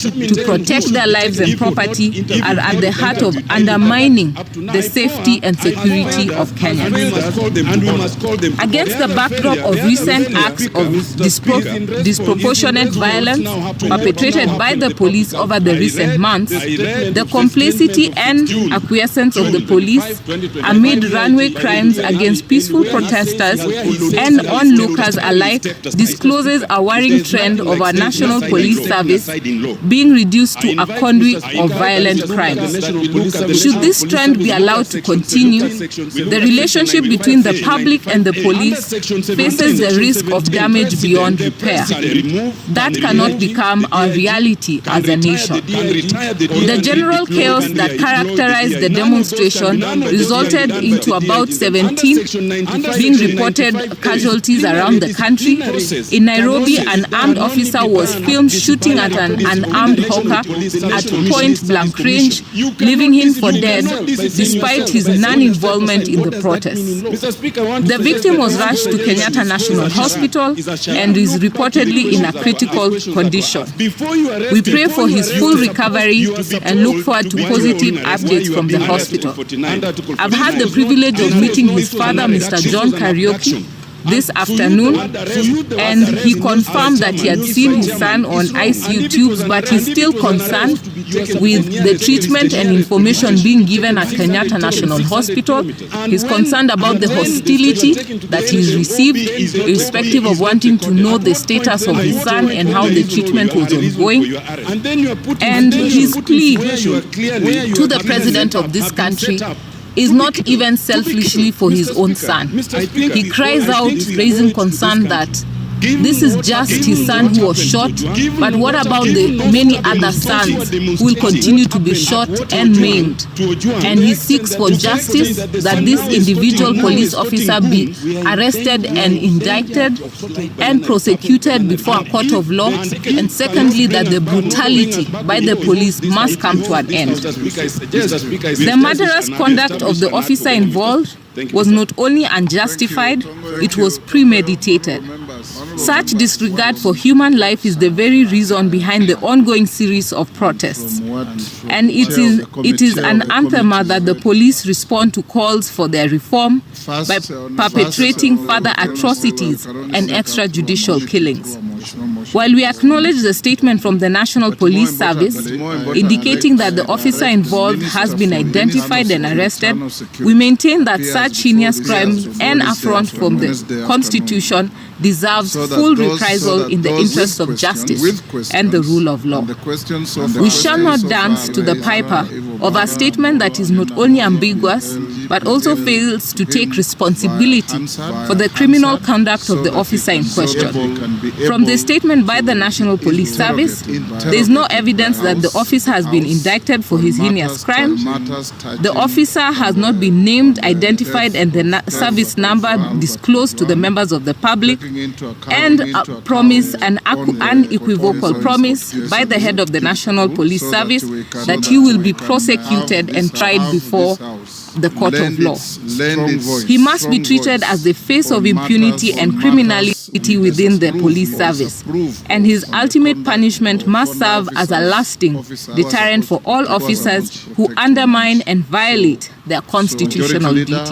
to protect their lives and property are at the heart of undermining the safety and security of Kenyans. Against the backdrop of recent acts of disproportionate violence perpetrated by the police over the recent months, the complicity and acquiescence of the police amid runway crimes against peaceful protesters and onlookers alike discloses a worrying trend of our National Police Service being reduced to a conduit of violent crimes. Should this trend be allowed to continue, the relationship between the public and the police faces the risk of damage beyond repair. That cannot become our reality as a nation. The general chaos that characterized the demonstration resulted into about 17 being reported casualties around the country. In Nairobi, an armed officer was filmed shooting at an unarmed hawker at point-blank range, leaving him for dead despite his non-involvement in the protest. The victim was rushed to Kenyatta National Hospital and is reportedly in a critical condition. We pray for his full recovery and look forward to positive updates from the hospital. I've had the privilege of meeting his father, Mr. John Karaoke, this afternoon, and he confirmed that he had seen his son on ICU tubes, but he's still concerned with the treatment and information being given at Kenyatta National Hospital. He's concerned about the hostility that he's received, irrespective of wanting to know the status of his son and how the treatment was ongoing. And his plea to the president of this country is not even selfishly for his own son. He cries out, raising concern that this is just his son who was shot, but what about the many other sons who will continue to be shot and maimed? And he seeks for justice, that this individual police officer be arrested and indicted and prosecuted before a court of law, and secondly, that the brutality by the police must come to an end. The murderous conduct of the officer involved was not only unjustified, it was premeditated. Such disregard for human life is the very reason behind the ongoing series of protests. And it is an anthem that the police respond to calls for their reform by perpetrating further atrocities and extrajudicial killings. While we acknowledge the statement from the National Police Service indicating that the officer involved has been identified and arrested, we maintain that such heinous crimes and affront from the Constitution deserves full reprisal in the interest of justice and the rule of law. We shall not dance to the piper of a statement that is not only ambiguous, but also fails to take responsibility for the criminal conduct of the officer in question. From the statement by the National Police Service, there is no evidence that the officer has been indicted for his heinous crime. The officer has not been named, identified, and the service number disclosed to the members of the public, and a promise, an unequivocal promise by the head of the National Police Service that he will be prosecuted and tried before the court of law. He must be treated as the face of impunity and criminality within the police service, and his ultimate punishment must serve as a lasting deterrent for all officers who undermine and violate their constitutional duties.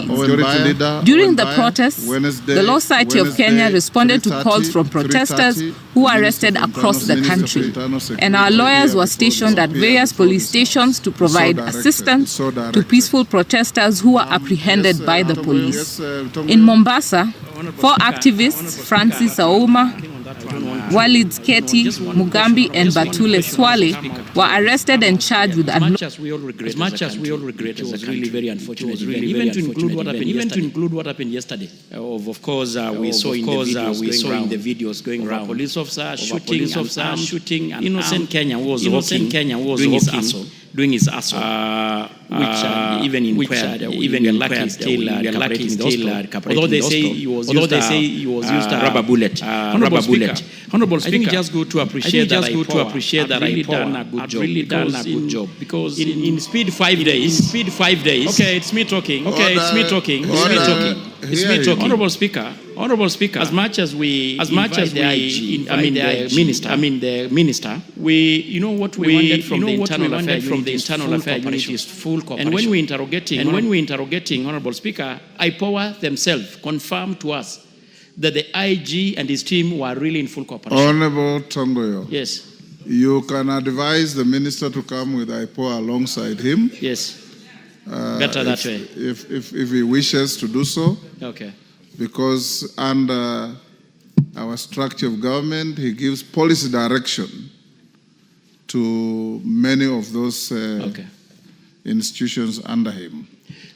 During the protests, the Law Society of Kenya responded to calls from protesters who were arrested across the country, and our lawyers were stationed at various police stations to provide assistance to peaceful protesters who were apprehended by the police. In Mombasa, 4 activists, Francis Auma, Walid Sketi, Mugambi, and Batule Swale, were arrested and charged with as much as we all regret, it was really very unfortunate. Even to include what happened yesterday. Of course, we saw in the videos going around. Police officer shooting innocent Kenyan was doing his assault, which even in lucky still although they say he was used a rubber bullet. Honorable Speaker, I think it's just good to appreciate that I've really done a good job because in speed 5 days. Okay, it's me talking. It's me talking. Honorable Speaker, as much as the minister, what we wanted from the internal affairs unit is full cooperation. And when we interrogating Honorable Speaker, IPOA themselves confirmed to us that the IG and his team were really in full cooperation. Honorable Tongoyo. Yes. You can advise the minister to come with IPOA alongside him. Yes. Better that way. If he wishes to do so. Okay. Because under our structure of government, he gives policy direction to many of those institutions under him.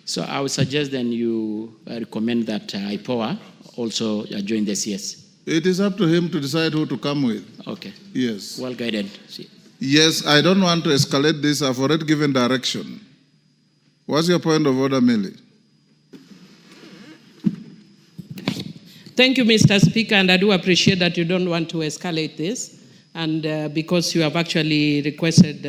So I would suggest then you recommend that IPOA also join the CS. It is up to him to decide who to come with. Okay. Yes. Well guided. Yes, I don't want to escalate this. I've already given direction. What's your point of order, Millie? Thank you, Mr. Speaker, and I do appreciate that you don't want to escalate this, and because you have actually requested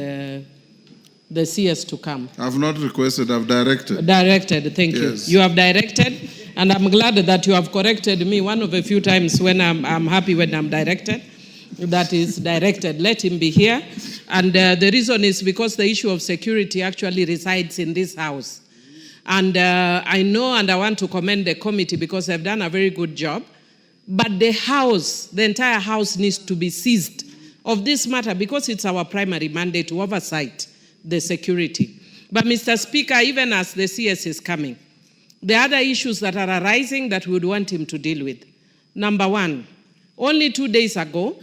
the CS to come. I've not requested, I've directed. Directed, thank you. You have directed, and I'm glad that you have corrected me one of a few times when I'm happy when I'm directed. That is directed. Let him be here. And the reason is because the issue of security actually resides in this house. And I know and I want to commend the committee because they've done a very good job. But the house, the entire house needs to be seized of this matter because it's our primary mandate to oversight the security. But Mr. Speaker, even as the CS is coming, there are other issues that are arising that we would want him to deal with. Number one, only 2 days ago,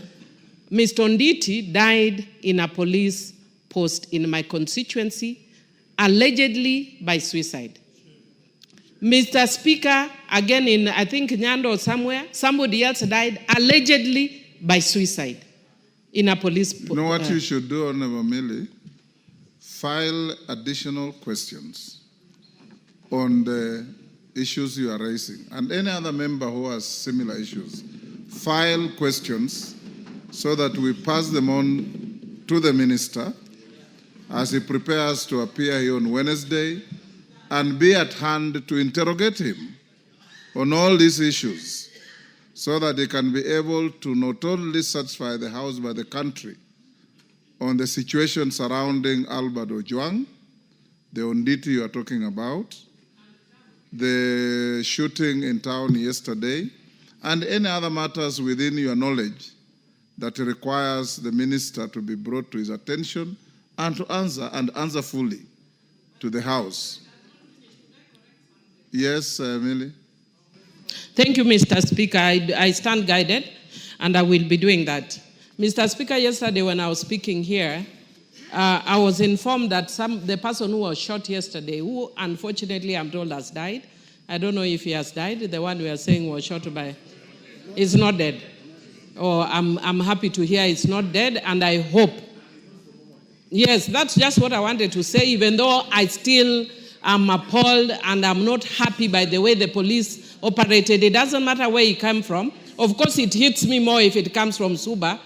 Mr. Onditi died in a police post in my constituency, allegedly by suicide. Mr. Speaker, again in, I think, Nyando or somewhere, somebody else died allegedly by suicide in a police post. You know what you should do, Honorable Millie? File additional questions on the issues you are raising. And any other member who has similar issues, file questions so that we pass them on to the minister as he prepares to appear here on Wednesday and be at hand to interrogate him on all these issues so that he can be able to not only satisfy the House but the country on the situation surrounding Albert Ojwang, the Onditi you are talking about, the shooting in town yesterday, and any other matters within your knowledge that requires the minister to be brought to his attention and to answer fully to the House. Yes, Millie? Thank you, Mr. Speaker. I stand guided, and I will be doing that. Mr. Speaker, yesterday when I was speaking here, I was informed that the person who was shot yesterday, who unfortunately I'm told has died, I don't know if he has died, the one we are saying was shot by, is not dead. Oh, I'm happy to hear it's not dead, and I hope. Yes, that's just what I wanted to say, even though I still am appalled and I'm not happy by the way the police operated. It doesn't matter where it came from. Of course, it hits me more if it comes from Suba,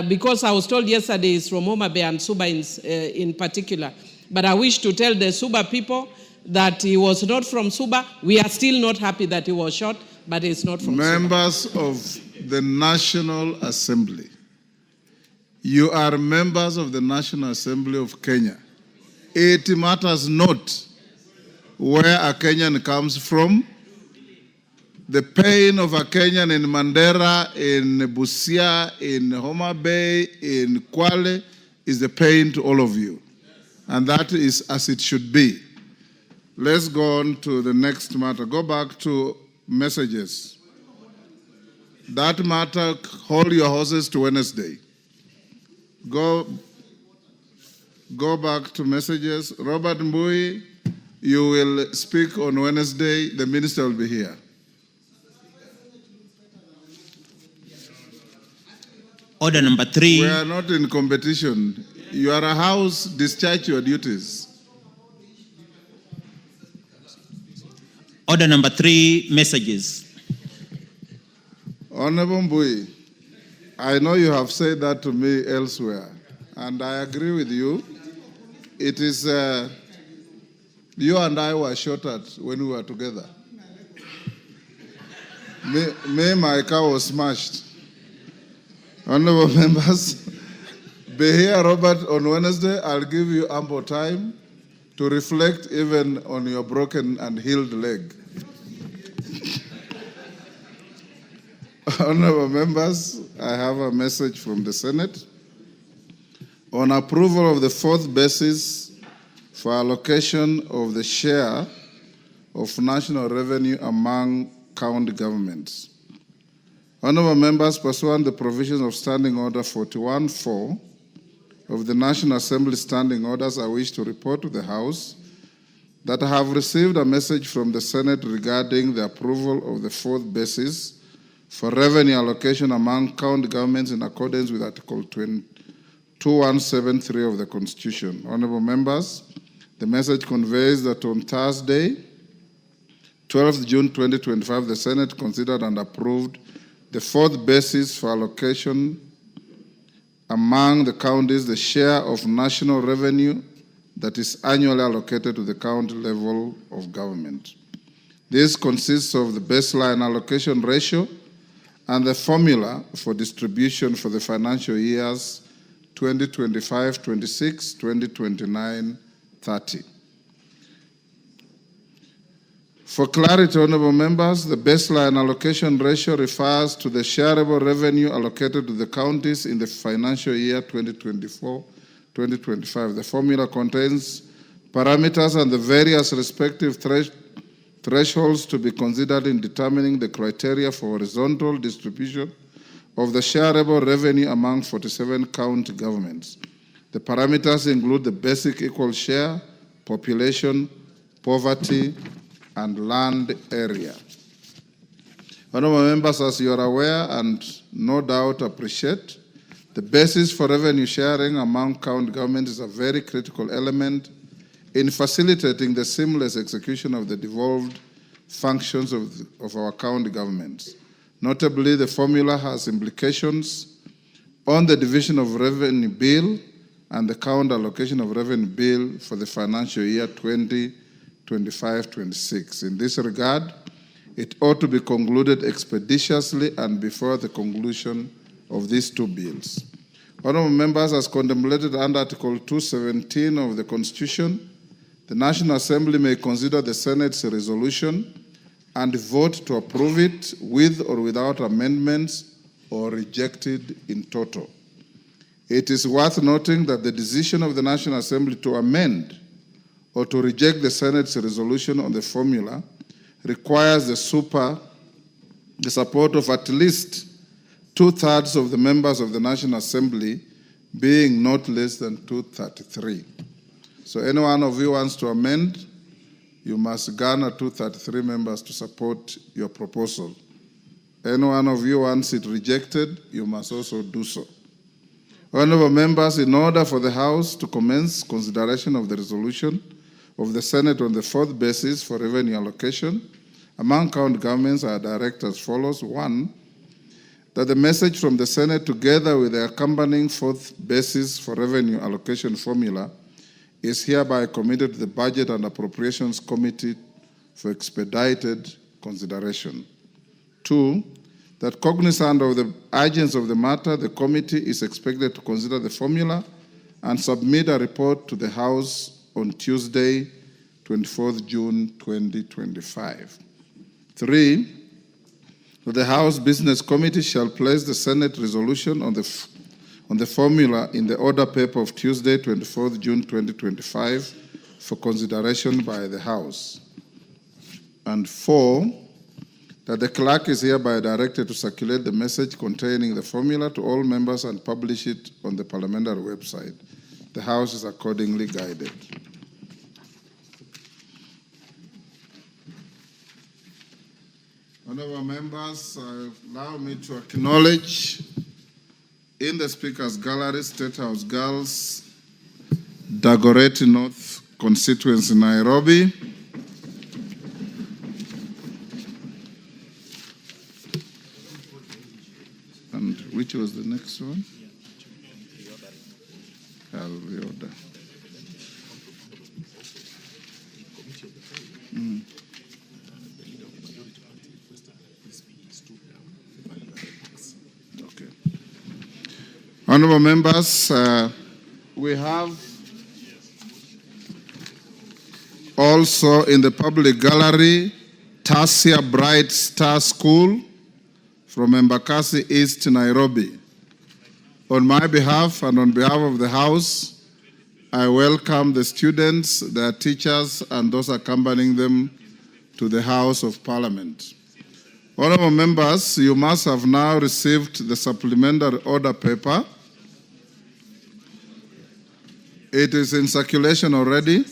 because I was told yesterday it's from Homa Bay and Suba in particular. But I wish to tell the Suba people that he was not from Suba. We are still not happy that he was shot, but it's not from Members Suba. of the National Assembly. You are members of the National Assembly of Kenya. It matters not where a Kenyan comes from. The pain of a Kenyan in Mandera, in Busia, in Homa Bay, in Kwale is the pain to all of you. And that is as it should be. Let's go on to the next matter. Go back to messages. That matter, hold your horses to Wednesday. Go back to messages. Robert Mbui, you will speak on Wednesday. The minister will be here. Order number 3. We are not in competition. You are a house, discharge your duties. Order number 3, messages. Honorable Mbui, I know you have said that to me elsewhere, and I agree with you. It is, you and I were shot at when we were together. My car was smashed. Honorable members, be here, Robert, on Wednesday. I'll give you ample time to reflect even on your broken and healed leg. Honorable members, I have a message from the Senate on approval of the fourth basis for allocation of the share of national revenue among county governments. Honorable members, pursuant to the provisions of Standing Order 41.4 of the National Assembly Standing Orders, I wish to report to the House that I have received a message from the Senate regarding the approval of the fourth basis for revenue allocation among county governments in accordance with Article 2173 of the Constitution. Honorable members, the message conveys that on Thursday, 12th June 2025, the Senate considered and approved the fourth basis for allocation among the counties, the share of national revenue that is annually allocated to the county level of government. This consists of the baseline allocation ratio and the formula for distribution for the financial years 2025-26, 2029-30. For clarity, honorable members, the baseline allocation ratio refers to the shareable revenue allocated to the counties in the financial year 2024-2025. The formula contains parameters and the various respective thresholds to be considered in determining the criteria for horizontal distribution of the shareable revenue among 47 county governments. The parameters include the basic equal share, population, poverty, and land area. Honorable members, as you are aware and no doubt appreciate, the basis for revenue sharing among county governments is a very critical element in facilitating the seamless execution of the devolved functions of our county governments. Notably, the formula has implications on the division of revenue bill and the county allocation of revenue bill for the financial year 2025-26. In this regard, it ought to be concluded expeditiously and before the conclusion of these two bills. Honorable members, as contemplated under Article 217 of the Constitution, the National Assembly may consider the Senate's resolution and vote to approve it with or without amendments or reject it in total. It is worth noting that the decision of the National Assembly to amend or to reject the Senate's resolution on the formula requires the support of at least 2/3 of the members of the National Assembly, being not less than 233. So any one of you wants to amend, you must garner 233 members to support your proposal. Any one of you wants it rejected, you must also do so. Honorable members, in order for the House to commence consideration of the resolution of the Senate on the fourth basis for revenue allocation among county governments, are direct as follows. 1, that the message from the Senate together with the accompanying fourth basis for revenue allocation formula is hereby committed to the Budget and Appropriations Committee for expedited consideration. 2, that cognizant of the urgency of the matter, the committee is expected to consider the formula and submit a report to the House on Tuesday, 24th June 2025. 3, that the House Business Committee shall place the Senate resolution on the formula in the order paper of Tuesday, 24th June 2025 for consideration by the House. And 4, that the clerk is hereby directed to circulate the message containing the formula to all members and publish it on the parliamentary website. The House is accordingly guided. Honorable members, allow me to acknowledge in the Speaker's Gallery, State House Girls, Dagoretti North constituency, Nairobi. And which was the next one? Alvioda. Honorable members, we have also in the public gallery Tasia Bright Star School from Embakasi East, Nairobi. On my behalf and on behalf of the House, I welcome the students, their teachers, and those accompanying them to the House of Parliament. Honorable members, you must have now received the supplementary order paper. It is in circulation already.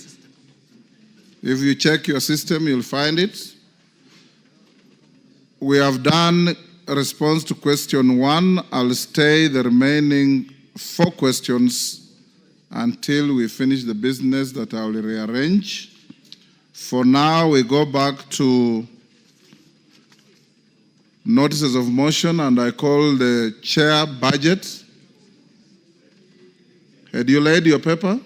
If you check your system, you'll find it. We have done a response to question 1. I'll stay the remaining 4 questions until we finish the business that I will rearrange. For now, we go back to notices of motion, and I call the chair budget. Had you laid your paper?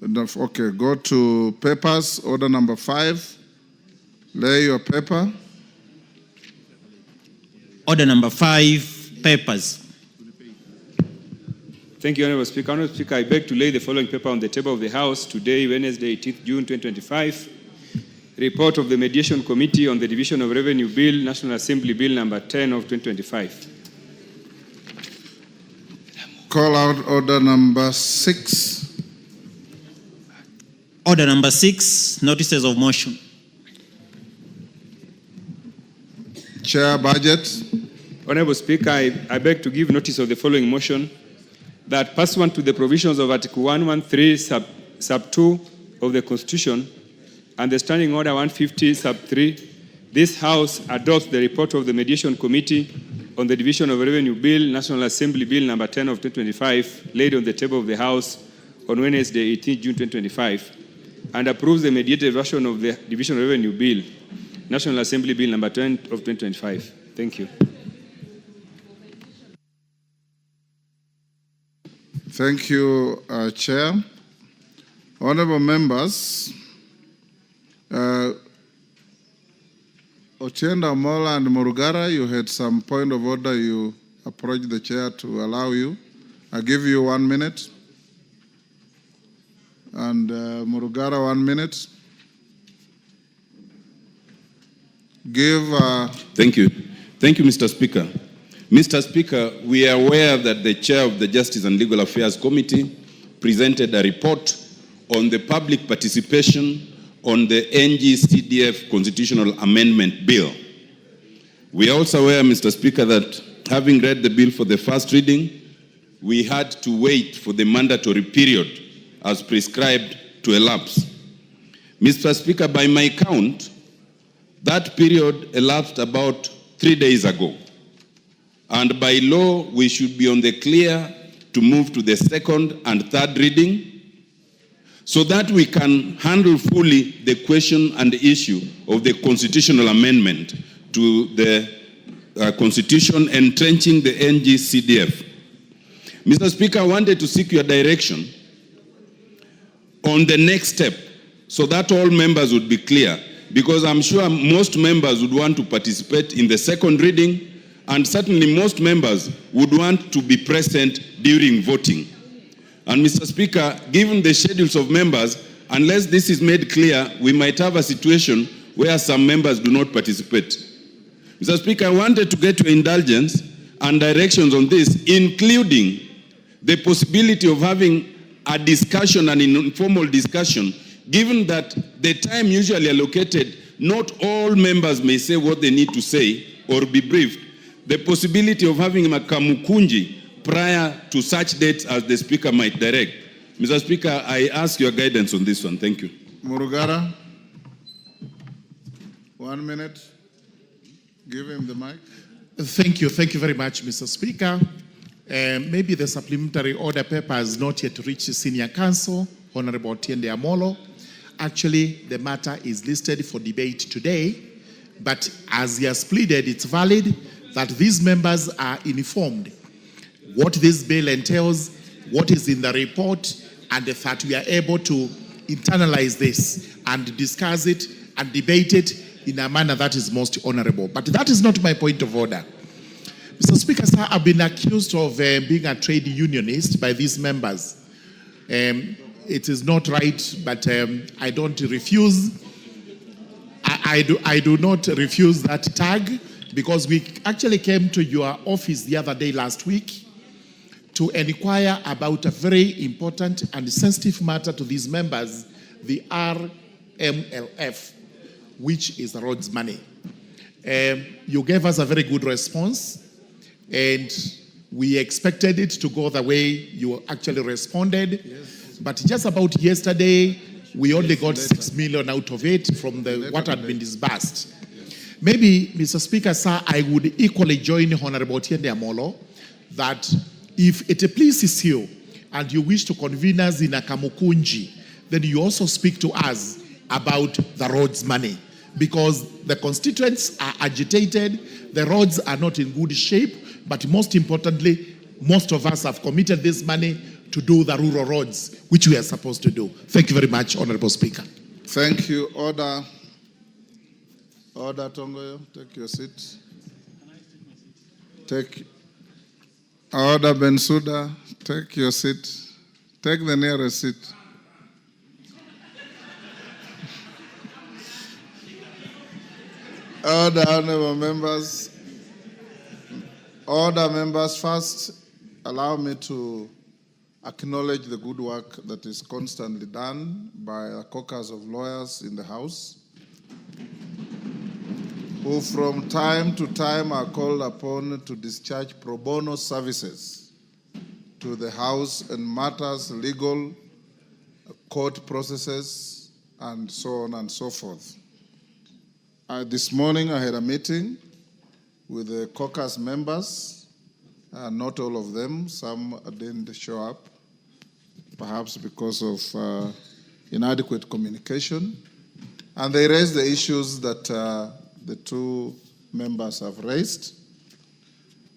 Okay, go to papers, order number 5. Lay your paper. Order number 5, papers. Thank you, Honorable Speaker. Honorable Speaker, I beg to lay the following paper on the table of the House today, Wednesday, 18th June 2025. Report of the Mediation Committee on the Division of Revenue Bill, National Assembly Bill number 10 of 2025. Call out order number 6. Order number 6, notices of motion. Chair budget. Honorable Speaker, I beg to give notice of the following motion, that pursuant to the provisions of Article 113 sub 2 of the Constitution and the Standing Order 150 sub 3, this House adopts the report of the Mediation Committee on the Division of Revenue Bill, National Assembly Bill number 10 of 2025, laid on the table of the House on Wednesday, 18 June 2025, and approves the mediated version of the Division of Revenue Bill, National Assembly Bill number 10 of 2025. Thank you. Thank you, Chair. Honorable members, Otienda Mola and Murugara, you had some point of order. You approached the chair to allow you. I give you 1 minute. And Murugara, 1 minute. Thank you. Thank you, Mr. Speaker. Mr. Speaker, we are aware that the chair of the Justice and Legal Affairs Committee presented a report on the public participation on the NG-CDF Constitutional Amendment Bill. We are also aware, Mr. Speaker, that having read the bill for the first reading, we had to wait for the mandatory period as prescribed to elapse. Mr. Speaker, by my count, that period elapsed about 3 days ago. And by law, we should be on the clear to move to the second and third reading so that we can handle fully the question and issue of the constitutional amendment to the Constitution entrenching the NG-CDF. Mr. Speaker, I wanted to seek your direction on the next step so that all members would be clear, because I'm sure most members would want to participate in the second reading, and certainly most members would want to be present during voting. And Mr. Speaker, given the schedules of members, unless this is made clear, we might have a situation where some members do not participate. Mr. Speaker, I wanted to get your indulgence and directions on this, including the possibility of having a discussion, an informal discussion, given that the time usually allocated, not all members may say what they need to say or be briefed. The possibility of having a kamukunji prior to such dates as the Speaker might direct. Mr. Speaker, I ask your guidance on this one. Thank you. Murugara, 1 minute. Give him the mic. Thank you. Thank you very much, Mr. Speaker. Maybe the supplementary order paper has not yet reached Senior Counsel, Honorable Tiende Amolo. Actually, the matter is listed for debate today, but as he has pleaded, it's valid that these members are informed what this bill entails, what is in the report, and that we are able to internalize this and discuss it and debate it in a manner that is most honorable. But that is not my point of order. Mr. Speaker, sir, I've been accused of being a trade unionist by these members. It is not right, but I don't refuse. I do not refuse that tag, because we actually came to your office the other day last week to inquire about a very important and sensitive matter to these members, the RMLF, which is the roads money. You gave us a very good response, and we expected it to go the way you actually responded. Yes. But just about yesterday, we only got 6 million out of it from what had been disbursed. Yes. Maybe, Mr. Speaker, sir, I would equally join Honorable Tiende Amolo that if it pleases you and you wish to convene us in a Kamukunji, then you also speak to us about the roads money, because the constituents are agitated, the roads are not in good shape, but most importantly, most of us have committed this money to do the rural roads, which we are supposed to do. Thank you very much, Honorable Speaker. Thank you. Order. Order, Tongoyo. Take your seat. Order, Bensouda. Take your seat. Take the nearest seat. Order, honorable members. Order, members. First, allow me to acknowledge the good work that is constantly done by a caucus of lawyers in the House, who from time to time are called upon to discharge pro bono services to the House in matters legal, court processes, and so on and so forth. This morning I had a meeting with the caucus members, not all of them, some didn't show up, perhaps because of inadequate communication. And they raised the issues that the two members have raised.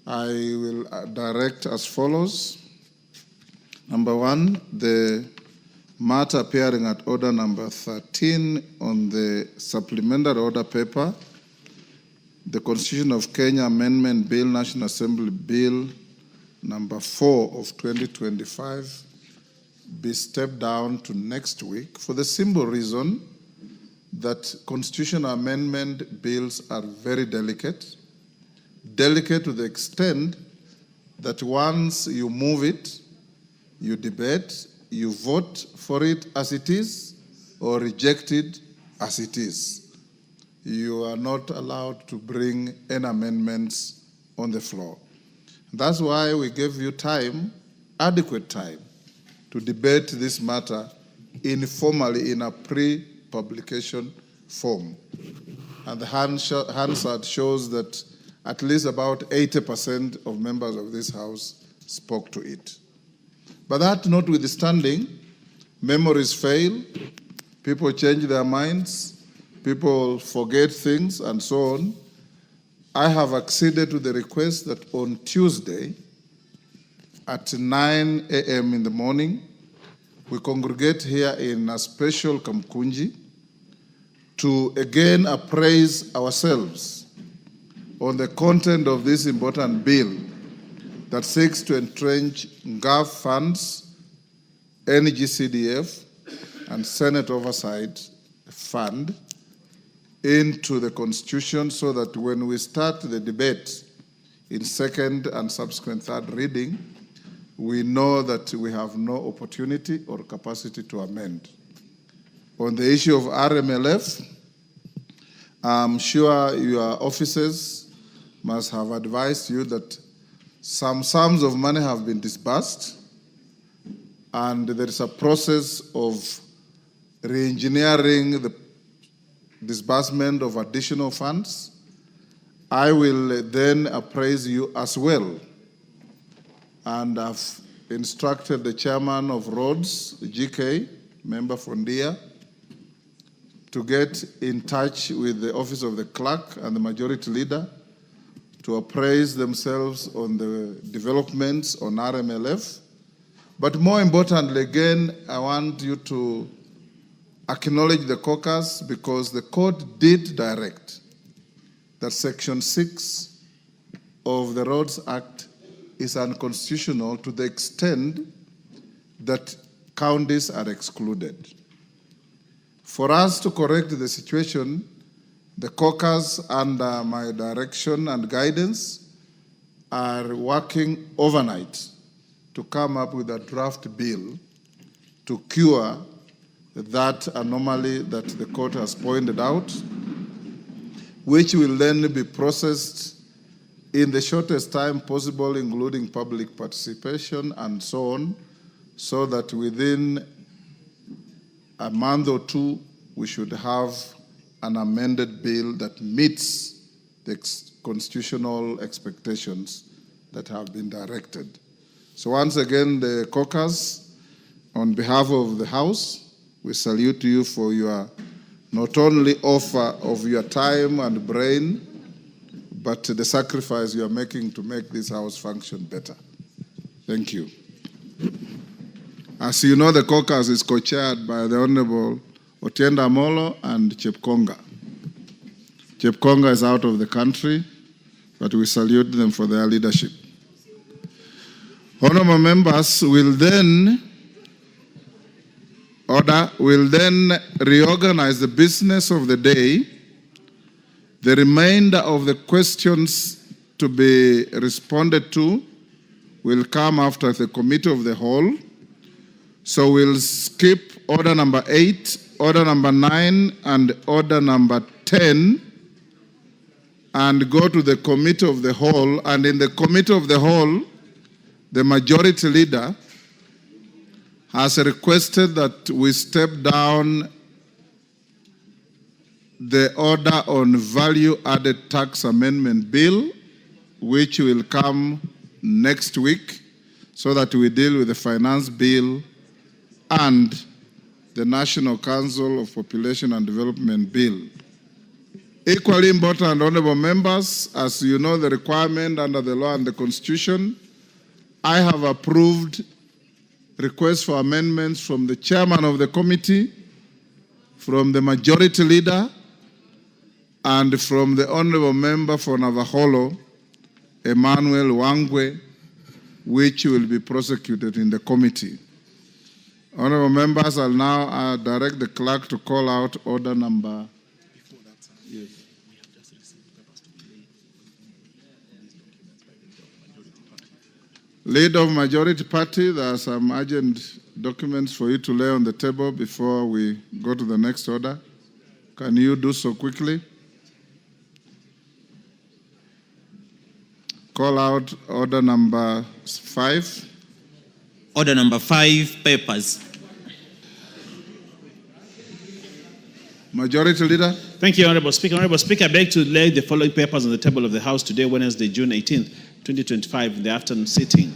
I will direct as follows. Number one, the matter appearing at order number 13 on the supplementary order paper, the Constitution of Kenya Amendment Bill, National Assembly Bill number 4 of 2025, be stepped down to next week for the simple reason that constitutional amendment bills are very delicate to the extent that once you move it, you debate, you vote for it as it is or reject it as it is. You are not allowed to bring any amendments on the floor. That's why we gave you time, adequate time, to debate this matter informally in a pre-publication form. And the Hansard shows that at least about 80% of members of this House spoke to it. But that notwithstanding, memories fail, people change their minds, people forget things, and so on. I have acceded to the request that on Tuesday at 9 a.m. in the morning, we congregate here in a special Kamkunji to again appraise ourselves on the content of this important bill that seeks to entrench GAF funds, NGCDF, and Senate Oversight Fund into the Constitution so that when we start the debate in second and subsequent third reading, we know that we have no opportunity or capacity to amend. On the issue of RMLF, I'm sure your officers must have advised you that some sums of money have been disbursed, and there is a process of re-engineering the disbursement of additional funds. I will then appraise you as well, and I've instructed the chairman of Roads, GK, member Fondia, to get in touch with the office of the clerk and the majority leader to appraise themselves on the developments on RMLF. But more importantly, again, I want you to acknowledge the caucus because the court did direct that Section 6 of the Roads Act is unconstitutional to the extent that counties are excluded. For us to correct the situation, the caucus, under my direction and guidance, are working overnight to come up with a draft bill to cure that anomaly that the court has pointed out, which will then be processed in the shortest time possible, including public participation and so on, so that within a month or two, we should have an amended bill that meets the constitutional expectations that have been directed. So once again, the caucus, on behalf of the House, we salute you for your not only offer of your time and brain, but the sacrifice you are making to make this House function better. Thank you. As you know, the caucus is co-chaired by the Honorable Otienda Amolo and Chepkonga. Chepkonga is out of the country, but we salute them for their leadership. Honorable members will then reorganize the business of the day. The remainder of the questions to be responded to will come after the committee of the whole. So we'll skip order number 8, order number 9, and order number 10, and go to the committee of the whole. And in the committee of the whole, the majority leader has requested that we step down the order on value-added tax amendment bill, which will come next week, so that we deal with the finance bill and the National Council of Population and Development bill. Equally important, honorable members, as you know the requirement under the law and the Constitution, I have approved requests for amendments from the chairman of the committee, from the majority leader, and from the honorable member for Navaholo, Emmanuel Wangwe, which will be prosecuted in the committee. Honorable members, I'll now direct the clerk to call out order number. Yes. Leader of majority party, there are some urgent documents for you to lay on the table before we go to the next order. Can you do so quickly? Call out order number 5. Order number 5, papers. Majority Leader. Thank you, Honorable Speaker. Honorable Speaker, I beg to lay the following papers on the table of the House today, Wednesday, June 18th, 2025, in the afternoon sitting.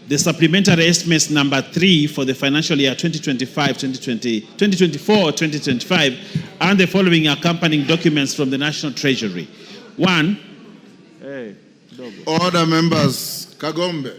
The supplementary estimates number 3 for the financial year 2024-2025, and the following accompanying documents from the National Treasury. 1. Order, members. Kagombe.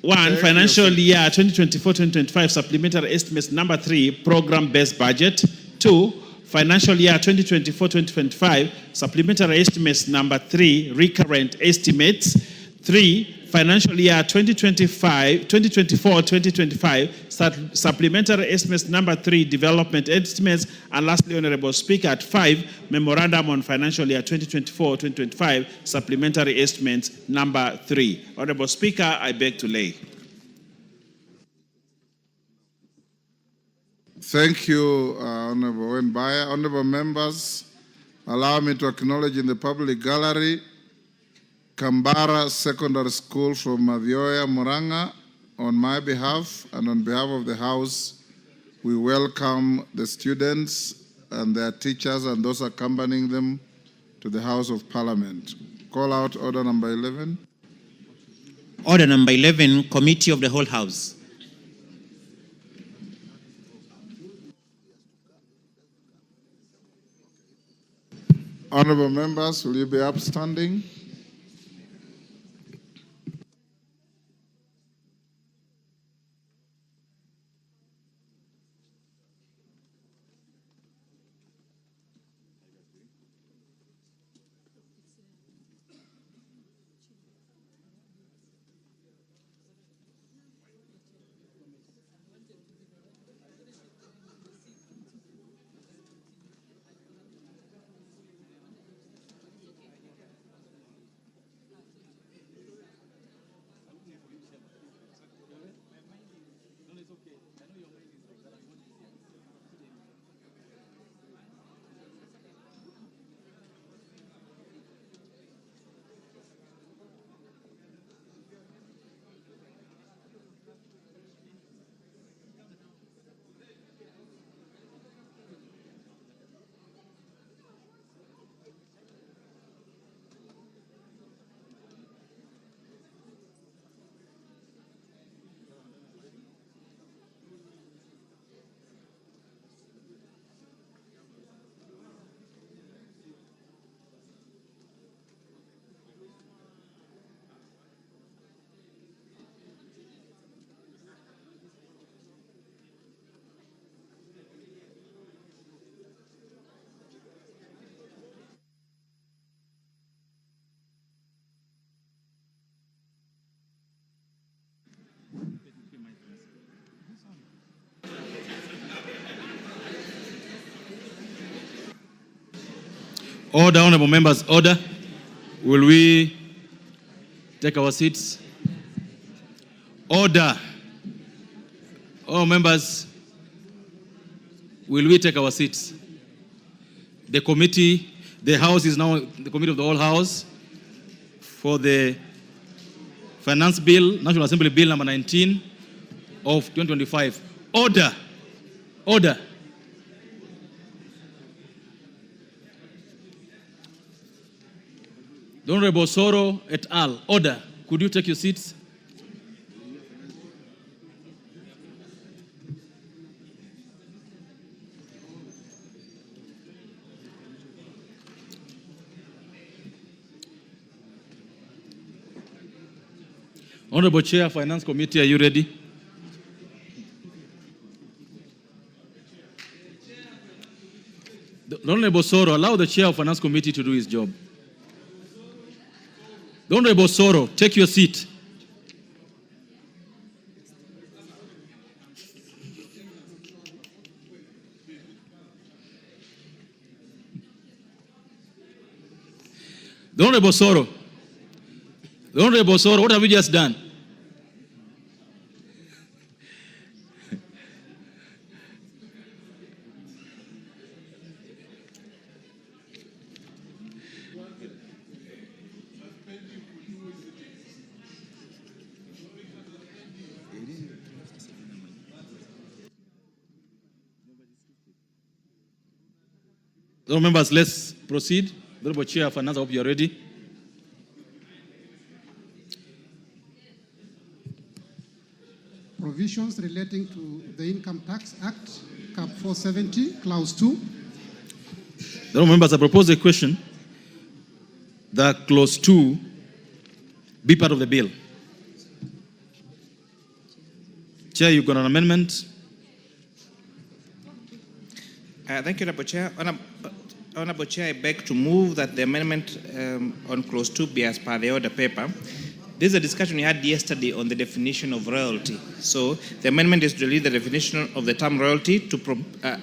1. Financial year 2024-2025 supplementary estimates number 3, program-based budget. 2. Financial year 2024-2025 supplementary estimates number 3, recurrent estimates. 3. Financial year 2024-2025 supplementary estimates number 3, development estimates. And lastly, Honorable Speaker, at 5, memorandum on financial year 2024-2025 supplementary estimates number 3. Honorable Speaker, I beg to lay. Thank you, Honorable Wenbaya. Honorable members, allow me to acknowledge in the public gallery Kambara Secondary School from Mavioya, Muranga. On my behalf and on behalf of the House, we welcome the students and their teachers and those accompanying them to the House of Parliament. Call out order number 11. Order number 11, Committee of the Whole House. Honorable members, will you be upstanding? Order, honorable members, order. Will we take our seats? Order. All members, will we take our seats? The committee, the House is now the committee of the whole House for the Finance Bill, National Assembly Bill number 19 of 2025. Order. Order. The Honorable Soro et al. Order. Could you take your seats? Honorable Chair, Finance Committee, are you ready? The Honorable Soro, allow the Chair of Finance Committee to do his job. The Honorable Soro, take your seat. The Honorable Soro, what have you just done? So members, let's proceed. The Honorable Chair of Finance, I hope you are ready. Provisions relating to the Income Tax Act, Cap 470, Clause 2. The Honorable members, I propose a question that Clause 2 be part of the bill. Chair, you've got an amendment. Thank you, Honorable Chair. Honorable Chair, I beg to move that the amendment on Clause 2 be as per the order paper. This is a discussion we had yesterday on the definition of royalty. So the amendment is to delete the definition of the term royalty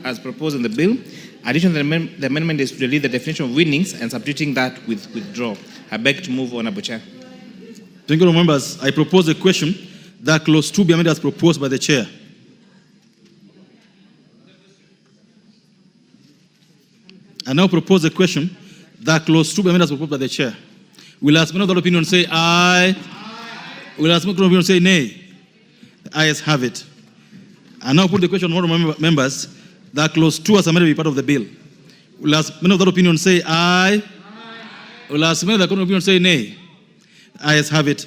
as proposed in the bill. Additionally, the amendment is to delete the definition of winnings and substituting that with withdraw. I beg to move, Honorable Chair. Thank you, members. I propose a question that Clause 2 be amended as proposed by the Chair. I now propose a question that Clause 2 be amended as proposed by the Chair. Will ask men of the opinion say aye? Will ask men of the opinion say nay? The ayes have it. I now put the question on all members that Clause 2 as amended be part of the bill. Will ask men of the opinion say aye? Will ask men of the opinion say nay? The ayes have it.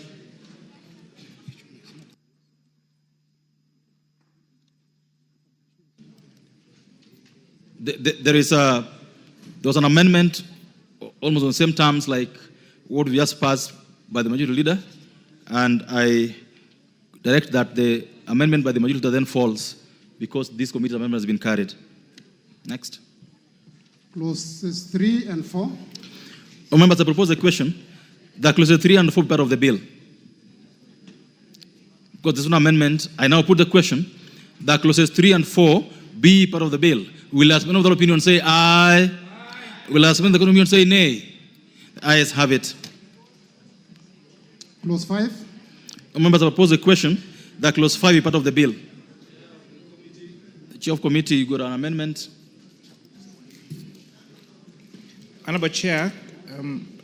There was an amendment almost on the same terms like what we just passed by the majority leader, and I direct that the amendment by the majority leader then falls because this committee's amendment has been carried. Next. Clauses 3 and 4. Members, I propose a question that clauses 3 and 4 be part of the bill. Because there's an amendment, I now put the question that clauses 3 and 4 be part of the bill. Will as men of the opinion say aye? Will as men of the opinion say nay? The ayes have it. Clause 5. Members, I propose a question that clause 5 be part of the bill. The Chair of Committee, you got an amendment. Honorable Chair,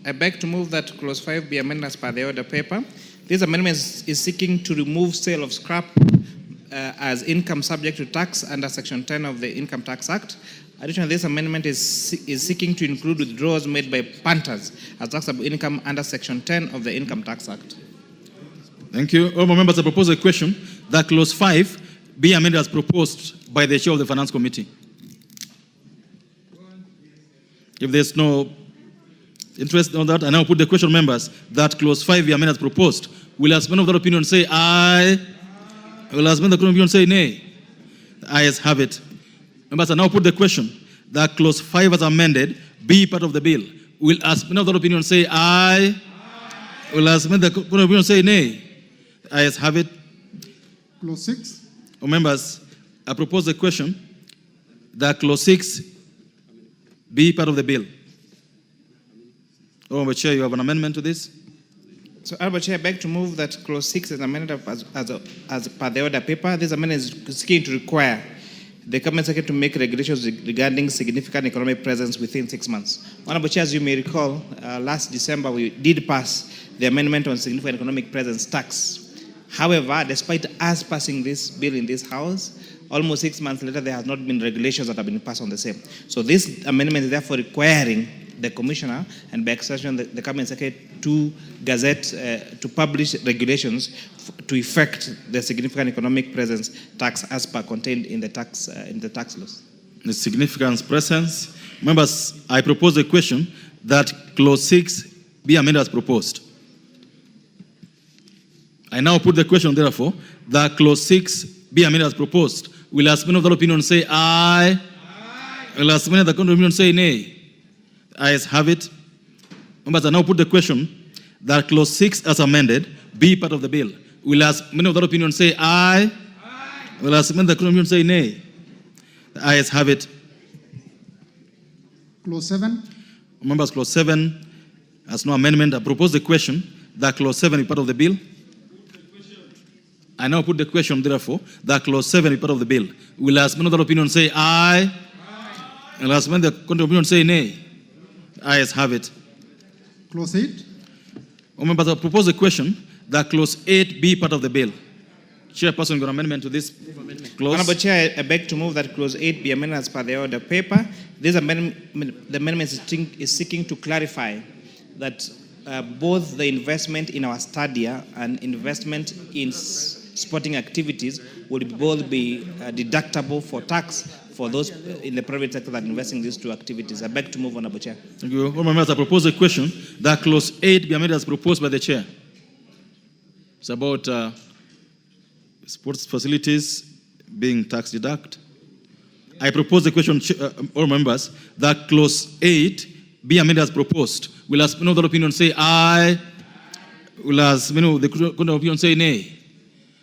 I beg to move that Clause 5 be amended as per the order paper. This amendment is seeking to remove sale of scrap as income subject to tax under Section 10 of the Income Tax Act. Additionally, this amendment is seeking to include withdrawals made by punters as taxable income under Section 10 of the Income Tax Act. Thank you. All members, I propose a question that Clause 5 be amended as proposed by the Chair of the Finance Committee. If there's no interest on that, I now put the question, members, that Clause 5 be amended as proposed. Will as men of that opinion say aye? Will as men of that opinion say nay? The ayes have it. Members, I now put the question that Clause 5 as amended be part of the bill. Will as men of that opinion say aye? Will as men of that opinion say nay? The ayes have it. Clause 6. Members, I propose a question that Clause 6 be part of the bill. Honorable Chair, you have an amendment to this? So, Honorable Chair, I beg to move that clause 6 is amended as per the order paper. This amendment is seeking to require the Cabinet Secretary to make regulations regarding significant economic presence within 6 months. Honorable Chair, as you may recall, last December we did pass the amendment on significant economic presence tax. However, despite us passing this bill in this House, almost 6 months later, there has not been regulations that have been passed on the same. So this amendment is therefore requiring the Commissioner and by extension the Cabinet Secretary to gazette, to publish regulations to effect the significant economic presence tax as per contained in the tax laws. The significant presence. Members, I propose a question that clause 6 be amended as proposed. I now put the question, therefore, that clause 6 be amended as proposed. Will as many of the opinion say aye? Will as many of the contrary opinion say nay? The ayes have it. Members, I now put the question that clause 6 as amended be part of the bill. Will as many of the opinion say aye? Will as many of the contrary opinion say nay? The ayes have it. Clause 7. Members, clause 7 has no amendment. I propose the question that clause 7 be part of the bill. I now put the question, therefore, that clause 7 be part of the bill. Will as many of the opinion say aye? Will as many of the contrary opinion say nay? The ayes have it. Clause 8. Members, I propose the question that clause 8 be part of the bill. Chairperson, got an amendment to this clause? Honorable Chair, I beg to move that clause 8 be amended as per the order paper. This amendment, the amendment is seeking to clarify that both the investment in our stadia and investment in sporting activities would both be deductible for tax for those in the private sector that invest in these two activities. I beg to move, Honorable Chair. Thank you. Honorable members, I propose a question that clause 8 be amended as proposed by the Chair. It's about sports facilities being tax deduct. I propose the question, all members, that clause 8 be amended as proposed. Will as many of the opinion say aye? Will as many of the opinion say nay?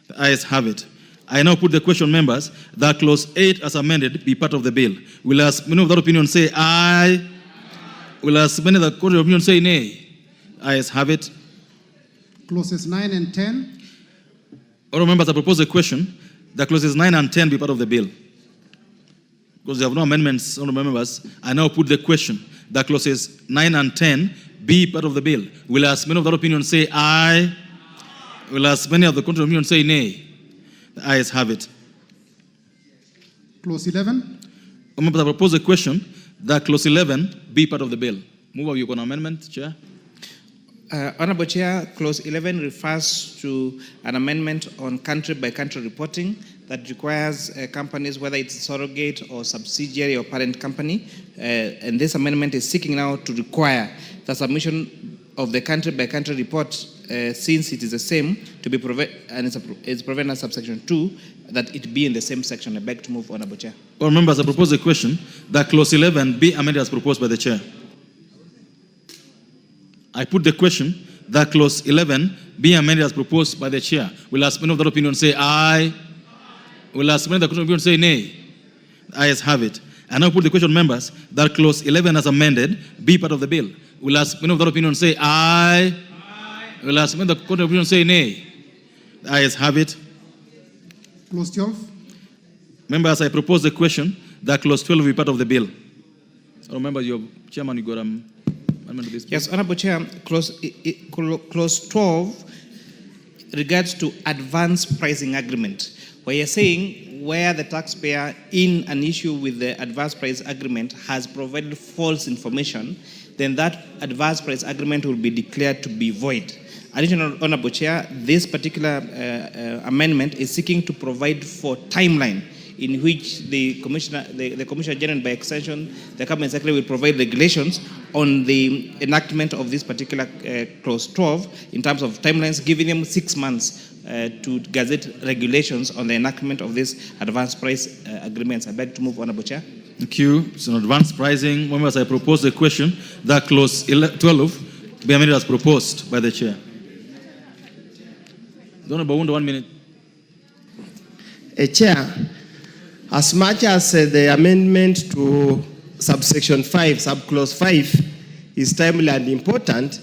The ayes have it. I now put the question, members, that clause 8 as amended be part of the bill. Will as many of the opinion say aye? Will as many of the opinion say nay? The ayes have it. Clauses 9 and 10. All members, I propose a question that clauses 9 and 10 be part of the bill. Because there have no amendments, all members, I now put the question that clauses 9 and 10 be part of the bill. Will as many of the opinion say aye? Will as many of the contrary opinion say nay? The ayes have it. Clause 11. All members, I propose a question that clause 11 be part of the bill. Move over, you got an amendment, Chair? Honorable Chair, clause 11 refers to an amendment on country-by-country reporting that requires companies, whether it's surrogate or subsidiary or parent company, and this amendment is seeking now to require the submission of the country-by-country report, since it is the same, to be provided, and it's provided in subsection 2, that it be in the same section. I beg to move, Honorable Chair. All members, I propose a question that clause 11 be amended as proposed by the Chair. I put the question that clause 11 be amended as proposed by the Chair. Will as many of the opinion say aye? Will as many of the opinion say nay? The ayes have it. I now put the question, members, that clause 11 as amended be part of the bill. Will as many of the opinion say aye? Will as many of the opinion say nay? The ayes have it. Clause 12. Members, I propose the question that clause 12 be part of the bill. So remember, your chairman, you got amendment to this. Yes, Honorable Chair, clause 12 regards to advance pricing agreement, where you're saying where the taxpayer in an issue with the advance price agreement has provided false information, then that advance price agreement will be declared to be void. Additionally, Honorable Chair, this particular amendment is seeking to provide for timeline in which the Commissioner General, by extension, the Cabinet Secretary, will provide regulations on the enactment of this particular clause 12 in terms of timelines, giving them 6 months to gazette regulations on the enactment of these advance price agreements. I beg to move, Honorable Chair. Thank you. It's an advanced pricing. Members, I propose the question that clause 12 be amended as proposed by the Chair. Honorable Wunda, 1 minute. Chair, as much as the amendment to subsection 5, subclause 5, is timely and important,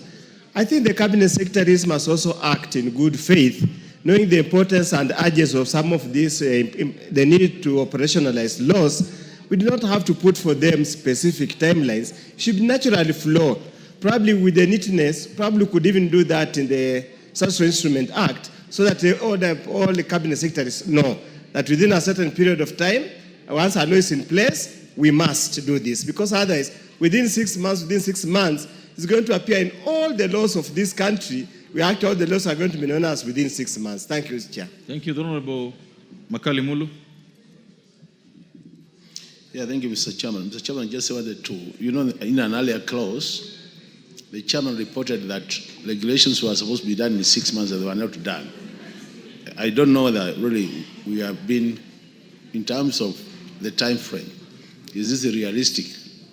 I think the cabinet secretaries must also act in good faith, knowing the importance and urgency of some of these, the need to operationalize laws. We do not have to put for them specific timelines. It should naturally flow. Probably with the neatness, probably could even do that in the Social Instrument Act, so that all the cabinet secretaries know that within a certain period of time, once a law is in place, we must do this. Because otherwise, within 6 months, it's going to appear in all the laws of this country. All the laws are going to be known as within 6 months. Thank you, Mr. Chair. Thank you, the Honorable Makali Mulu. Yeah, thank you, Mr. Chairman. Mr. Chairman, just wanted to, in an earlier clause, the chairman reported that regulations were supposed to be done in 6 months and they were not done. I don't know whether really we have been, in terms of the time frame, is this realistic?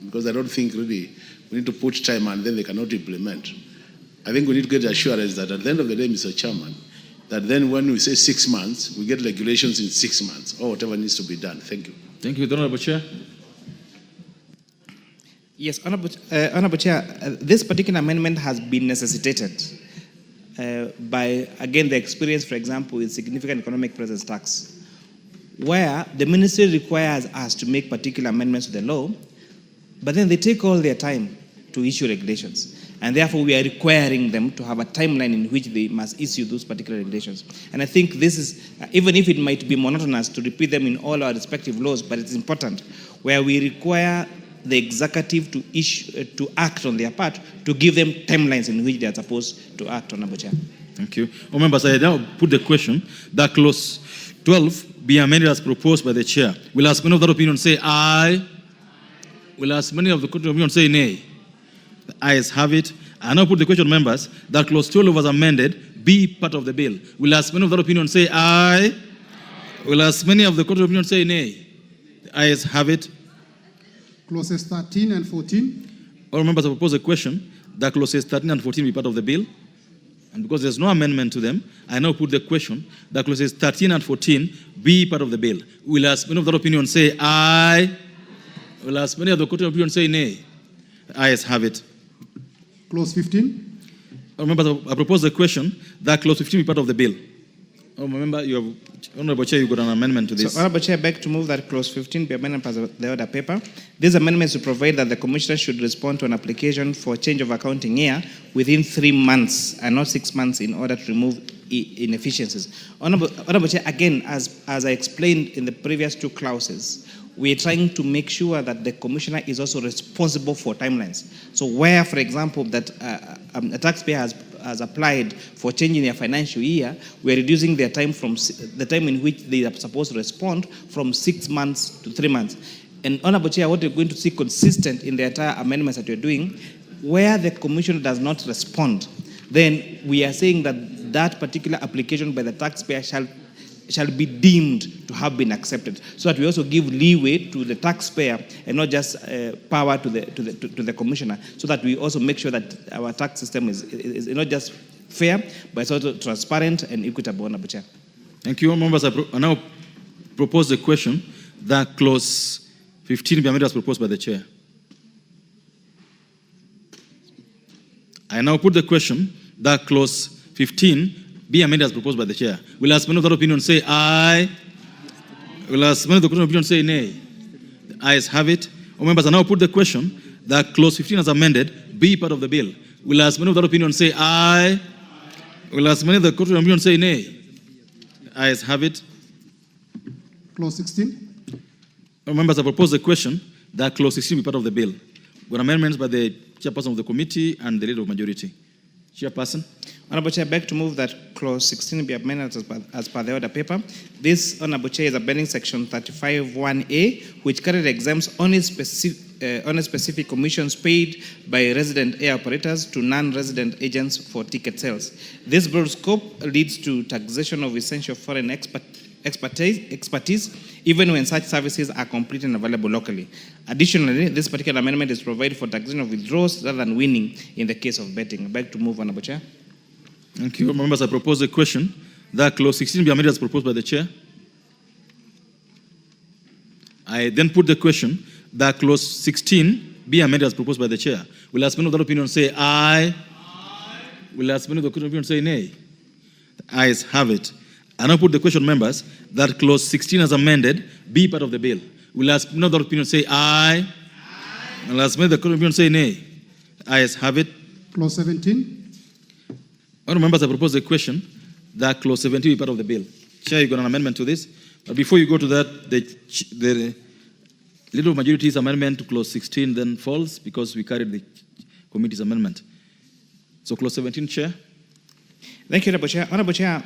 Because I don't think really we need to put time and then they cannot implement. I think we need to get assurance that at the end of the day, Mr. Chairman, that then when we say 6 months, we get regulations in 6 months or whatever needs to be done. Thank you. Thank you, Honorable Chair. Yes, Honorable Chair, this particular amendment has been necessitated by, again, the experience, for example, with significant economic presence tax, where the ministry requires us to make particular amendments to the law, but then they take all their time to issue regulations. And therefore, we are requiring them to have a timeline in which they must issue those particular regulations. And I think this is, even if it might be monotonous to repeat them in all our respective laws, but it's important, where we require the executive to act on their part, to give them timelines in which they are supposed to act, Honorable Chair. Thank you. Members, I now put the question that clause 12 be amended as proposed by the chair. Will ask many of that opinion say aye? Will ask many of the opinion say nay? The ayes have it. I now put the question, members, that clause 12 was amended, be part of the bill. Will as many of that opinion say aye? Will as many of the court of opinion say nay? The ayes have it. Clauses 13 and 14. All members have proposed a question that clauses 13 and 14 be part of the bill. And because there's no amendment to them, I now put the question that clauses 13 and 14 be part of the bill. Will as many of that opinion say aye? Will as many of the court of opinion say nay? The ayes have it. Clause 15. Members, I propose the question that clause 15 be part of the bill. Member, Honorable Chair, you got an amendment to this. So, Honorable Chair, I beg to move that clause 15 be amended as the order paper. This amendment is to provide that the Commissioner should respond to an application for change of accounting year within 3 months and not 6 months in order to remove inefficiencies. Honorable Chair, again, as I explained in the previous two clauses, we are trying to make sure that the Commissioner is also responsible for timelines. So where, for example, that a taxpayer has applied for changing their financial year, we are reducing their time from the time in which they are supposed to respond from 6 months to 3 months. And Honorable Chair, what you're going to see consistent in the entire amendments that you're doing, where the Commissioner does not respond, then we are saying that that particular application by the taxpayer shall be deemed to have been accepted, so that we also give leeway to the taxpayer and not just power to the Commissioner, so that we also make sure that our tax system is not just fair, but it's also transparent and equitable, Honorable Chair. Thank you. Members, I now propose the question that clause 15 be amended as proposed by the chair. I now put the question that clause 15 be amended as proposed by the chair. Will as many of that opinion say aye? Will as many of the opinion say nay? The ayes have it. Members, I now put the question that clause 15 as amended be part of the bill. Will as many of that opinion say aye? Will as many of the opinion say nay? The ayes have it. Clause 16. Members, I propose the question that clause 16 be part of the bill. With amendments by the chairperson of the committee and the leader of majority. Chairperson. Honorable Chair, I beg to move that clause 16 be amended as per the order paper. This, Honorable Chair, is amending section 35(1)A, which currently exempts only specific commissions paid by resident air operators to non-resident agents for ticket sales. This broad scope leads to taxation of essential foreign expertise, even when such services are complete and available locally. Additionally, this particular amendment is provided for taxation of withdrawals rather than winning in the case of betting. I beg to move, Honorable Chair. Thank you. Members, I propose the question that clause 16 be amended as proposed by the chair. I then put the question that clause 16 be amended as proposed by the chair? Will as many of that opinion say aye? Will as many of the opinion say nay? The ayes have it. I now put the question, members, that clause 16 as amended be part of the bill. Will as many of that opinion say aye? Will as many of the opinion say nay? The ayes have it. Clause 17. Honourable members, I propose a question that clause 17 be part of the bill. Chair, you got an amendment to this? But before you go to that, the Leader of Majority's amendment to clause 16 then falls because we carried the committee's amendment. So clause 17, Chair. Thank you, Honourable Chair. Honourable Chair,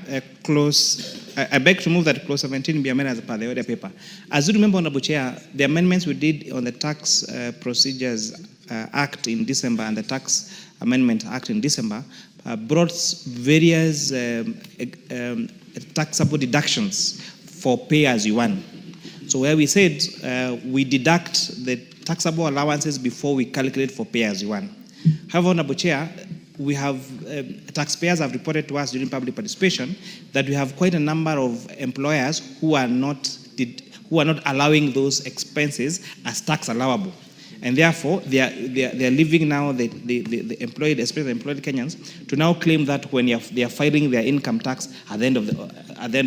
I beg to move that clause 17 be amended as per the order paper. As you remember, Honourable Chair, the amendments we did on the Tax Procedures Act in December and the Tax Amendment Act in December brought various taxable deductions for pay as you earn. So where we said we deduct the taxable allowances before we calculate for pay as you earn. However, Honourable Chair, we have taxpayers have reported to us during public participation that we have quite a number of employers who are not allowing those expenses as tax allowable. And therefore, they are leaving now the employed, especially the employed Kenyans, to now claim that when they are filing their income tax at the end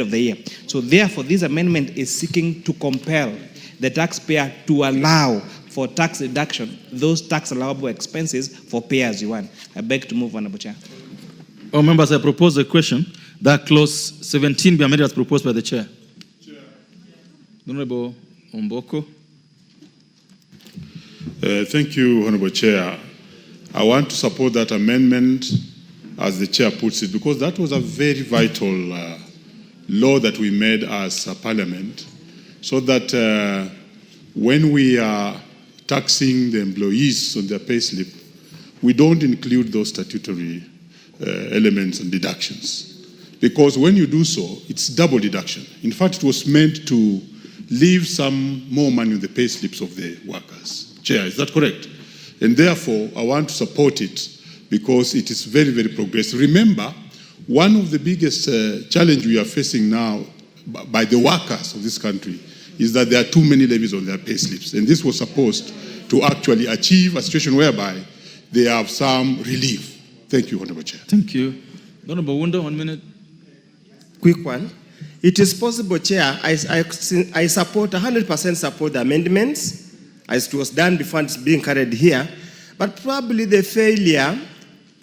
of the year. So therefore, this amendment is seeking to compel the taxpayer to allow for tax deduction those tax allowable expenses for pay as you earn. I beg to move, Honourable Chair. Oh, members, I propose a question that clause 17 be amended as proposed by the chair. Honourable Omboko. Thank you, Honourable Chair. I want to support that amendment as the chair puts it, because that was a very vital law that we made as a parliament, so that when we are taxing the employees on their payslip, we don't include those statutory elements and deductions. Because when you do so, it's double deduction. In fact, it was meant to leave some more money on the payslips of the workers. Chair, is that correct? And therefore, I want to support it because it is very, very progressive. Remember, one of the biggest challenge we are facing now by the workers of this country is that there are too many levies on their payslips. And this was supposed to actually achieve a situation whereby they have some relief. Thank you, Honourable Chair. Thank you. Honourable Wunda, 1 minute. Quick one. It is possible, Chair, I support, 100% support the amendments as it was done before it's being carried here, but probably the failure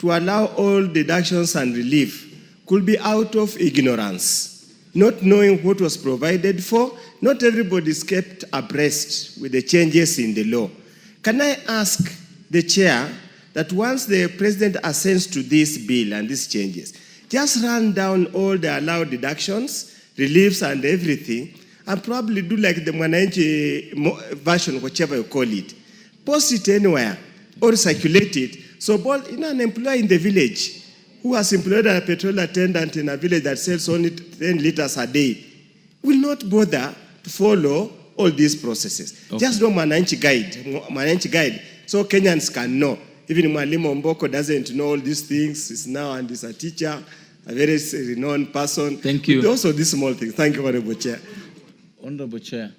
to allow all deductions and relief could be out of ignorance, not knowing what was provided for. Not everybody is kept abreast with the changes in the law. Can I ask the chair that once the president assents to this bill and these changes, just run down all the allowed deductions, reliefs and everything, and probably do like the Mwananchi version, whichever you call it. Post it anywhere or circulate it. So an employee in the village who has employed a petrol attendant in a village that sells only 10 liters a day will not bother to follow all these processes. Okay. Just do Mwananchi guide, so Kenyans can know. Even Mwalimu Mboko doesn't know all these things. He's now and he's a teacher, a very renowned person. Thank you. Also these small things. Thank you, Honourable Chair. Honourable Chair.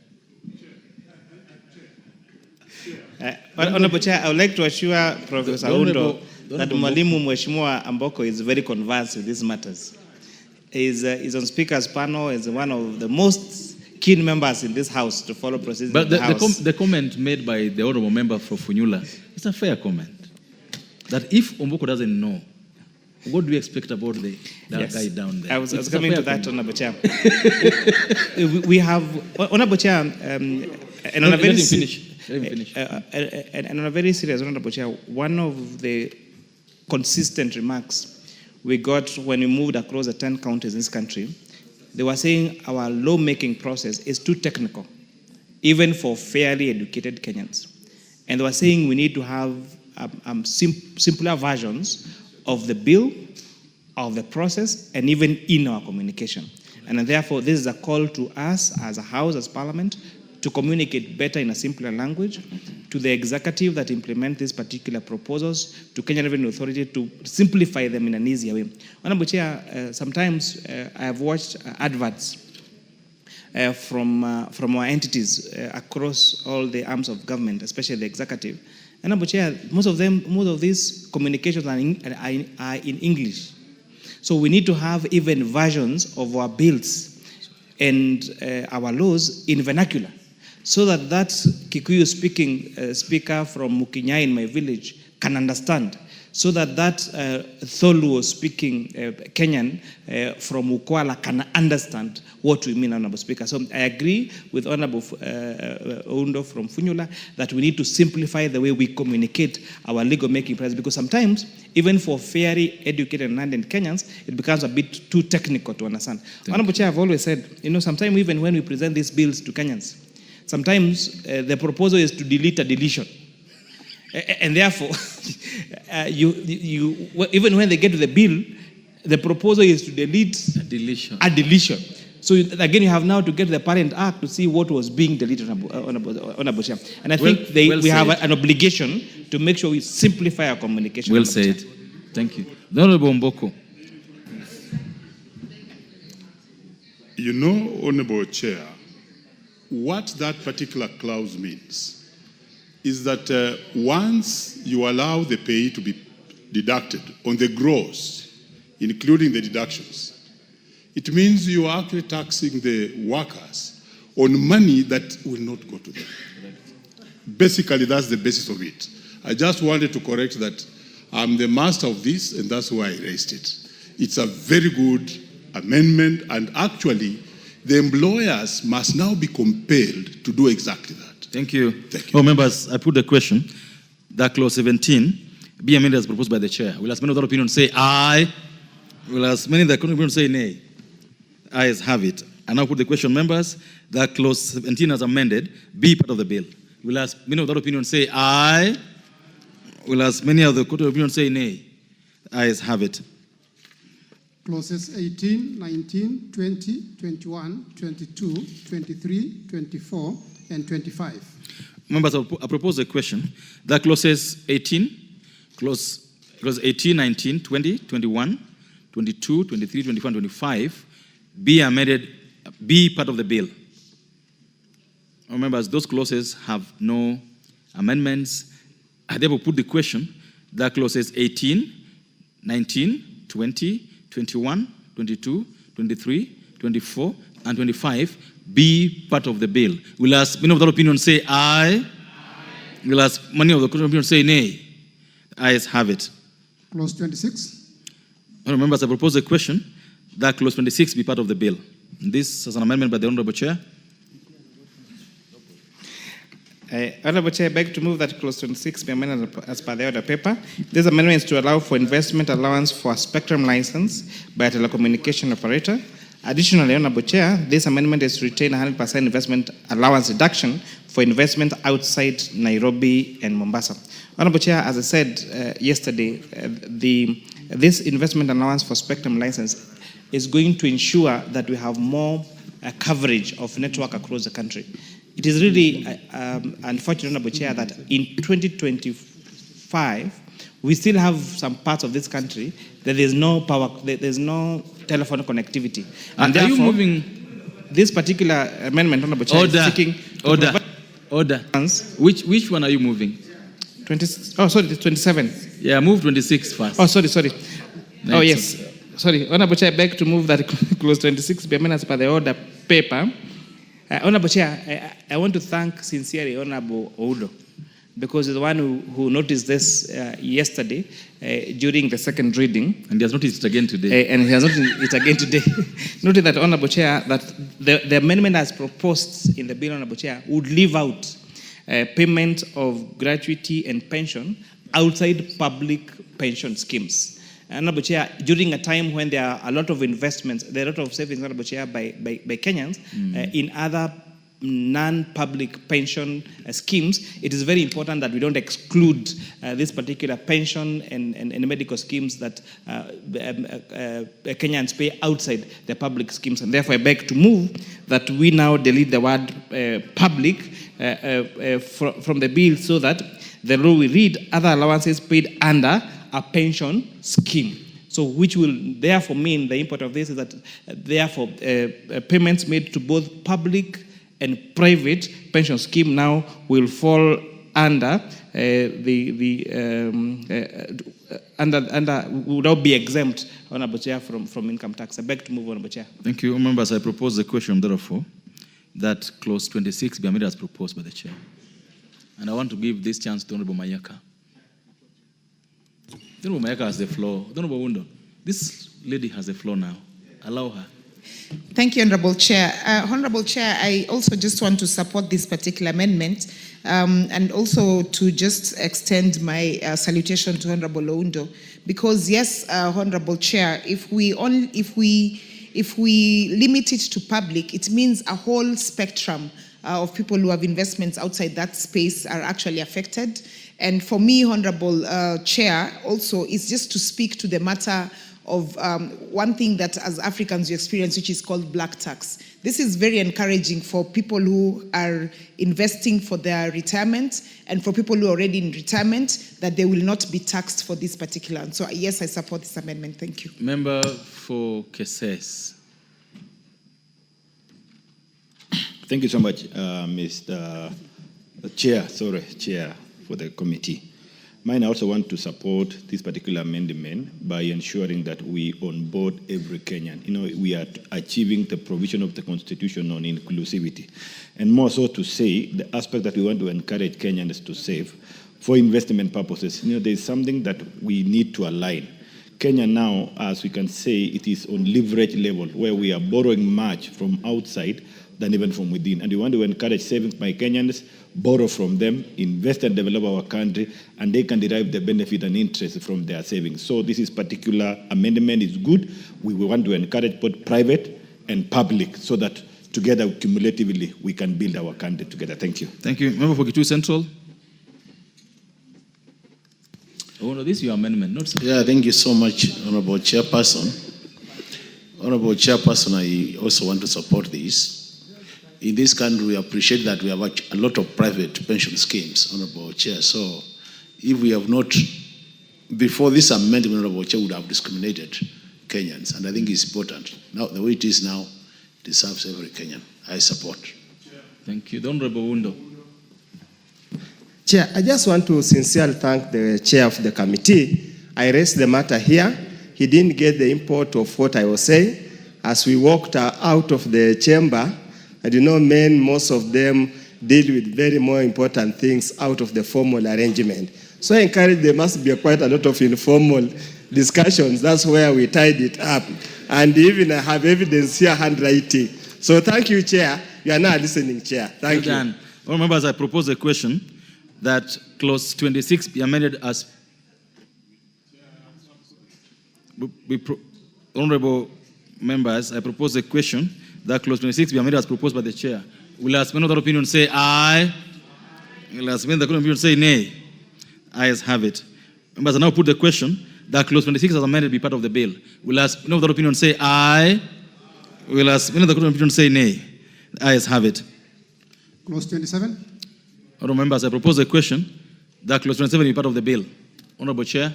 Honourable Chair, I would like to assure Professor Undo that Mwalimu Mheshimiwa Amboko is very conversant with these matters. He's on Speaker's panel, is one of the most keen members in this House to follow proceedings in the House. The comment made by the Honourable Member for Funyula is a fair comment. That if Omboko doesn't know, what do you expect about the guy down there? I was coming to that, Honourable Chair. We have, Honourable Chair, and on a very serious, Honourable Chair, one of the consistent remarks we got when we moved across the 10 counties in this country, they were saying our lawmaking process is too technical, even for fairly educated Kenyans. And they were saying we need to have simpler versions of the bill, of the process, and even in our communication. And therefore, this is a call to us as a House, as Parliament, to communicate better in a simpler language, to the executive that implement these particular proposals, to Kenya Revenue Authority to simplify them in an easier way. Honourable Chair, sometimes I have watched adverts from our entities across all the arms of government, especially the executive, Honorable Chair, most of these communications are in English. So we need to have even versions of our bills and our laws in vernacular, so that Kikuyu speaking speaker from Mukinya in my village can understand, so that Tholuo speaking Kenyan from Ukwala can understand what we mean, Honorable Speaker. So I agree with Honorable Oundo from Funyula that we need to simplify the way we communicate our legal making process, because sometimes, even for fairly educated and learned Kenyans, it becomes a bit too technical to understand. Honorable Chair, I've always said, sometimes even when we present these bills to Kenyans, sometimes the proposal is to delete a deletion. And therefore, even when they get to the bill, the proposal is to delete a deletion. So again, you have now to get the parent act to see what was being deleted on a Chair. And I think we have an obligation to make sure we simplify our communication. Well said. Thank you. The Honorable Mboko. Honorable Chair, what that particular clause means is that once you allow the pay to be deducted on the gross, including the deductions, it means you are actually taxing the workers on money that will not go to them. Basically, that's the basis of it. I just wanted to correct that. I'm the master of this, and that's why I raised it. It's a very good amendment, and actually, the employers must now be compelled to do exactly that. Thank you. Thank you. Members, I put the question that clause 17 be amended as proposed by the chair. Will as many of the opinion say aye? Will as many of the opinion say nay? Ayes have it. I now put the question, members, that clause 17 as amended be part of the bill. Will as many of the opinion say aye? Will as many of the opinion say nay? Ayes have it. Clauses 18, 19, 20, 21, 22, 23, 24, and 25. Members, I propose a question that clauses 18, clause 18, 19, 20, 21, 22, 23, 24, and 25 be amended, be part of the bill. Members, those clauses have no amendments. I therefore put the question that clauses 18, 19, 20, 21, 22, 23, 24, and 25 be part of the bill. Will as many of the opinion say aye? Will as many of the opinion say nay? Ayes have it. Clause 26. Members, I propose a question that clause 26 be part of the bill. This is an amendment by the Honorable Chair. Honorable Chair, I beg to move that clause 26 be amended as per the order paper. This amendment is to allow for investment allowance for a spectrum license by a telecommunication operator. Additionally, Honorable Chair, this amendment is to retain 100% investment allowance reduction for investment outside Nairobi and Mombasa. Honorable Chair, as I said yesterday, this investment allowance for spectrum license is going to ensure that we have more coverage of network across the country. It is really unfortunate, Honorable Chair, that in 2025, we still have some parts of this country that there's no power, there's no telephone connectivity. And are you moving this particular amendment, Honorable Chair, order, is seeking order. Which one are you moving? 27. Yeah, move 26 first. Oh, sorry. Oh, yes. Sorry. Honorable Chair, I beg to move that clause 26 be amended as per the order paper. Honorable Chair, I want to thank sincerely Honorable Oundo, because he's the one who noticed this yesterday during the second reading. And he has noticed it again today. Noted that, Honorable Chair, that the amendment as proposed in the bill, Honorable Chair, would leave out payment of gratuity and pension outside public pension schemes. Honorable Chair, during a time when there are a lot of investments, there are a lot of savings, Honorable Chair, by Kenyans in other non-public pension schemes, it is very important that we don't exclude this particular pension and medical schemes that Kenyans pay outside the public schemes. And therefore, I beg to move that we now delete the word public from the bill, so that the law will read other allowances paid under a pension scheme. So which will therefore mean, the import of this is that therefore payments made to both public and private pension scheme now will fall under would not be exempt, Honorable Chair, from income tax. I beg to move, Honorable Chair. Thank you. Members, I propose the question, therefore, that clause 26 be amended as proposed by the chair. And I want to give this chance to Honorable Mayaka. Honorable Mayaka has the floor. Honorable Wundo, this lady has the floor now. Allow her. Thank you, Honorable Chair. Honorable Chair, I also just want to support this particular amendment and also to just extend my salutation to Honorable Oundo, because yes, Honorable Chair, if we limit it to public, it means a whole spectrum of people who have investments outside that space are actually affected. And for me, Honorable Chair, also is just to speak to the matter of one thing that as Africans we experience, which is called black tax. This is very encouraging for people who are investing for their retirement and for people who are already in retirement, that they will not be taxed for this particular. And so yes, I support this amendment. Thank you. Member for Keses. Thank you so much, Mr. Chair, for the committee. I also want to support this particular amendment by ensuring that we onboard every Kenyan. We are achieving the provision of the Constitution on inclusivity. And more so to say, the aspect that we want to encourage Kenyans to save for investment purposes. There's something that we need to align. Kenya now, as we can say, it is on leverage level, where we are borrowing much from outside than even from within. And we want to encourage savings by Kenyans, borrow from them, invest and develop our country, and they can derive the benefit and interest from their savings. So this particular amendment is good. We want to encourage both private and public so that together, cumulatively, we can build our country together. Thank you. Thank you. Member for Kitui Central. Oh, no, this is your amendment, not something. Yeah, thank you so much, Honorable Chairperson. Honorable Chairperson, I also want to support this. In this country, we appreciate that we have a lot of private pension schemes, Honorable Chair. So if we have not, before this amendment, Honorable Chair would have discriminated Kenyans. And I think it's important. Now, the way it is now, it deserves every Kenyan. I support. Thank you. The Honorable Wundo. Chair, I just want to sincerely thank the chair of the committee. I raised the matter here. He didn't get the import of what I was saying. As we walked out of the chamber, men, most of them deal with very more important things out of the formal arrangement. So I encourage there must be quite a lot of informal discussions. That's where we tied it up. And even I have evidence here, handwriting. So thank you, Chair. You are now listening, Chair. Thank you. All members, I propose a question that clause 26 be amended as... Honorable members, I propose a question that clause 26 be amended as proposed by the chair. Will I spend another opinion say aye? Will I spend the opinion say nay? Ayes have it. Members, I now put the question that clause 26 as amended be part of the bill. Will I spend another opinion say aye? Will I spend another opinion say nay? Ayes have it. Clause 27. Honorable members, I propose a question that clause 27 be part of the bill. Honorable Chair.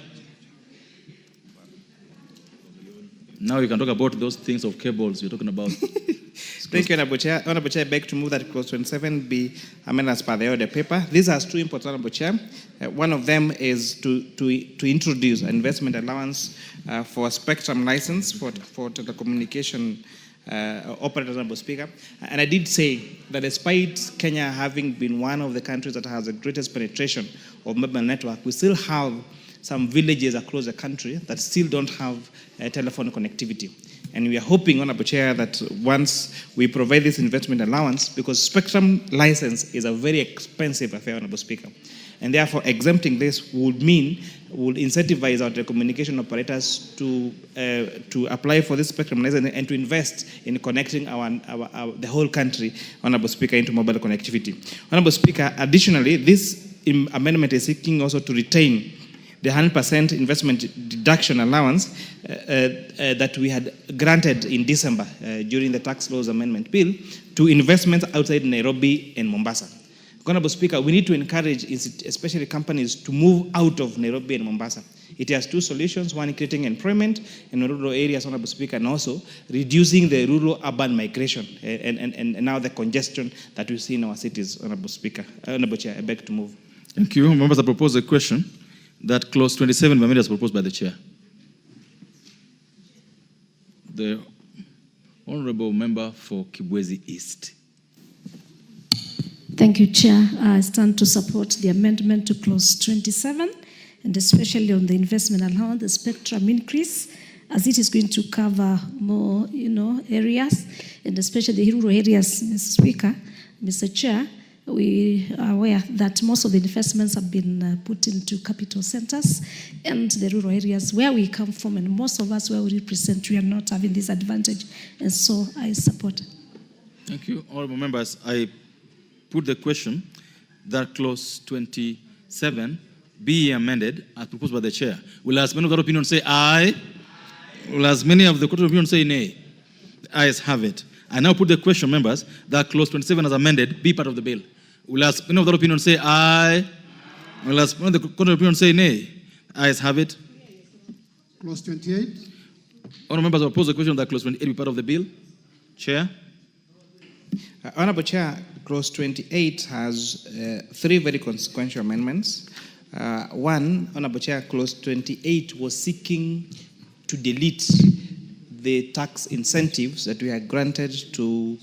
Now you can talk about those things of cables you're talking about. Thank you, Honorable Chair. Honorable Chair, I beg to move that clause 27 be amended as per the order paper. This has two imports, Honorable Chair. One of them is to introduce an investment allowance for a spectrum license for telecommunication operators, Honorable Speaker. And I did say that despite Kenya having been one of the countries that has the greatest penetration of mobile network, we still have some villages across the country that still don't have telephone connectivity. And we are hoping, Honorable Chair, that once we provide this investment allowance, because spectrum license is a very expensive affair, Honorable Speaker, and therefore exempting this would incentivize our telecommunication operators to apply for this spectrum license and to invest in connecting the whole country, Honorable Speaker, into mobile connectivity. Honorable Speaker, additionally, this amendment is seeking also to retain the 100% investment deduction allowance that we had granted in December during the tax laws amendment bill to investments outside Nairobi and Mombasa. Honorable Speaker, we need to encourage especially companies to move out of Nairobi and Mombasa. It has two solutions, one creating employment in rural areas, Honorable Speaker, and also reducing the rural-urban migration and now the congestion that we see in our cities, Honorable Speaker. Honorable Chair, I beg to move. Thank you. Members, I propose a question that clause 27 be amended as proposed by the chair. The honorable member for Kibwezi East. Thank you, Chair. I stand to support the amendment to clause 27, and especially on the investment allowance, the spectrum increase, as it is going to cover more, areas, and especially the rural areas, Mr. Speaker, Mr. Chair. We are aware that most of the investments have been put into capital centers and the rural areas where we come from, and most of us where we represent, we are not having this advantage, and so I support. Thank you. Honorable members, I put the question that clause 27 be amended as proposed by the chair. Will as many of the opinion say aye? Will as many of the court of opinion say nay? The ayes have it. I now put the question, members, that clause 27 as amended be part of the bill. Will as many of the opinion say aye? Will as many of the court of opinion say nay? The ayes have it. Clause 28. Honorable members, I propose the question that clause 28 be part of the bill. Chair. Honorable Chair, clause 28 has three very consequential amendments. One, Honorable Chair, clause 28 was seeking to delete the tax incentives that we had granted to,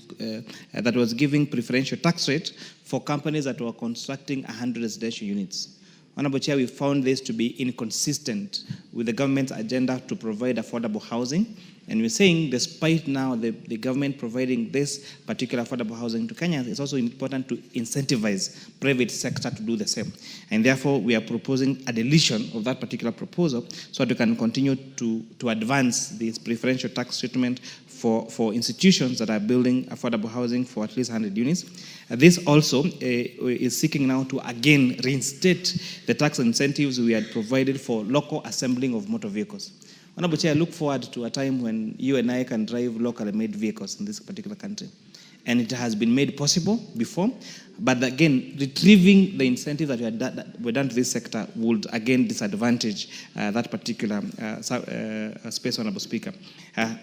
that was giving preferential tax rate for companies that were constructing 100 residential units. Honorable Chair, we found this to be inconsistent with the government's agenda to provide affordable housing. And we're saying, despite now the government providing this particular affordable housing to Kenyans, it's also important to incentivize private sector to do the same. And therefore, we are proposing a deletion of that particular proposal so that we can continue to advance this preferential tax treatment for institutions that are building affordable housing for at least 100 units. This also is seeking now to again reinstate the tax incentives we had provided for local assembling of motor vehicles. Honorable Chair, I look forward to a time when you and I can drive locally made vehicles in this particular country. And it has been made possible before, but again, retrieving the incentives that were done to this sector would again disadvantage that particular space, Honorable Speaker.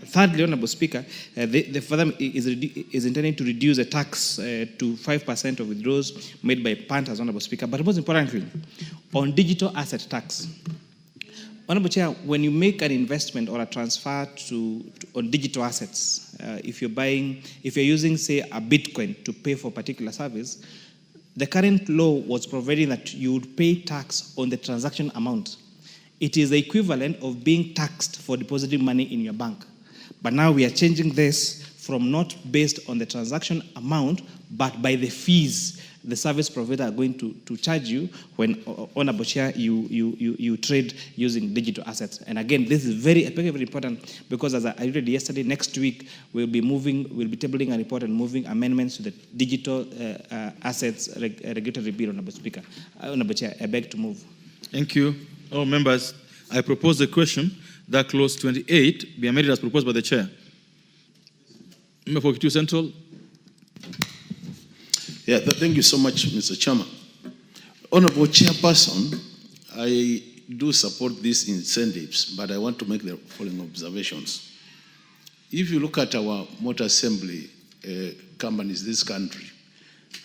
Thirdly, Honorable Speaker, the further is intending to reduce the tax to 5% of withdrawals made by punters, Honorable Speaker. But most importantly, on digital asset tax. Honorable Chair, when you make an investment or a transfer on digital assets, if you're using, say, a Bitcoin to pay for a particular service, the current law was providing that you would pay tax on the transaction amount. It is the equivalent of being taxed for depositing money in your bank. But now we are changing this from not based on the transaction amount, but by the fees the service provider are going to charge you when, Honorable Chair, you trade using digital assets. And again, this is very important because, as I read yesterday, next week we'll be tabling a report and moving amendments to the digital assets regulatory bill, Honorable Speaker. Honorable Chair, I beg to move. Thank you. All members, I propose the question that clause 28 be amended as proposed by the chair. Member for Kitui Central. Yeah, thank you so much, Mr. Chairman. Honorable Chairperson, I do support these incentives, but I want to make the following observations. If you look at our motor assembly companies in this country,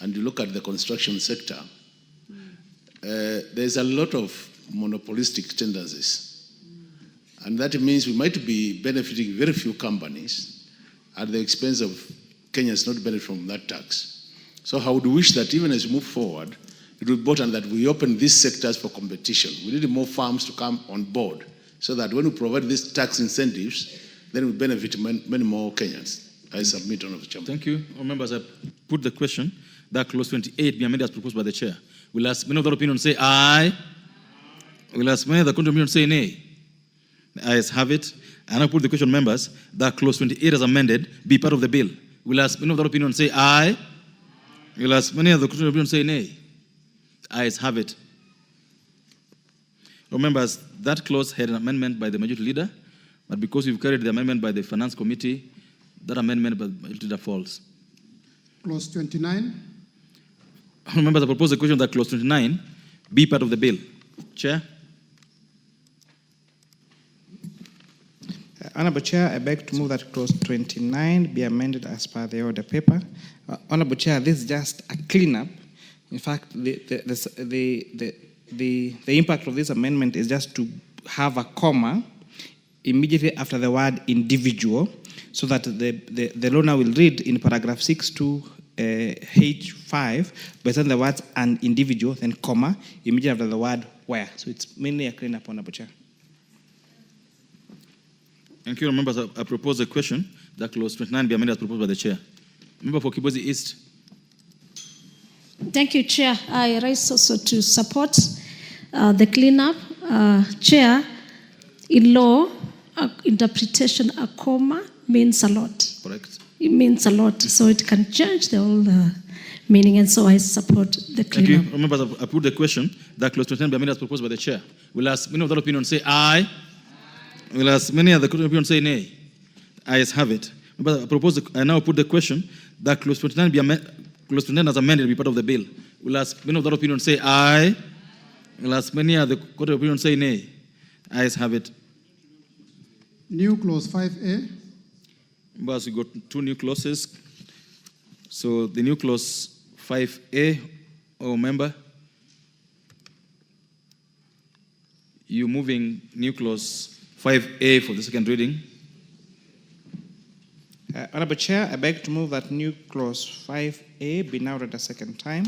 and you look at the construction sector, there's a lot of monopolistic tendencies. And that means we might be benefiting very few companies at the expense of Kenyans not benefit from that tax. So I would wish that even as we move forward, it would be important that we open these sectors for competition. We need more firms to come on board so that when we provide these tax incentives, then we benefit many more Kenyans. I submit, Honorable Chairman. Thank you. All members, I put the question that clause 28 be amended as proposed by the chair. Will as many of the opinion say aye? Will as many of the contrary opinion say nay? The ayes have it. And I put the question, members, that clause 28 as amended be part of the bill. Will as many of the opinion say aye? Will as many of the contrary opinion say nay? The ayes have it. All members, that clause had an amendment by the majority leader, but because we've carried the amendment by the Finance Committee, that amendment by the majority leader falls. Clause 29. All members, I propose the question that clause 29 be part of the bill. Chair. Honorable Chair, I beg to move that clause 29 be amended as per the order paper. Honorable Chair, this is just a cleanup In fact, the impact of this amendment is just to have a comma immediately after the word individual, so that the law now will read in paragraph 6 to H5, but then the words an individual, then comma, immediately after the word where. So it's mainly a clean up, Honorable Chair. Thank you, members. I propose a question that clause 29 be amended as proposed by the chair. Member for Kibwezi East. Thank you, Chair. I rise also to support the cleanup. Chair, in law, interpretation, a comma means a lot. Correct. It means a lot, so it can change the whole meaning, and so I support the cleanup. Thank you. Members, I put the question that clause 29 be amended as proposed by the chair. Will ask many of that opinion say aye. Will ask many of the opinion say nay. Ayes have it. Members, I now put the question that clause 29 be amended. Clause 29 as amended be part of the bill. Will ask many of that opinion say aye. Will ask many of the court of opinion say nay. Ayes have it. New clause 5A. Members, we got two new clauses. So the new clause 5A, member, you moving new clause 5A for the second reading. Honorable Chair, I beg to move that new clause 5A be now read a second time.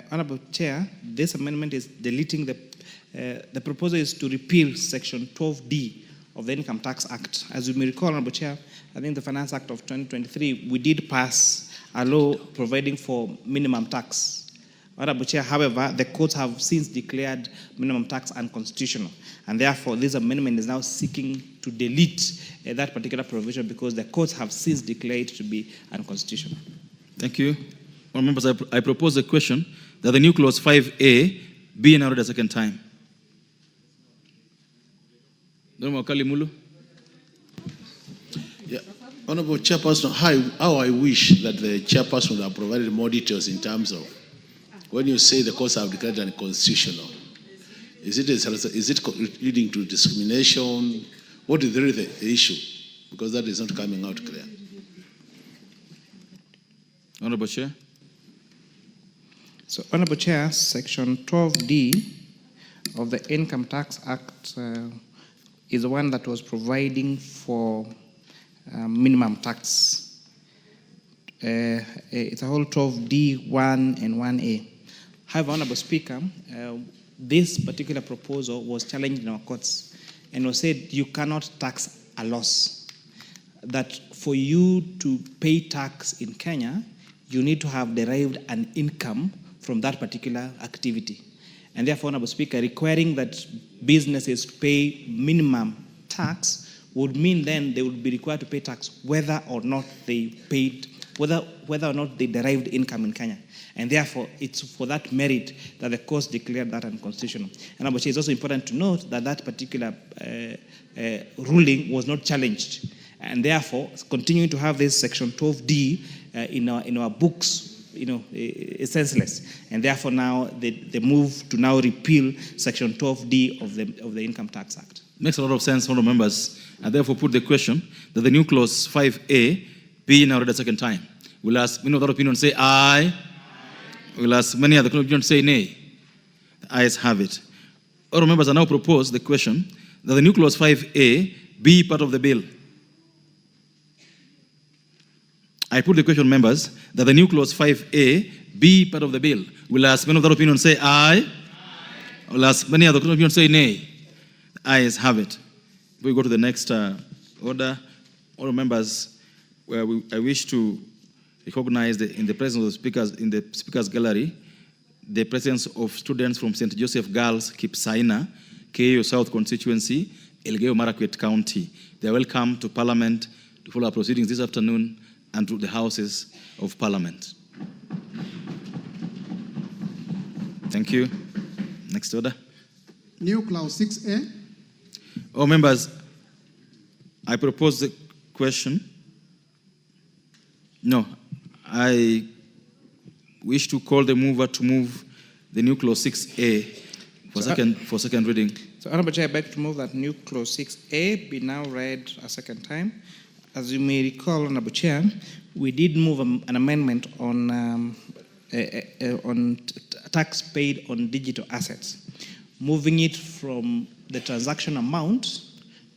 Honorable Chair, this amendment is deleting the proposal is to repeal section 12D of the Income Tax Act. As you may recall, Honorable Chair, I think the Finance Act of 2023, we did pass a law providing for minimum tax. Honorable Chair, however, the courts have since declared minimum tax unconstitutional, and therefore this amendment is now seeking to delete that particular provision because the courts have since declared it to be unconstitutional. Thank you. Well, members, I propose a question that the new clause 5A be now read a second time. Yeah. Honorable Chairperson, how I wish that the chairperson would have provided more details in terms of when you say the courts have declared unconstitutional. Is it leading to discrimination? What is really the issue? Because that is not coming out clear. Honorable Chair. So, Honorable Chair, Section 12D of the Income Tax Act is the one that was providing for minimum tax. It's a whole 12D, 1 and 1A. However, Honorable Speaker, this particular proposal was challenged in our courts and was said you cannot tax a loss. That for you to pay tax in Kenya, you need to have derived an income from that particular activity. And therefore, Honorable Speaker, requiring that businesses pay minimum tax would mean then they would be required to pay tax whether or not they paid, whether or not they derived income in Kenya. And therefore, it's for that merit that the courts declared that unconstitutional. And it's also important to note that that particular ruling was not challenged. And therefore, continuing to have this Section 12D in our books, is senseless. And therefore, now the move to now repeal Section 12D of the Income Tax Act. Makes a lot of sense, honourable members. I therefore put the question that the new clause 5A be now read a second time. We'll ask many of that opinion say aye. We'll ask many other opinion say nay. The ayes have it. Honourable members, I now propose the question that the new clause 5A be part of the bill. I put the question, members, that the new clause 5A be part of the bill. We'll ask many of that opinion say aye. We'll ask many other opinion say nay. The ayes have it. We go to the next order. All members, I wish to recognize in the presence of the speakers in the speakers gallery the presence of students from St. Joseph Girls Kipsaina, KO South Constituency, Elgeyo Marakwet County. They are welcome to Parliament to follow our proceedings this afternoon and to the Houses of Parliament. Thank you. Next order. New clause 6A. All members, I propose the question. No, I wish to call the mover to move the new clause 6A for second reading. So, Honorable Chair, I beg to move that new clause 6A be now read a second time. As you may recall, Honorable Chair, we did move an amendment on tax paid on digital assets, moving it from the transaction amount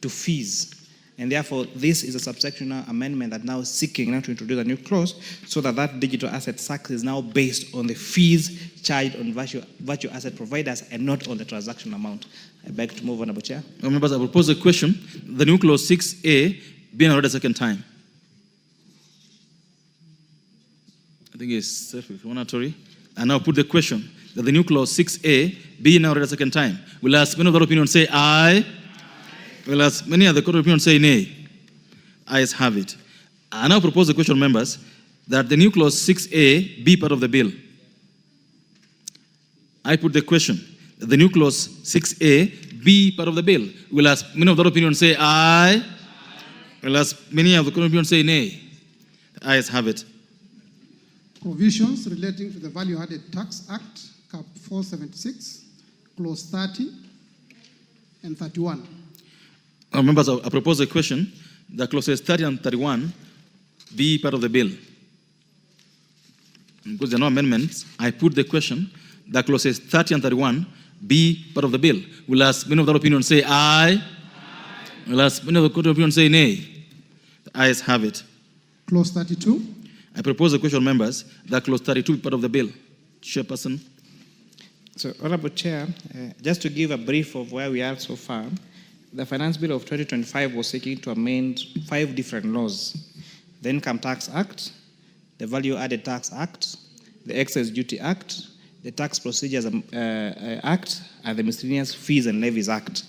to fees. And therefore, this is a subsectional amendment that now is seeking now to introduce a new clause so that that digital asset tax is now based on the fees charged on virtual asset providers and not on the transaction amount. I beg to move, Honorable Chair. Members, I propose a question. The new clause 6A being read a second time. I think it's self-explanatory. And now put the question that the new clause 6A be now read a second time. Will ask many of the opinion say aye. Will ask many of the court of opinion say nay. Ayes have it. I now propose the question, members, that the new clause 6A be part of the bill. I put the question that the new clause 6A be part of the bill. Will ask many of the opinion say aye. Will ask many of the court of opinion say nay. Ayes have it. Provisions relating to the Value Added Tax Act, Cap 476, Clause 30 and 31. Members, I propose a question that clauses 30 and 31 be part of the bill. Because there are no amendments, I put the question that clauses 30 and 31 be part of the bill. Will ask many of the opinion say aye. Will ask many of the court of opinion say nay. The ayes have it. Clause 32. I propose a question, members, that clause 32 be part of the bill. Chairperson. So, Honorable Chair, just to give a brief of where we are so far, the Finance Bill of 2025 was seeking to amend 5 different laws: the Income Tax Act, the Value Added Tax Act, the Excess Duty Act, the Tax Procedures Act, and the Miscellaneous Fees and Levies Act.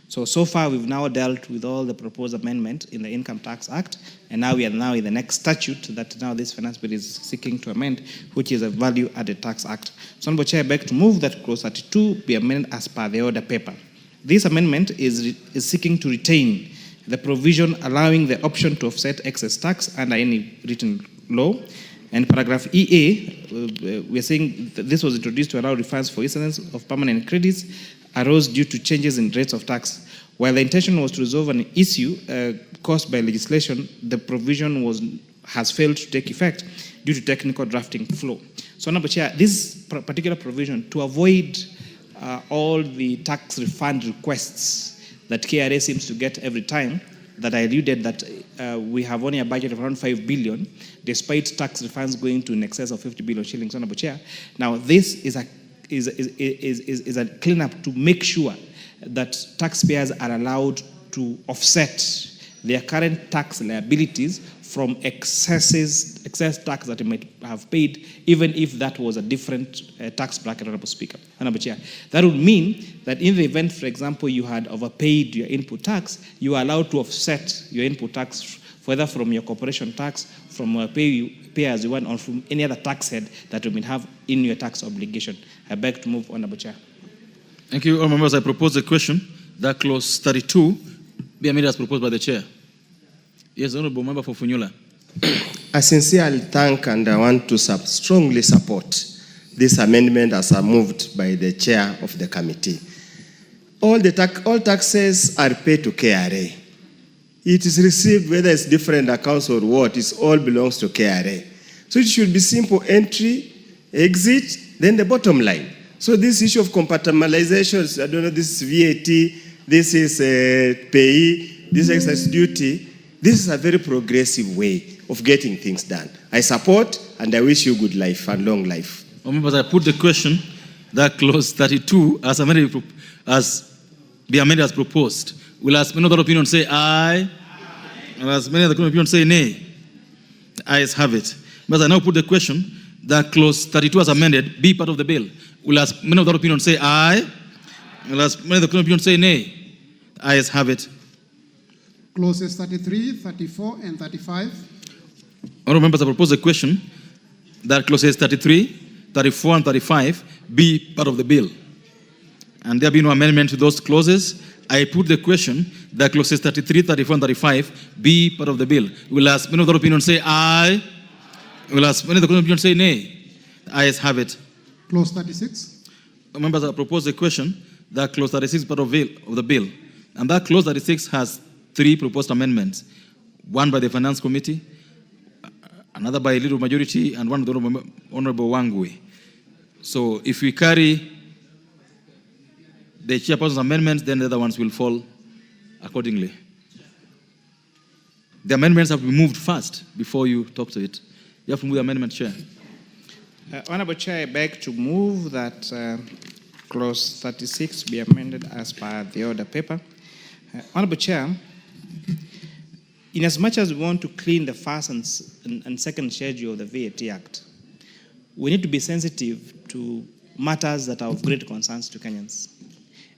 So far we've now dealt with all the proposed amendment in the Income Tax Act, and now we are now in the next statute that now this Finance Bill is seeking to amend, which is a Value Added Tax Act. So, Honorable Chair, I beg to move that clause 32 be amended as per the order paper. This amendment is seeking to retain the provision allowing the option to offset excess tax under any written law. And paragraph EA, we are saying that this was introduced to allow refunds for incidents of permanent credits arose due to changes in rates of tax. While the intention was to resolve an issue caused by legislation, the provision has failed to take effect due to technical drafting flaw. So, Honorable Chair, this particular provision, to avoid all the tax refund requests that KRA seems to get every time, that I alluded that we have only a budget of around 5 billion, despite tax refunds going to in excess of 50 billion shillings, Honorable Chair. Now, this is a cleanup to make sure that taxpayers are allowed to offset their current tax liabilities from excess tax that they might have paid, even if that was a different tax bracket, Honorable Speaker. Honorable Chair. That would mean that in the event, for example, you had overpaid your input tax, you are allowed to offset your input tax, whether from your corporation tax, from pay as you want, or from any other tax head that you may have in your tax obligation. I beg to move, Honorable Chair. Thank you. All members, I propose a question that clause 32 be amended as proposed by the chair. Yes, Honorable Member for Funyula. I sincerely thank and I want to strongly support this amendment as moved by the chair of the committee. All taxes are paid to KRA. It is received, whether it's different accounts or what, it all belongs to KRA. So it should be simple entry, exit, then the bottom line. So this issue of compartmentalizations, I don't know, this is VAT, this is pay, this is excess duty, this is a very progressive way of getting things done. I support and I wish you good life and long life. Members, I put the question that clause 32 as amended as proposed. Will as many other opinions say aye? Will as many other opinions say nay? The ayes have it. But I now put the question that clause 32 as amended be part of the bill. Will as many other opinions say aye? Will as many other opinions say nay? The ayes have it. Clauses 33, 34, and 35. Honourable members, I propose a question that clauses 33, 34, and 35 be part of the bill. And there be no amendment to those clauses. I put the question that clauses 33, 34, and 35 be part of the bill. Will as many of the opinions say aye? Will as many of the opinions say nay? The ayes have it. Clause 36. Members, I propose a question that clause 36 is part of the bill. And that clause 36 has 3 proposed amendments. One by the Finance Committee, another by a little majority, and one of the Honorable Wangwe. So if we carry the chairperson's amendments, then the other ones will fall accordingly. The amendments have to be moved first before you talk to it. You have to move the amendment, Chair. Honorable Chair, I beg to move that clause 36 be amended as per the order paper. Honorable Chair, in as much as we want to clean the first and second schedule of the VAT Act, we need to be sensitive to matters that are of great concerns to Kenyans.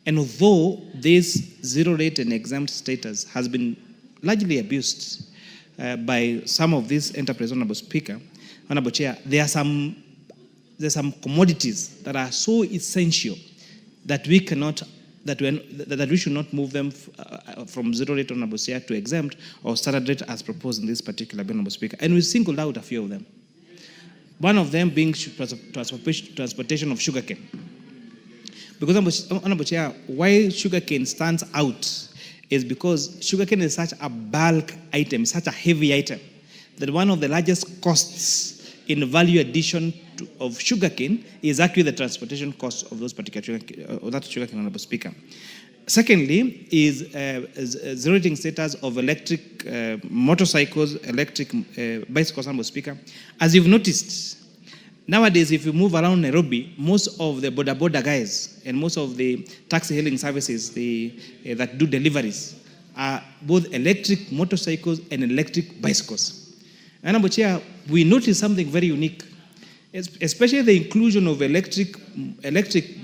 And although this zero rate and exempt status has been largely abused by some of these enterprises, Honorable Speaker, Honorable Chair, there's some commodities that are so essential that we cannot, that we should not move them from zero rate, Honorable Chair, to exempt or standard rate as proposed in this particular bill, Honorable Speaker. And we singled out a few of them. One of them being transportation of sugarcane. Because, Honorable Chair, why sugarcane stands out is because sugarcane is such a bulk item, such a heavy item, that one of the largest costs in value addition of sugarcane is actually the transportation cost of those particular sugarcane, Honorable Speaker. Secondly, is zero rating status of electric motorcycles, electric bicycles, Honorable Speaker. As you've noticed, nowadays, if you move around Nairobi, most of the boda guys and most of the taxi hailing services that do deliveries are both electric motorcycles and electric bicycles. And Honorable Chair, we noticed something very unique, especially the inclusion of electric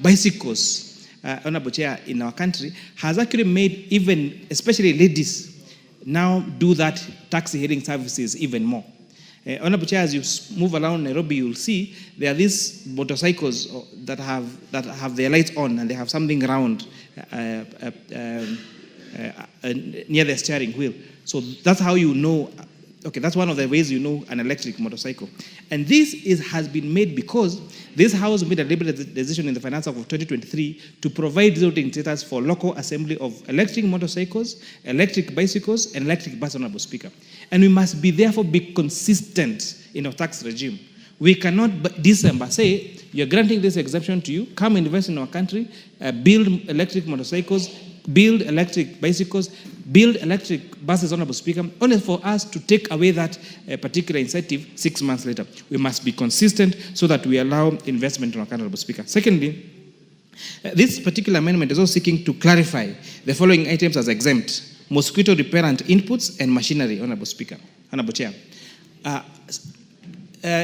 bicycles, Honorable Chair, in our country, has actually made even, especially ladies, now do that taxi hailing services even more. Honorable Chair, as you move around Nairobi, you'll see there are these motorcycles that have their lights on and they have something round near the steering wheel. So that's how you know. Okay, that's one of the ways you know an electric motorcycle. And this has been made because this House made a deliberate decision in the Finance Act of 2023 to provide zero rating status for local assembly of electric motorcycles, electric bicycles, and electric buses, Honorable Speaker. And we must therefore be consistent in our tax regime. We cannot December say, you're granting this exemption to you, come invest in our country, build electric motorcycles, build electric bicycles, build electric buses, Honorable Speaker, only for us to take away that particular incentive 6 months later. We must be consistent so that we allow investment in our country, Honorable Speaker. Secondly, this particular amendment is also seeking to clarify the following items as exempt: mosquito repellent inputs and machinery, Honorable Speaker, Honorable Chair.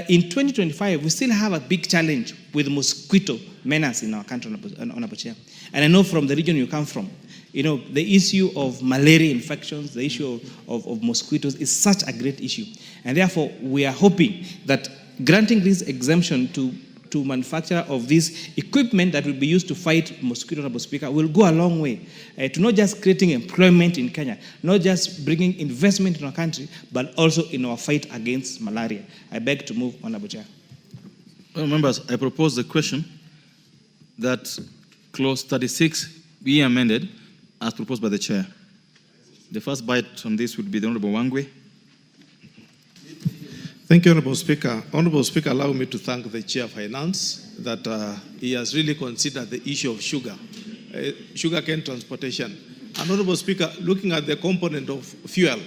In 2025, we still have a big challenge with mosquito menace in our country, Honorable Chair. And I know from the region you come from, you know, the issue of malaria infections, the issue of mosquitoes is such a great issue. And therefore, we are hoping that granting this exemption to manufacturer of this equipment that will be used to fight mosquito, Honorable Speaker, will go a long way to not just creating employment in Kenya, not just bringing investment in our country, but also in our fight against malaria. I beg to move, Honorable Chair. Well, members, I propose the question that clause 36 be amended as proposed by the chair. The first bite on this would be the Honorable Wangwe. Thank you, Honorable Speaker. Honorable Speaker, allow me to thank the Chair of Finance that he has really considered the issue of sugarcane transportation. And Honorable Speaker, looking at the component of fuel,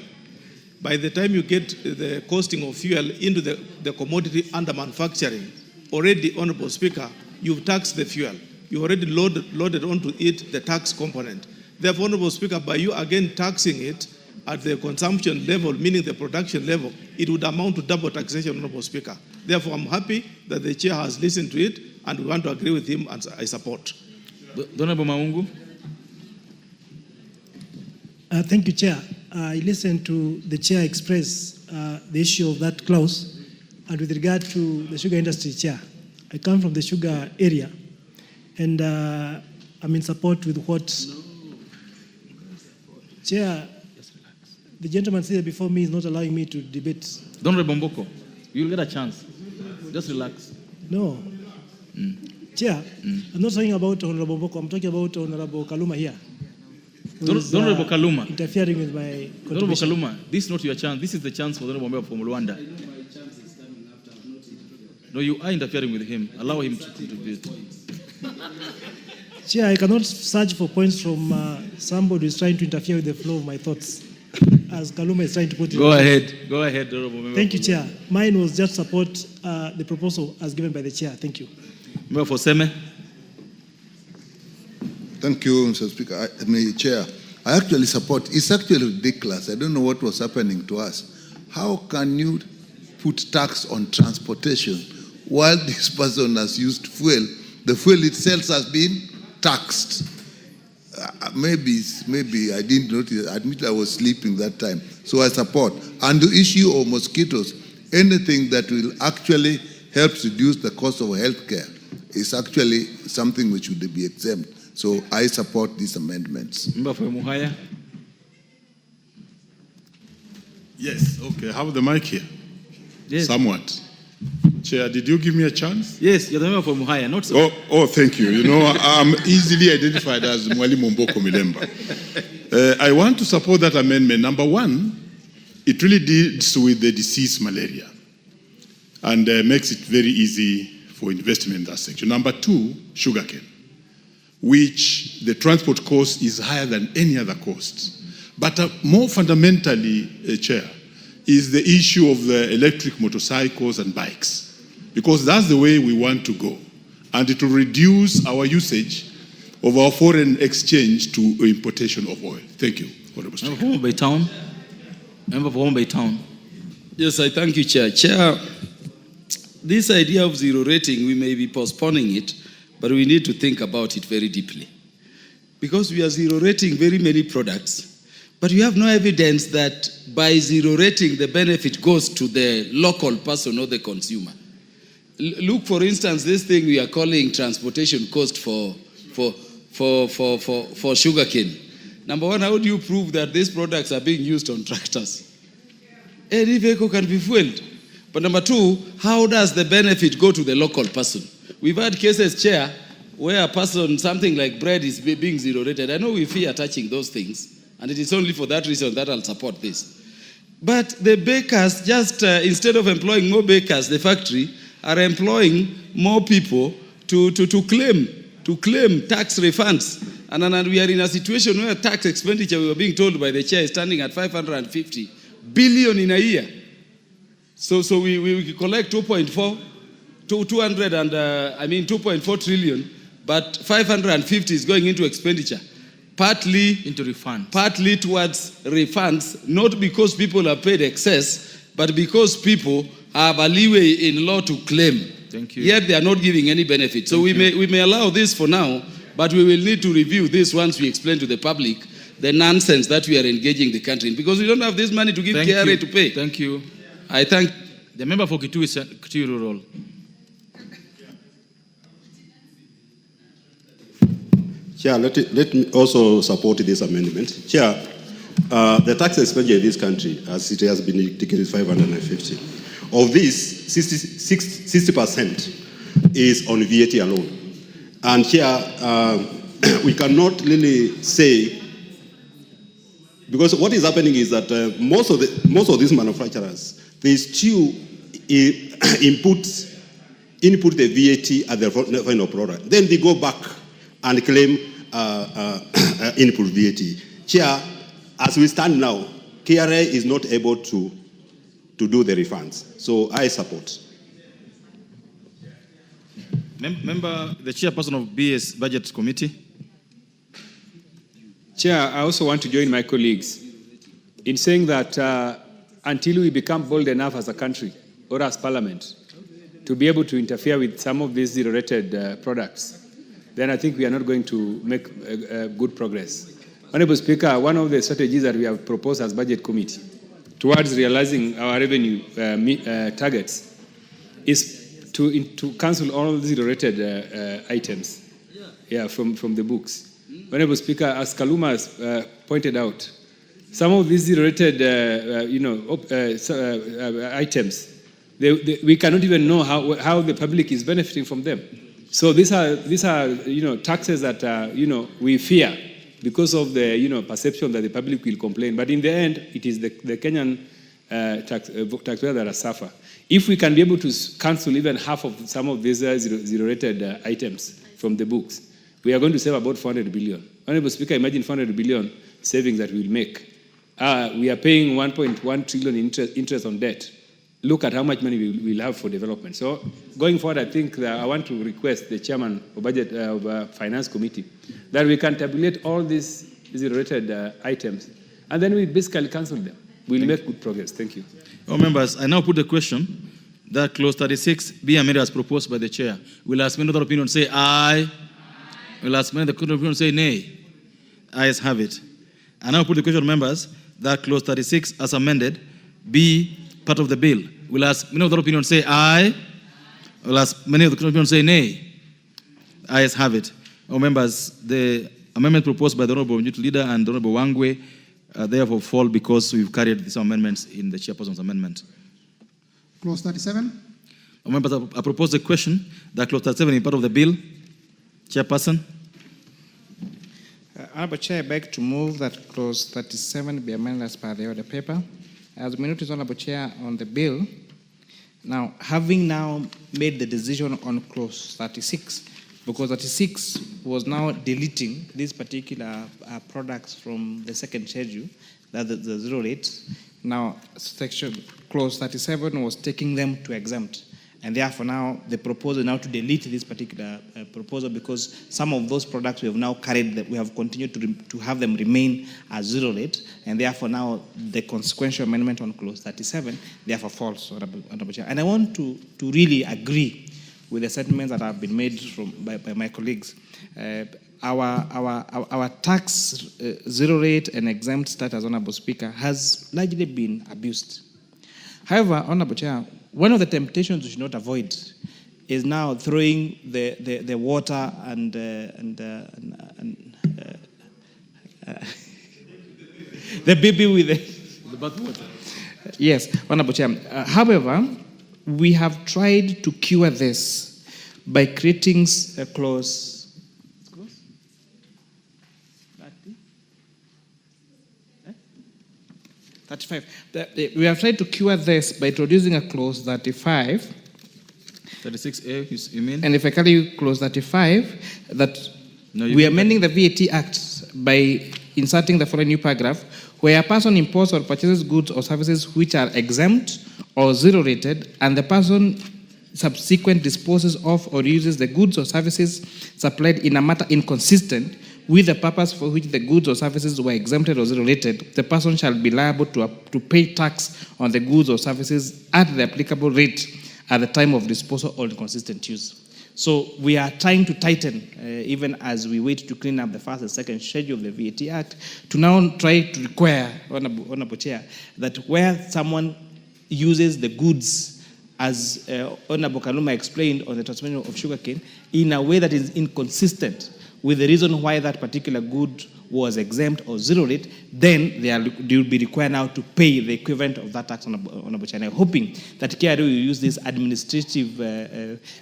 by the time you get the costing of fuel into the commodity under manufacturing, already, Honorable Speaker, you've taxed the fuel. You already loaded onto it the tax component. Therefore, Honorable Speaker, by you again taxing it at the consumption level, meaning the production level, it would amount to double taxation, Honorable Speaker. Therefore, I'm happy that the Chair has listened to it, and we want to agree with him, and I support. Honorable Maungu. Thank you, Chair. I listened to the Chair express the issue of that clause, and with regard to the sugar industry, Chair, I come from the sugar area, and I'm in support with what Chair, the gentleman seated before me is not allowing me to debate. Don't Bomboko, you'll get a chance. Just relax. No. Chair, I'm not talking about Honorable Boko, I'm talking about Honorable Kaluma here. Honorable Kaluma. Interfering with my Honorable Kaluma, this is not your chance. This is the chance for the Honorable from Rwanda. No, you are interfering with him. Allow him to contribute. Chair, I cannot search for points from somebody who is trying to interfere with the flow of my thoughts, as Kaluma is trying to put it. Go ahead. Go ahead, Honorable Member. Thank you, Chair. Mine was just support the proposal as given by the Chair. Thank you. Member for Seme. Thank you, Mr. Speaker. Chair, I actually support. It's actually ridiculous. I don't know what was happening to us. How can you put tax on transportation while this person has used fuel? The fuel itself has been taxed. Maybe I didn't notice. I admit I was sleeping that time. So I support. And the issue of mosquitoes, anything that will actually help reduce the cost of healthcare is actually something which should be exempt. So I support these amendments. Member for Muhaya. Yes, okay. I have the mic here. Yes. Somewhat. Chair, did you give me a chance? Yes, you're the member for Muhaya, not so. Oh, thank you. You know, I'm easily identified as Mwalimu Mboko Milemba. I want to support that amendment. Number one, it really deals with the disease malaria and makes it very easy for investment in that section. Number two, sugarcane, which the transport cost is higher than any other cost. But more fundamentally, Chair, is the issue of the electric motorcycles and bikes, because that's the way we want to go. And it will reduce our usage of our foreign exchange to importation of oil. Thank you, Honorable Speaker. Member for Home Bay Town. Yes, I thank you, Chair. Chair, this idea of zero rating, we may be postponing it, but we need to think about it very deeply. Because we are zero rating very many products, but we have no evidence that by zero rating, the benefit goes to the local person or the consumer. Look, for instance, this thing we are calling transportation cost for sugarcane. Number one, how do you prove that these products are being used on tractors? Any vehicle can be fueled. But number two, how does the benefit go to the local person? We've had cases, Chair, where a person, something like bread is being zero rated. I know we fear touching those things, and it is only for that reason that I'll support this. But the bakers, just instead of employing more bakers, the factory are employing more people to claim tax refunds. And we are in a situation where tax expenditure, we were being told by the Chair, is standing at 550 billion in a year. So we collect 2.4 trillion, but 550 is going into expenditure. Partly into refunds. Partly towards refunds, not because people have paid excess, but because people have a leeway in law to claim. Thank you. Yet they are not giving any benefit. So we may allow this for now, but we will need to review this once we explain to the public the nonsense that we are engaging the country in, because we don't have this money to give KRA to pay. Thank you. I thank the member for Kitui Rural. Chair, let me also support this amendment. Chair, the tax expenditure in this country, as it has been indicated, is 550. Of this, 60% is on VAT alone. And Chair, we cannot really say, because what is happening is that most of these manufacturers, they still input the VAT at the final product. Then they go back and claim input VAT. Chair, as we stand now, KRA is not able to do the refunds. So I support. Member, the chairperson of BS Budget Committee. Chair, I also want to join my colleagues in saying that until we become bold enough as a country or as parliament to be able to interfere with some of these zero-rated products, then I think we are not going to make good progress. Honorable Speaker, one of the strategies that we have proposed as Budget Committee towards realizing our revenue targets is to cancel all zero-rated items from the books. Honorable Speaker, as Kaluma has pointed out, some of these zero-rated items, we cannot even know how the public is benefiting from them. So these are taxes that we fear because of the perception that the public will complain. But in the end, it is the Kenyan taxpayers that are suffer. If we can be able to cancel even half of some of these zero-rated items from the books, we are going to save about 400 billion. Honorable Speaker, imagine 400 billion savings that we'll make. We are paying 1.1 trillion interest on debt. Look at how much money we'll have for development. So going forward, I think that I want to request the chairman of Budget Finance Committee that we can tabulate all these zero-rated items, and then we basically cancel them. We'll make good progress. Thank you. Members, I now put the question that clause 36 be amended as proposed by the chair. Will as many other opinion say aye? Will as many other opinion say nay? Ayes have it. I now put the question, members, that clause 36 as amended be part of the bill. Will as many other opinion say aye? Will as many other opinion say nay? Ayes have it. Members, the amendment proposed by the Honorable Youth Leader and the Honorable Wangwe therefore fall because we've carried these amendments in the chairperson's amendment. Clause 37. Members, I propose the question that clause 37 is part of the bill. Chairperson. Honorable Chair, I beg to move that clause 37 be amended as per the order paper. As we notice, Honorable Chair, on the bill, now having now made the decision on clause 36, because 36 was now deleting these particular products from the second schedule, that the zero rate. Now, clause 37 was taking them to exempt. And therefore now the proposal now to delete this particular proposal, because some of those products we have now carried, that we have continued to have them remain as zero rate, and therefore now the consequential amendment on clause 37 therefore falls, Honorable Chair. And I want to really agree with the sentiments that have been made by my colleagues. Our tax zero rate and exempt status, Honorable Speaker, has largely been abused. However, Honorable Chair, one of the temptations we should not avoid is now throwing the water and the baby with the bathwater. Yes, Honorable Chair. However, we have tried to cure this by creating a clause. 35. We have tried to cure this by introducing a clause 35. 36A, you mean? And effectively clause 35, that we are amending the VAT Act by inserting the following new paragraph: where a person imports or purchases goods or services which are exempt or zero rated, and the person subsequently disposes of or uses the goods or services supplied in a manner inconsistent with the purpose for which the goods or services were exempted or zero-rated, the person shall be liable to pay tax on the goods or services at the applicable rate at the time of disposal or inconsistent use. So we are trying to tighten, even as we wait to clean up the first and second schedule of the VAT Act, to now try to require, Honorable Chair, that where someone uses the goods, as Honorable Kaluma explained on the transportation of sugarcane, in a way that is inconsistent with the reason why that particular good was exempt or zero rate, then they will be required now to pay the equivalent of that tax on a China. Hoping that KRA will use this administrative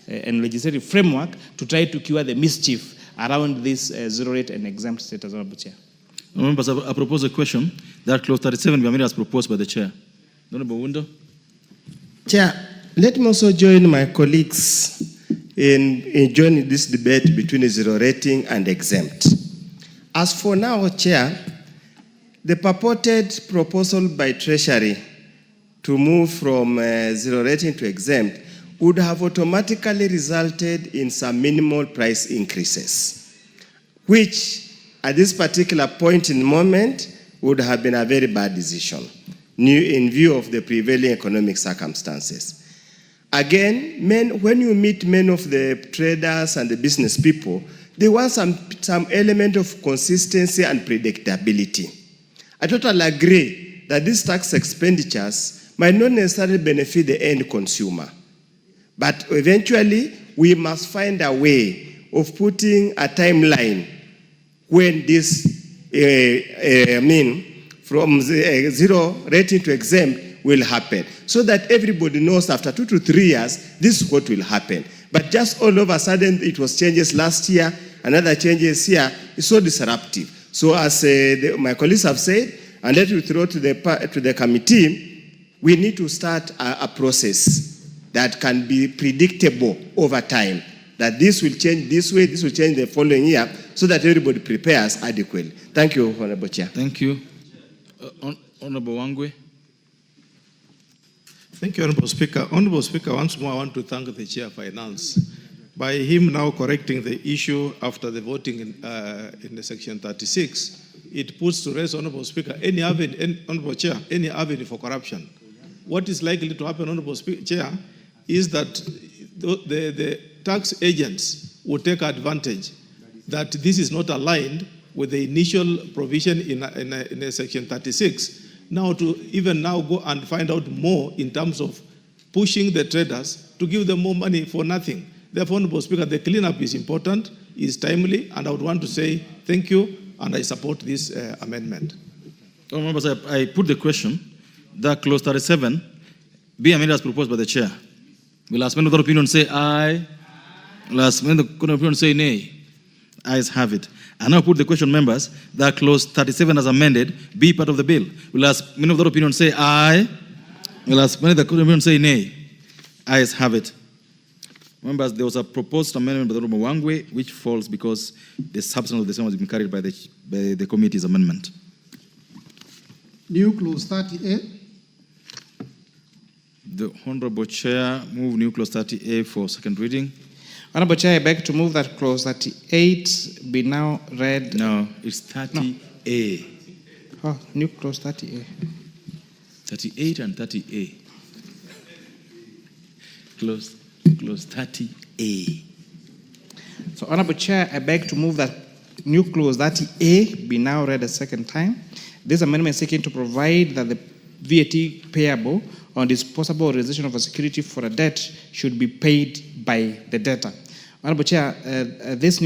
and legislative framework to try to cure the mischief around this zero rate and exempt status, Honorable Chair. Members, I propose a question that clause 37 be amended as proposed by the Chair. Honorable Wundo. Chair, let me also join my colleagues in joining this debate between zero rating and exempt. As for now, Chair, the purported proposal by Treasury to move from zero rating to exempt would have automatically resulted in some minimal price increases, which at this particular point in moment would have been a very bad decision in view of the prevailing economic circumstances. Again, when you meet many of the traders and the business people, they want some element of consistency and predictability. I totally agree that these tax expenditures might not necessarily benefit the end consumer. But eventually, we must find a way of putting a timeline when this, from zero rating to exempt will happen, so that everybody knows after 2 to 3 years, this is what will happen. But just all of a sudden, it was changes last year, another changes here, it's so disruptive. So as my colleagues have said, and let me throw to the committee, we need to start a process that can be predictable over time. That this will change this way, this will change the following year, so that everybody prepares adequately. Thank you, Honorable Chair. Thank you. Honorable Wangwe. Thank you, Honorable Speaker. Honorable Speaker, once more I want to thank the Chair of Finance. By him now correcting the issue after the voting in the Section 36, it puts to rest, Honorable Speaker, Honorable Chair, any avenue for corruption. What is likely to happen, Honorable Chair, is that the tax agents will take advantage that this is not aligned with the initial provision in Section 36. Now to even now go and find out more in terms of pushing the traders to give them more money for nothing. Therefore, Honorable Speaker, the cleanup is important, is timely, and I would want to say thank you, and I support this amendment. Members, I put the question that clause 37 be amended as proposed by the chair. Will last member of the opinion say aye? Last member of the opinion say nay? Ayes have it. I now put the question, members, that clause 37 as amended be part of the bill. Will last member of the opinion say aye? Will last member of the opinion say nay? Ayes have it. Members, there was a proposed amendment by the Honorable Wangwe, which falls because the substance of the same has been carried by the committee's amendment. New clause 30A. The Honorable Chair move new clause 30A for second reading. Honorable Chair, I beg to move that clause 38 be now read. No, it's 30A. No. Oh, new clause 30A. 38 and 30A. Clause 30A. So, Honorable Chair, I beg to move that new clause 30A be now read a second time. This amendment is seeking to provide that the VAT payable on disposable realization of a security for a debt should be paid by the debtor. Honorable Chair, this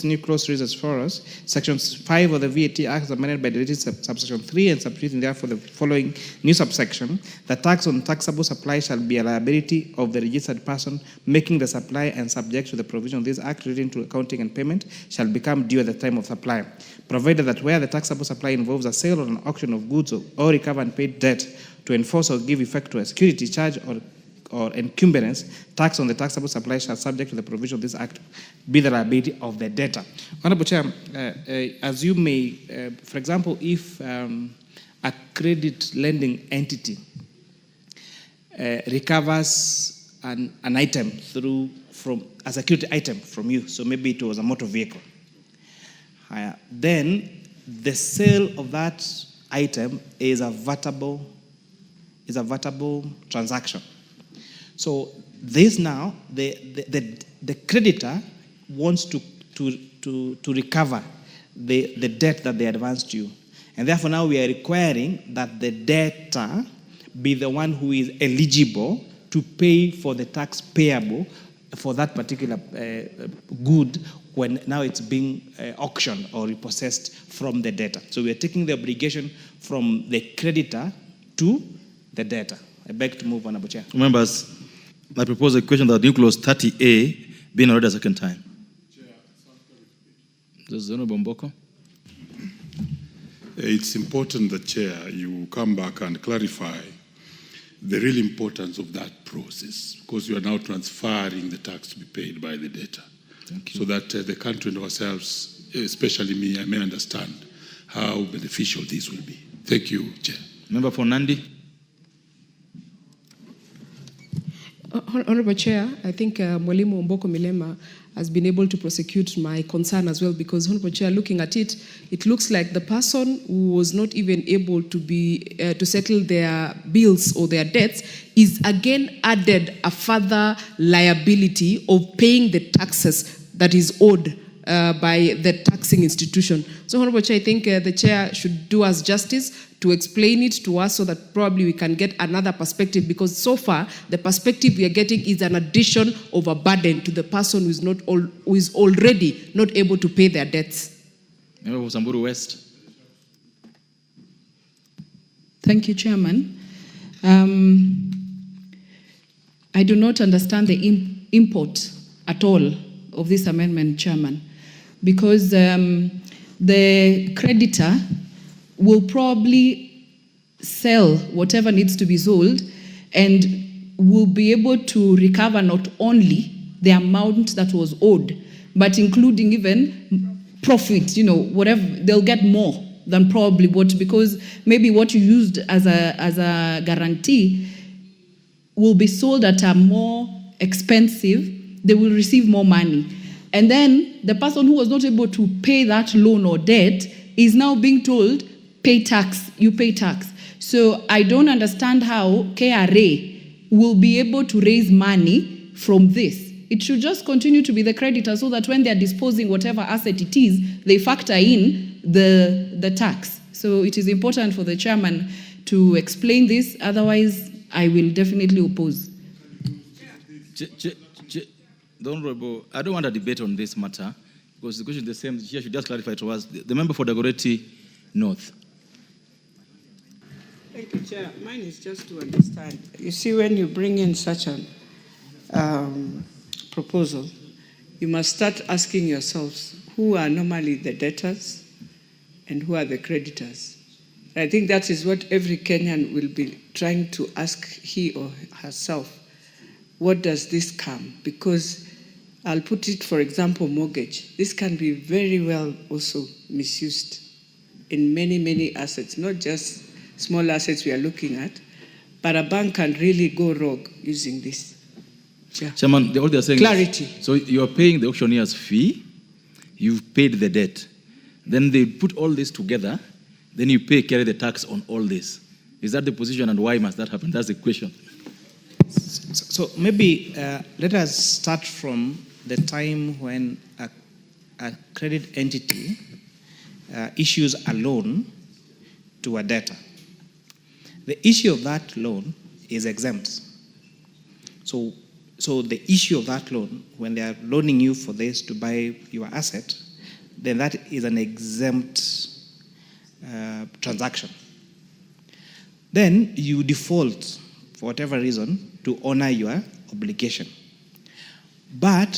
new clause reads as follows. Section 5 of the VAT Act is amended by deleting subsection 3 and substituting therefore the following new subsection. The tax on taxable supply shall be a liability of the registered person making the supply and subject to the provision of this Act relating to accounting and payment shall become due at the time of supply. Provided that where the taxable supply involves a sale or an auction of goods or recover and paid debt to enforce or give effect to a security charge or encumbrance, tax on the taxable supply shall, subject to the provision of this Act, be the liability of the debtor. Honorable Chair, as you may, for example, if a credit lending entity recovers an item from a security item from you, so maybe it was a motor vehicle, then the sale of that item is a vatable transaction. So this now, the creditor wants to recover the debt that they advanced you. And therefore now we are requiring that the debtor be the one who is eligible to pay for the tax payable for that particular good when now it's being auctioned or repossessed from the debtor. So we are taking the obligation from the creditor to the debtor. I beg to move, Honorable Chair. Members, I propose a question that new clause 30A be read a second time. This is Honorable Mboko. It's important that, Chair, you come back and clarify the real importance of that process, because you are now transferring the tax to be paid by the debtor. Thank you. So that the country and ourselves, especially me, I may understand how beneficial this will be. Thank you, Chair. Member for Nandi. Honorable Chair, I think Mwalimu Mboko Milema has been able to prosecute my concern as well, because, Honorable Chair, looking at it, it looks like the person who was not even able to settle their bills or their debts is again added a further liability of paying the taxes that is owed by the taxing institution. So, Honorable Chair, I think the Chair should do us justice to explain it to us so that probably we can get another perspective, because so far the perspective we are getting is an addition of a burden to the person who is already not able to pay their debts. Member for Samburu West. Thank you, Chairman. I do not understand the import at all of this amendment, Chairman, because the creditor will probably sell whatever needs to be sold, and will be able to recover not only the amount that was owed, but including even profit, whatever, they'll get more than probably because maybe what you used as a guarantee will be sold at a more expensive, they will receive more money. And then the person who was not able to pay that loan or debt is now being told, pay tax, you pay tax. So I don't understand how KRA will be able to raise money from this. It should just continue to be the creditor so that when they're disposing whatever asset it is, they factor in the tax. So it is important for the chairman to explain this, otherwise I will definitely oppose. The Honorable, I don't want a debate on this matter because the question is the same. The chair should just clarify to us. The member for Dagoretti North. Thank you, Chair. Mine is just to understand. You see, when you bring in such a proposal, you must start asking yourselves who are normally the debtors and who are the creditors. I think that is what every Kenyan will be trying to ask he or herself. What does this come? Because I'll put it, for example, mortgage. This can be very well also misused in many, many assets, not just small assets we are looking at, but a bank can really go rogue using this. Yeah. Chairman, all they're saying clarity. So you're paying the auctioneer's fee, you've paid the debt, then they put all this together, then you carry the tax on all this. Is that the position, and why must that happen? That's the question. So maybe let us start from the time when a credit entity issues a loan to a debtor. The issue of that loan is exempt. So the issue of that loan, when they are loaning you for this to buy your asset, then that is an exempt transaction. Then you default, for whatever reason, to honor your obligation. But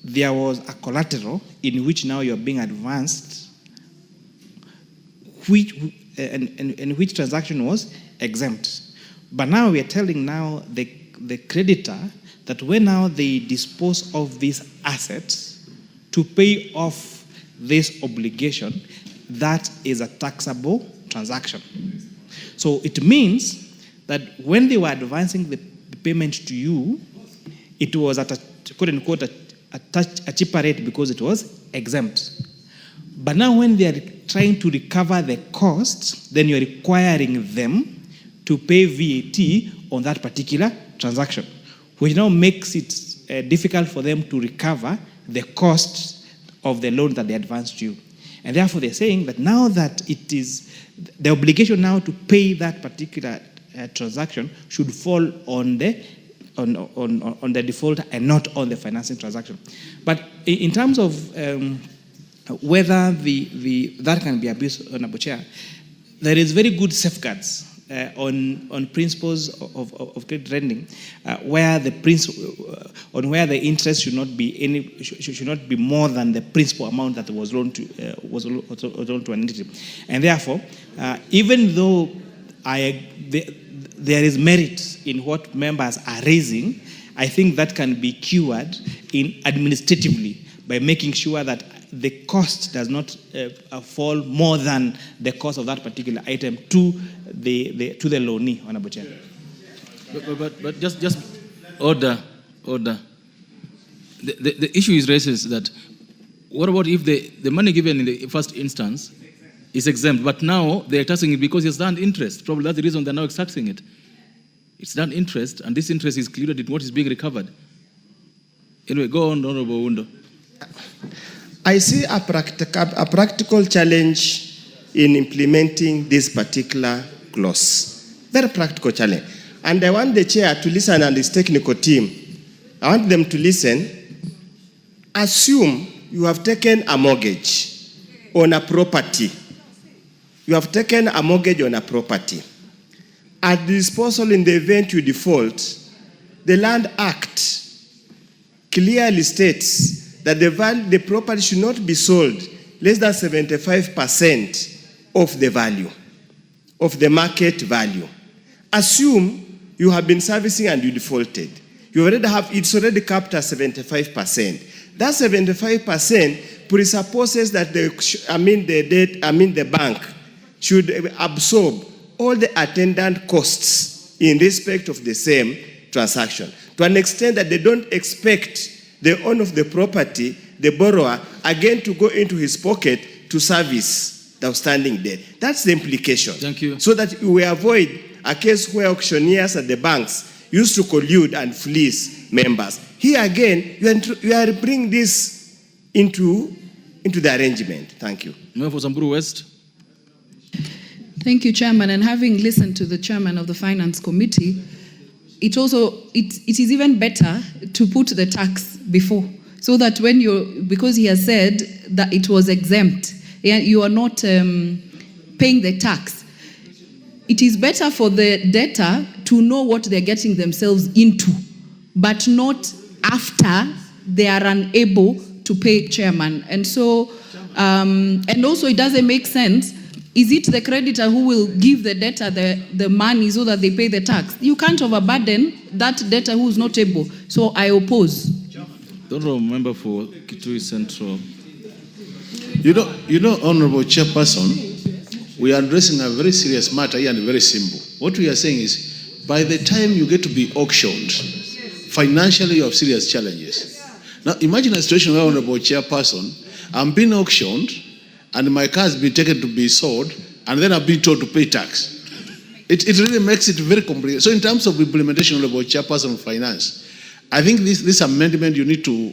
there was a collateral in which now you're being advanced, and which transaction was exempt. But now we are telling now the creditor that when now they dispose of these assets to pay off this obligation, that is a taxable transaction. So it means that when they were advancing the payment to you, it was at a quote unquote a cheaper rate because it was exempt. But now when they are trying to recover the costs, then you're requiring them to pay VAT on that particular transaction, which now makes it difficult for them to recover the costs of the loan that they advanced to you. And therefore they're saying that now that it is the obligation now to pay that particular transaction should fall on the default and not on the financing transaction. But in terms of whether that can be abused, Honorable Chair, there is very good safeguards on principles of credit lending, where the interest should not be more than the principal amount that was loaned to an entity, and therefore, even though there is merit in what members are raising, I think that can be cured administratively by making sure that the cost does not fall more than the cost of that particular item to the loanee, Honorable Chair. But just order. The issue is raised that what about if the money given in the first instance is exempt, but now they're taxing it because it's done interest? Probably that's the reason they're now taxing it. It's done interest, and this interest is included in what is being recovered. Anyway, go on, Honorable Wundo. I see a practical challenge in implementing this particular clause. Very practical challenge. And I want the chair to listen, and his technical team, I want them to listen. Assume you have taken a mortgage on a property. You have taken a mortgage on a property. At disposal, in the event you default, the Land Act clearly states that the property should not be sold less than 75% of the value, of the market value. Assume you have been servicing and you defaulted. You already have, it's already capped at 75%. That 75% presupposes that the bank should absorb all the attendant costs in respect of the same transaction, to an extent that they don't expect the owner of the property, the borrower, again to go into his pocket to service the outstanding debt. That's the implication. Thank you. So that we avoid a case where auctioneers at the banks used to collude and fleece members. Here again, you are bringing this into the arrangement. Thank you. Member for Samburu West. Thank you, Chairman. And having listened to the Chairman of the Finance Committee, it is even better to put the tax before, so that because he has said that it was exempt, you are not paying the tax. It is better for the debtor to know what they're getting themselves into, but not after they are unable to pay, Chairman. And so, and also it doesn't make sense. Is it the creditor who will give the debtor the money so that they pay the tax? You can't overburden that debtor who is not able. So I oppose. Don't remember for Kitui Central. You know, Honorable Chairperson, we are addressing a very serious matter here and very simple. What we are saying is, by the time you get to be auctioned, financially you have serious challenges. Now, imagine a situation where, Honorable Chairperson, I'm being auctioned and my car has been taken to be sold and then I've been told to pay tax. It really makes it very complicated. So in terms of implementation, Honorable Chairperson of Finance, I think this amendment, you need to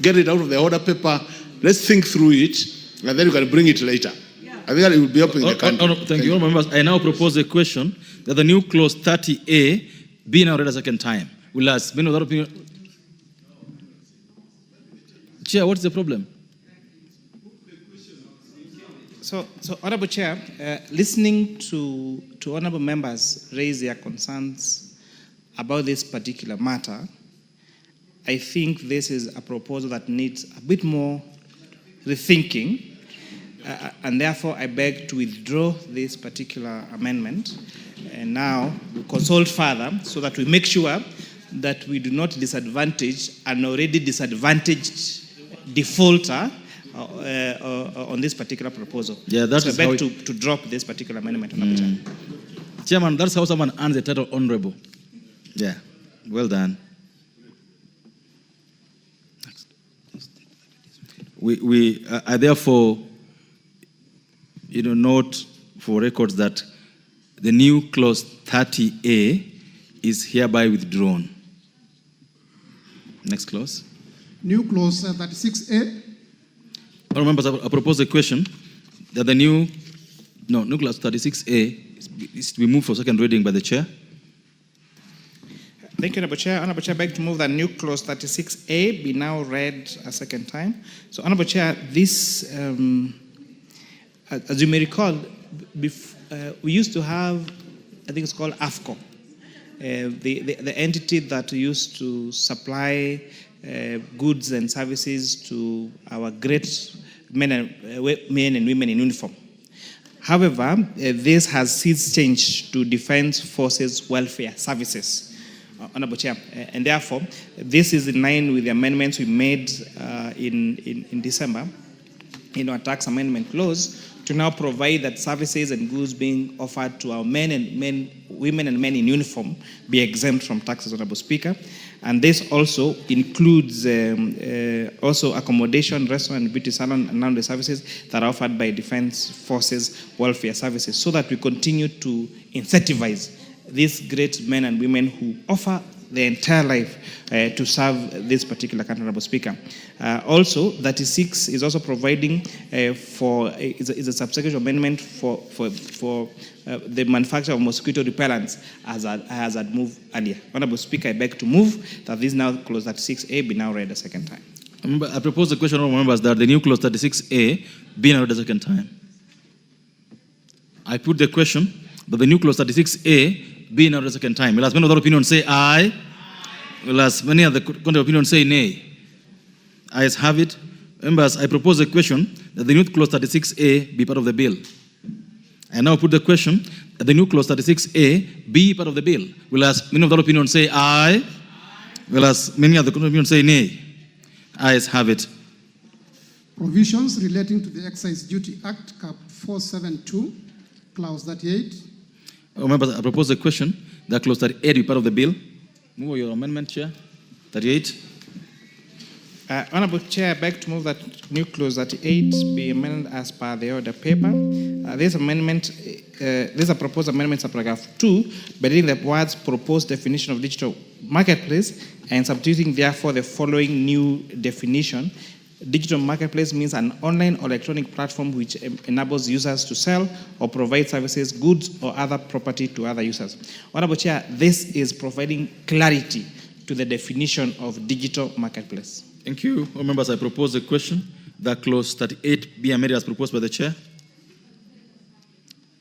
get it out of the order paper. Let's think through it, and then you can bring it later. I think that it will be helping the country. Thank you, members. I now propose a question that the new clause 30A be now read a second time. Will ask, without opinion. Chair, what's the problem? So Honorable Chair, listening to honorable members raise their concerns about this particular matter, I think this is a proposal that needs a bit more rethinking, and therefore I beg to withdraw this particular amendment and now we consult further so that we make sure that we do not disadvantage an already disadvantaged defaulter on this particular proposal. Yeah, that's so I beg to drop this particular amendment. Chairman, that's how someone earns the title honorable. Yeah, well done. We are therefore, note for records that the new clause 30A is hereby withdrawn. Next clause. New clause 36A. All members, I propose a question that the new clause 36A is to be moved for second reading by the chair. Thank you, Honorable Chair. Honorable Chair, I beg to move that new clause 36A be now read a second time. So, Honorable Chair, this, as you may recall, we used to have, I think it's called AFCO, the entity that used to supply goods and services to our great men and women in uniform. However, this has since changed to Defense Forces Welfare Services. Honorable Chair, and therefore, this is in line with the amendments we made in December in our tax amendment clause to now provide that services and goods being offered to our women and men in uniform be exempt from taxes, Honorable Speaker. And this also includes also accommodation, restaurant, and beauty salon, and laundry services that are offered by Defense Forces Welfare Services, so that we continue to incentivize these great men and women who offer their entire life to serve this particular country, Honorable Speaker. Also, 36 is also providing is a subsequent amendment for the manufacture of mosquito repellents, as I had moved earlier. Honorable Speaker, I beg to move that this now clause 36A be now read a second time. I propose the question of members that the new clause 36A be now read a second time. I put the question that the new clause 36A be now read a second time. Will as many other opinions say aye? Will as many other opinions say nay? Ayes have it. Members, I propose a question that the new clause 36A be part of the bill. I now put the question that the new clause 36A be part of the bill. Will as many of the opinion say aye? Will as many of the opinion say nay? Ayes have it. Provisions relating to the Excise Duty Act, Cap 472, Clause 38. Members, I propose a question that clause 38 be part of the bill. Move your amendment, Chair. 38. Honorable Chair, I beg to move that new clause 38 be amended as per the order paper. This amendment, these are proposed amendments of paragraph 2, beginning the words proposed definition of digital marketplace and substituting therefore the following new definition. Digital marketplace means an online or electronic platform which enables users to sell or provide services, goods, or other property to other users. Honorable Chair, this is providing clarity to the definition of digital marketplace. Thank you. All members, I propose a question that clause 38 be amended as proposed by the Chair.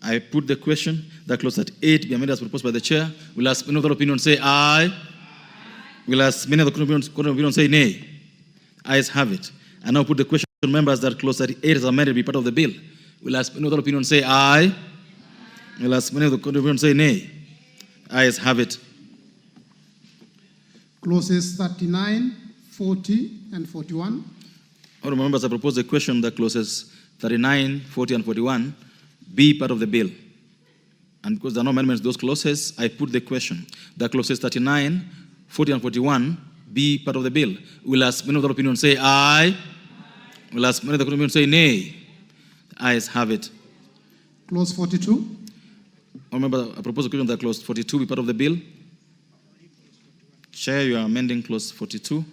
I put the question that clause 38 be amended as proposed by the Chair. Will ask many of the opinion say aye? Will ask many of the opinion say nay? Ayes have it. I now put the question to members that clause 38 is amended be part of the bill. Will ask many of the opinion say aye? Will ask many of the opinion say nay? Ayes have it. Clauses 39, 40, and 41. All members, I propose a question that clauses 39, 40, and 41 be part of the bill. And because there are no amendments to those clauses, I put the question that clauses 39, 40, and 41 be part of the bill. Will ask many of the opinion say aye? Will ask many of the opinion say nay? Ayes have it. Clause 42. All members, I propose a question that clause 42 be part of the bill. Chair, you are amending clause 42.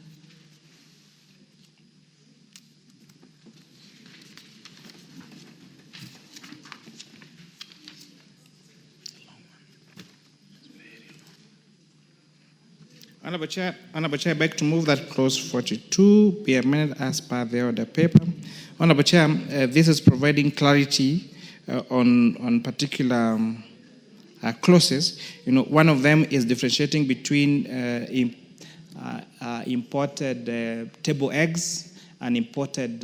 Honorable Chair, I beg to move that clause 42 be amended as per the order paper. Honorable Chair, this is providing clarity on particular clauses. You know, one of them is differentiating between imported table eggs and imported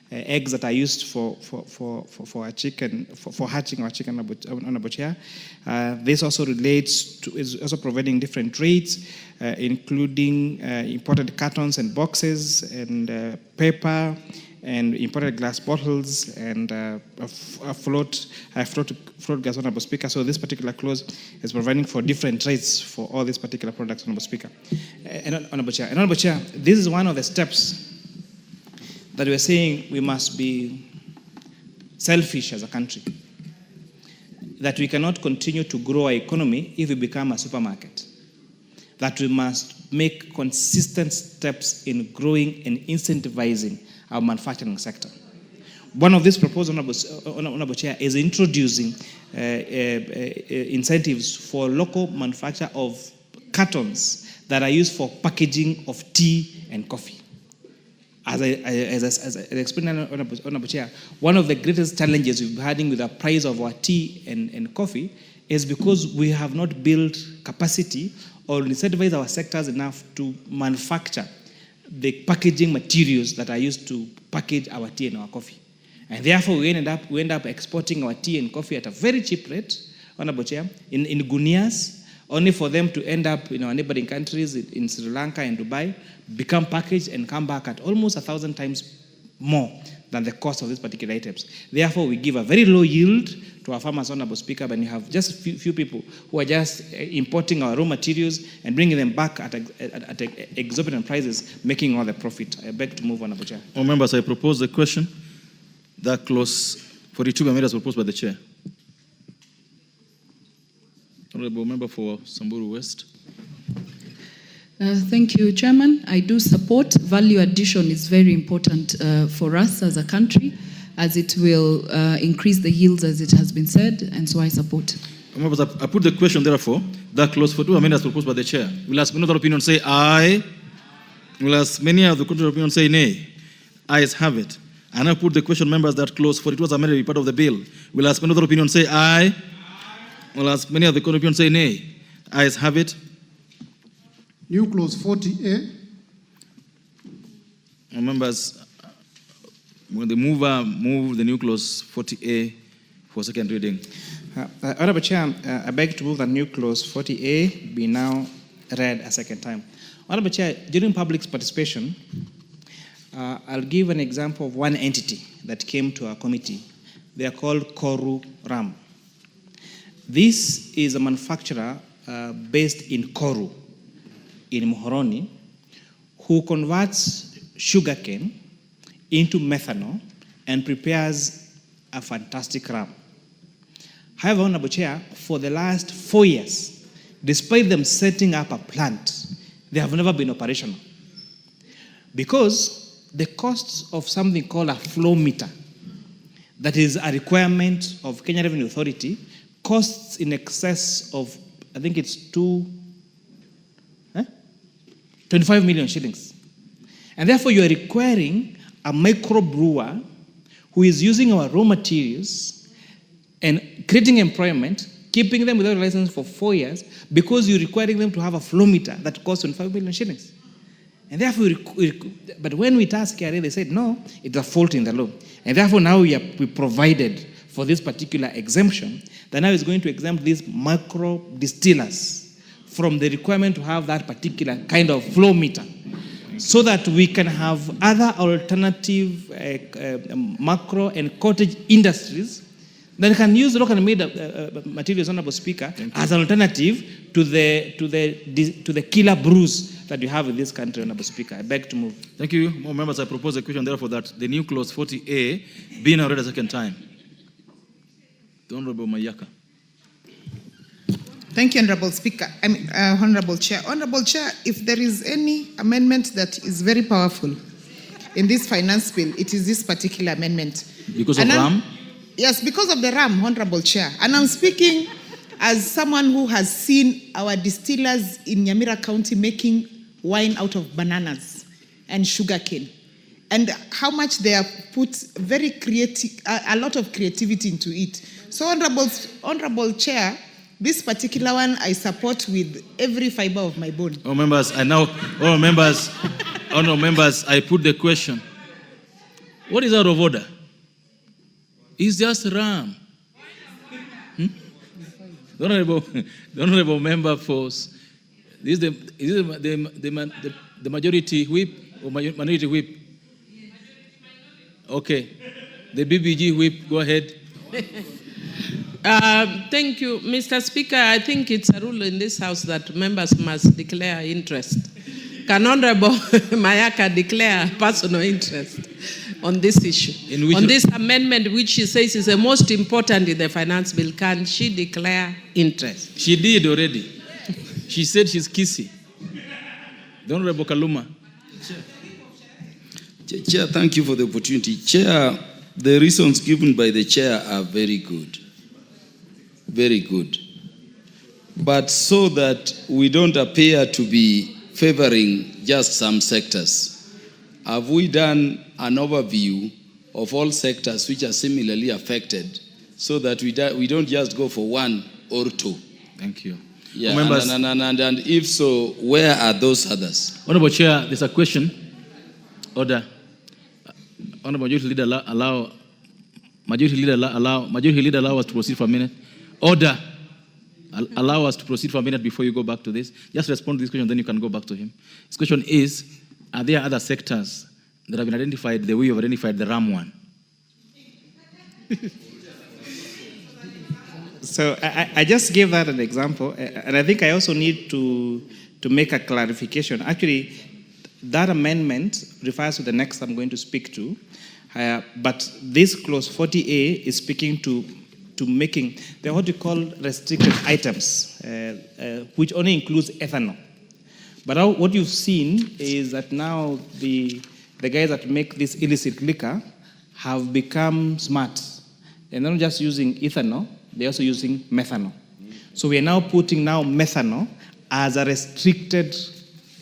eggs that are used for a chicken, for hatching our chicken. Honorable Chair, this also relates to, is also providing different rates, including imported cartons and boxes and paper and imported glass bottles and float gas, Honorable Speaker. So this particular clause is providing for different rates for all these particular products, Honorable Speaker. Honorable Chair, this is one of the steps that we're saying we must be selfish as a country. That we cannot continue to grow our economy if we become a supermarket. That we must make consistent steps in growing and incentivizing our manufacturing sector. One of these proposals, Honorable Chair, is introducing incentives for local manufacture of cartons that are used for packaging of tea and coffee. As I explained, Honorable Chair, one of the greatest challenges we've been having with the price of our tea and coffee is because we have not built capacity or incentivized our sectors enough to manufacture the packaging materials that are used to package our tea and our coffee. And therefore, we end up exporting our tea and coffee at a very cheap rate, Honorable Chair, in gunias, only for them to end up in our neighboring countries, in Sri Lanka and Dubai, become packaged and come back at almost 1,000 times more than the cost of these particular items. Therefore, we give a very low yield to our farmers, Honorable Speaker, and you have just few people who are just importing our raw materials and bringing them back at exorbitant prices, making all the profit. I beg to move, Honorable Chair. All members, I propose the question that clause 42 be amended as proposed by the Chair. Honorable Member for Samburu West. Thank you, Chairman. I do support. Value addition is very important for us as a country, as it will increase the yields, as it has been said, and so I support. Members, I put the question, therefore, that clause 42 amended as proposed by the Chair. Will ask many of the opinion say aye? Will ask many of the contrary opinion say nay? Ayes have it. And I put the question, members, that clause 42 was amended to be part of the bill. Will ask many of the opinion say aye? Will ask many of the contrary opinion say nay? Ayes have it. New clause 40A. Members, when the mover move the new clause 40A for second reading. Honorable Chair, I beg to move that new clause 40A be now read a second time. Honorable Chair, during public participation, I'll give an example of one entity that came to our committee. They are called Koru Ram. This is a manufacturer based in Koru, in Muhoroni, who converts sugarcane into methanol and prepares a fantastic ram. However, Honorable Chair, for the last 4 years, despite them setting up a plant, they have never been operational. Because the costs of something called a flow meter, that is a requirement of Kenya Revenue Authority, costs in excess of, I think it's 25 million shillings. And therefore you are requiring a micro brewer who is using our raw materials and creating employment, keeping them without a license for 4 years, because you're requiring them to have a flow meter that costs 25 million shillings. And therefore, but when we asked KRA, they said, no, it's a fault in the law. And therefore, now we provided for this particular exemption, that now is going to exempt these micro distillers from the requirement to have that particular kind of flow meter, so that we can have other alternative macro and cottage industries that can use locally made materials, Honorable Speaker, as an alternative to the killer brews that you have in this country, Honorable Speaker. I beg to move. Thank you. More members, I propose a question, therefore, that the new clause 40A be now read a second time. The Honorable Mayaka. Thank you, Honorable Speaker. Honorable Chair. Honorable Chair, if there is any amendment that is very powerful in this finance bill, it is this particular amendment. Because of RAM? Yes, because of the RAM, Honorable Chair. And I'm speaking as someone who has seen our distillers in Nyamira County making wine out of bananas and sugarcane, and how much they have put a lot of creativity into it. So, Honorable Chair, this particular one I support with every fiber of my bone. Members, I put the question. What is out of order? It's just RAM. The honorable member for this is the majority whip or minority whip. Okay, the BBG whip. Go ahead. Thank you, Mr. Speaker. I think it's a rule in this House that members must declare interest. Can Honorable Mayaka declare personal interest on this issue? On this amendment, which she says is the most important in the finance bill, can she declare interest? She did already. She said she's kissy. The Honorable Kaluma. Chair, thank you for the opportunity. Chair, the reasons given by the chair are very good. Very good. But so that we don't appear to be favoring just some sectors, have we done an overview of all sectors which are similarly affected, so that we don't just go for one or two? Thank you. Yeah, and if so, where are those others? Honorable Chair, there's a question. Order. Honorable Majority Leader, allow us to proceed for a minute. Order. Allow us to proceed for a minute before you go back to this. Just respond to this question, then you can go back to him. This question is, are there other sectors that have been identified the way you've identified the RAM one? So I just gave that an example, and I think I also need to make a clarification. Actually, that amendment refers to the next I'm going to speak to, but this clause 40A is speaking to making what you call restricted items, which only includes ethanol. But what you've seen is that now the guys that make this illicit liquor have become smart. They're not just using ethanol, they're also using methanol. So we are now putting methanol as a restricted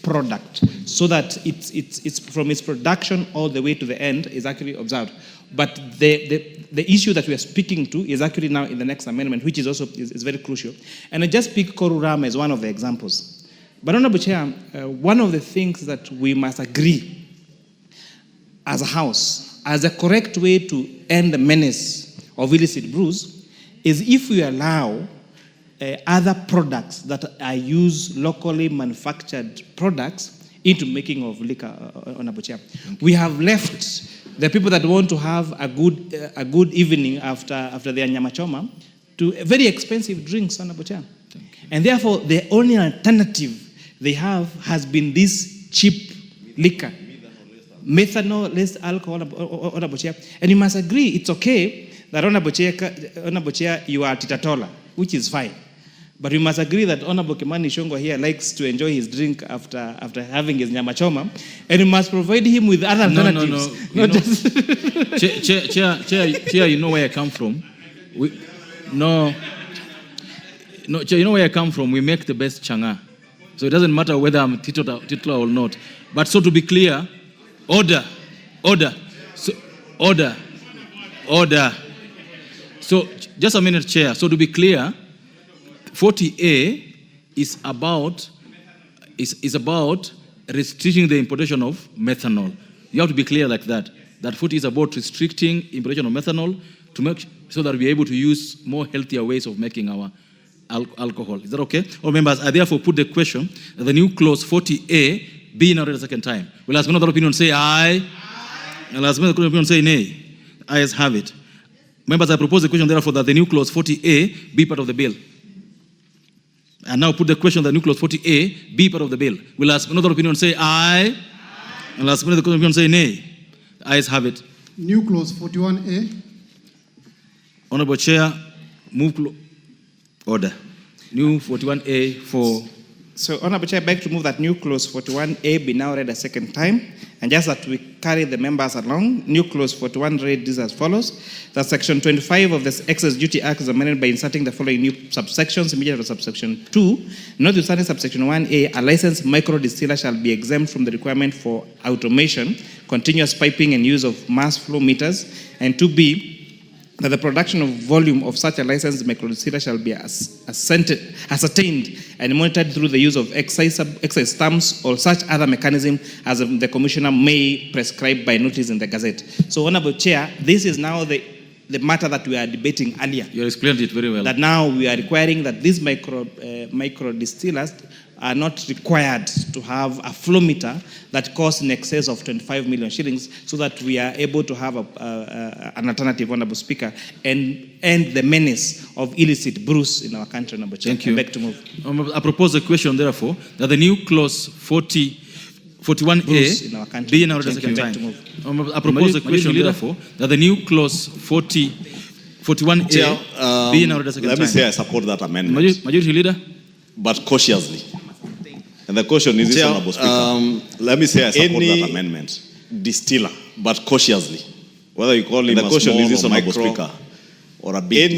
product, so that it's from its production all the way to the end is actually observed. But the issue that we are speaking to is actually now in the next amendment, which is also is very crucial. And I just pick Koru Ram as one of the examples. But Honorable Chair, one of the things that we must agree as a House, as a correct way to end the menace of illicit brews, is if we allow other products that are used locally manufactured products into making of liquor, Honorable Chair. We have left the people that want to have a good evening after their nyama choma to very expensive drinks, Honorable Chair. And therefore, the only alternative they have has been this cheap liquor, methanol, less alcohol, Honorable Chair. And you must agree, it's okay that Honorable Chair, you are titatola, which is fine. But we must agree that Honorable Kimani Ichung'wah here likes to enjoy his drink after having his nyama choma, and we must provide him with other alternatives. Chair, you know where I come from. Chair, you know where I come from. We make the best changa, so it doesn't matter whether I'm titular or not. But so to be clear, order. So just a minute, Chair. So to be clear, 40A is about restricting the importation of methanol. You have to be clear like that. That 40 is about restricting importation of methanol to make so that we're able to use more healthier ways of making our alcohol. Is that okay? All members, I therefore put the question that the new clause 40A be now read a second time. Will ask another opinion say aye. Will ask another opinion say nay. Ayes have it. Members, I propose the question therefore that the new clause 40A be part of the bill. And now put the question that new clause 40A be part of the bill. Will ask another opinion say aye. And ask another opinion say nay. Ayes have it. New clause 41A. Honorable Chair, move order. New 41A for. So, Honorable Chair, I beg to move that new clause 41A be now read a second time, and just that we carry the members along. New clause 41 read this as follows: that Section 25 of the Excess Duty Act is amended by inserting the following new subsections immediately after subsection 2. Notwithstanding subsection 1A, a licensed micro distiller shall be exempt from the requirement for automation, continuous piping, and use of mass flow meters, and 2B, that the production of volume of such a licensed microdistiller shall be ascertained and monitored through the use of excise stamps or such other mechanism as the Commissioner may prescribe by notice in the Gazette. So, Honorable Chair, this is now the matter that we are debating earlier. You explained it very well. That now we are requiring that these micro distillers are not required to have a flow meter that costs in excess of 25 million shillings, so that we are able to have an alternative, Honorable Speaker, and end the menace of illicit brews in our country, Honorable Chair. Thank you. I beg to move. I propose a question, therefore, that the new clause 41A be now read a second time. I propose a question, therefore, that the new clause 41A be now read a second time. Let me say I support that amendment. Majority Leader. But cautiously. And the question is this, Honorable Speaker. Let me say I support that amendment. Distiller, but cautiously. Whether you call him a small or micro or a big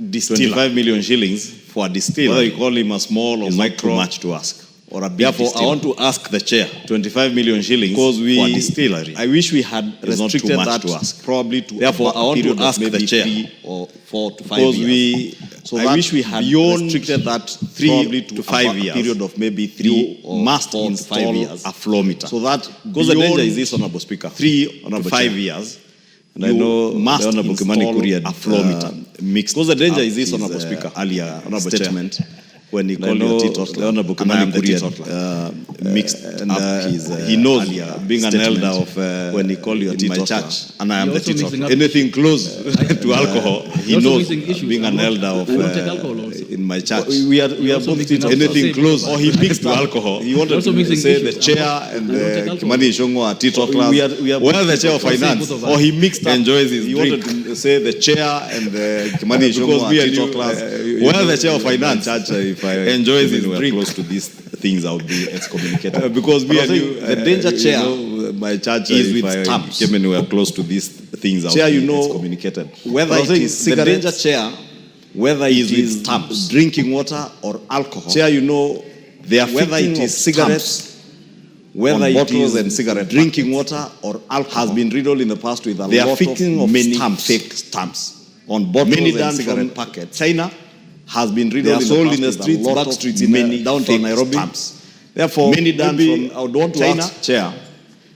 distiller. 25 million shillings for a distiller. Whether you call him a small or micro, too much to ask. Or a big Therefore, distiller. I want to ask the chair. 25 million shillings for a distillery. I wish we had restricted that to ask. Probably to. Therefore, I want to ask the chair. 3 or 4 to 5 years. I wish we had restricted that 3 to 5 years. A period of maybe 3 or must 4 to 5 years. A flow meter. So that because the danger is this, Honorable Speaker. 3 to 5 years. And I know must Honorable Kimani a flow meter mixed. Because the danger is this, Honorable Speaker. Earlier statement. When he called your teetotaler, Honorable Kimani mixed up his he knows being an elder of when he called your teetotaler, church, and I am the teetotaler. Anything close to alcohol, he knows being an elder of in my church. We are both teetotalers. Anything close or he mixed to alcohol. He wanted to say the chair and Kimani Ichung'wah are teetotalers. Whether the chair of finance or he mixed enjoys his drink. He wanted to say the chair and Kimani Ichung'wah are teetotalers. Whether the chair of finance enjoys his drink close to these things, I would be excommunicated. Because we are the danger chair. My church is with stamps. Came and we are close to these things, I would be excommunicated. Whether it is cigarette, the danger chair, whether it is stamps, drinking water or alcohol. Chair, they are whether it is cigarettes, whether it is and cigarette drinking water or alcohol has been riddled in the past with a lot of many fake stamps on bottles and cigarette packets. China has been riddled in the streets, back streets in many downtown Nairobi. Therefore, many done from I would want to China, ask, Chair,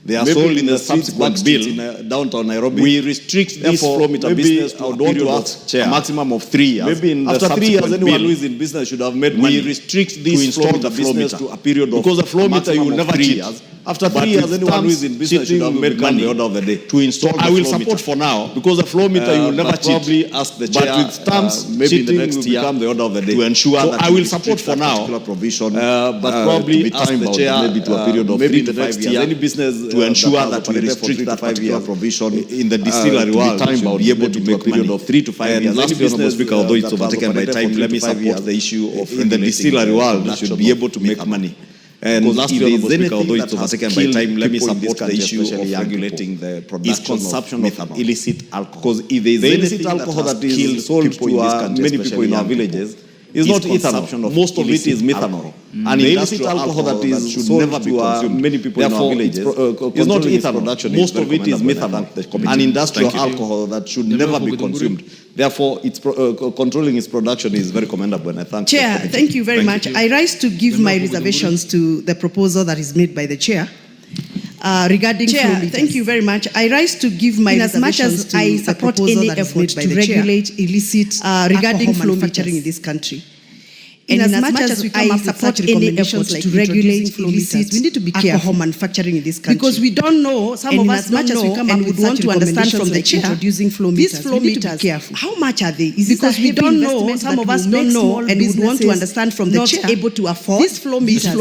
They are maybe sold in the streets, subsequent back bill. streets in downtown Nairobi. We restrict this flow meter business to a period of a maximum of 3 years. Maybe in After the 3 years, subsequent anyone bill, who is in business should have made money. we restrict this to install flow the meter business to to a period of because the flow meter you will never cheat. years. After 3 years, anyone who is in business should have made money the order of the day to install. So the I will flow support meter. for now because the flow meter you will never cheat. probably ask the chair, but with stamps, maybe in the cheating next will year become the order of the day to ensure so that I we will restrict support for that now. particular provision, but to probably be ask the time-bound, chair maybe to a period of maybe 3 in to the 5 next years. year, any business to ensure that that we operated for restrict 3 to that 5 particular years provision in the distillery to be world time-bound, should be able to maybe to a make period period of 3 to 5 and years. last Any year, Honourable business Speaker, although it's that has overtaken by operated time, for let me 3 to 5 support years the issue of in the distillery world should be able to make money. And Because last if year, there is Honourable Speaker, anything although that it's has overtaken by killed time, let me people in this support the country, issue especially of young regulating people, the is production consumption of of methanol. illicit alcohol. Because if there is The illicit illicit alcohol that is killed sold people to in this country, many people especially in our young people, villages is not ethanol. Most of it is methanol. And the illicit alcohol that is should sold never be to consumed. many people in our Therefore, villages it's is not controlling its ethanol. production Most is of it is very commendable, and I thank the methanol. committee. An industrial Thank you. alcohol that should never be consumed. Therefore, it's controlling its production is very commendable, and I thank the Chair, committee. thank you very much. I rise to give my reservations to the proposal that is made by the chair regarding flow meters. Thank you very much. I rise to give my reservations to I support the proposal that is made by the regulate illicit regarding flow manufacturing in this country. And as much as we come up with such recommendations like to regulate illicit, we need to be careful alcohol manufacturing in this country because we don't know. Some of us don't know and would want to understand from the chair introducing flow meters. These flow meters, how much are they? Is because we don't know. Some of us don't know and would want to understand from the chair able to afford these flow meters. How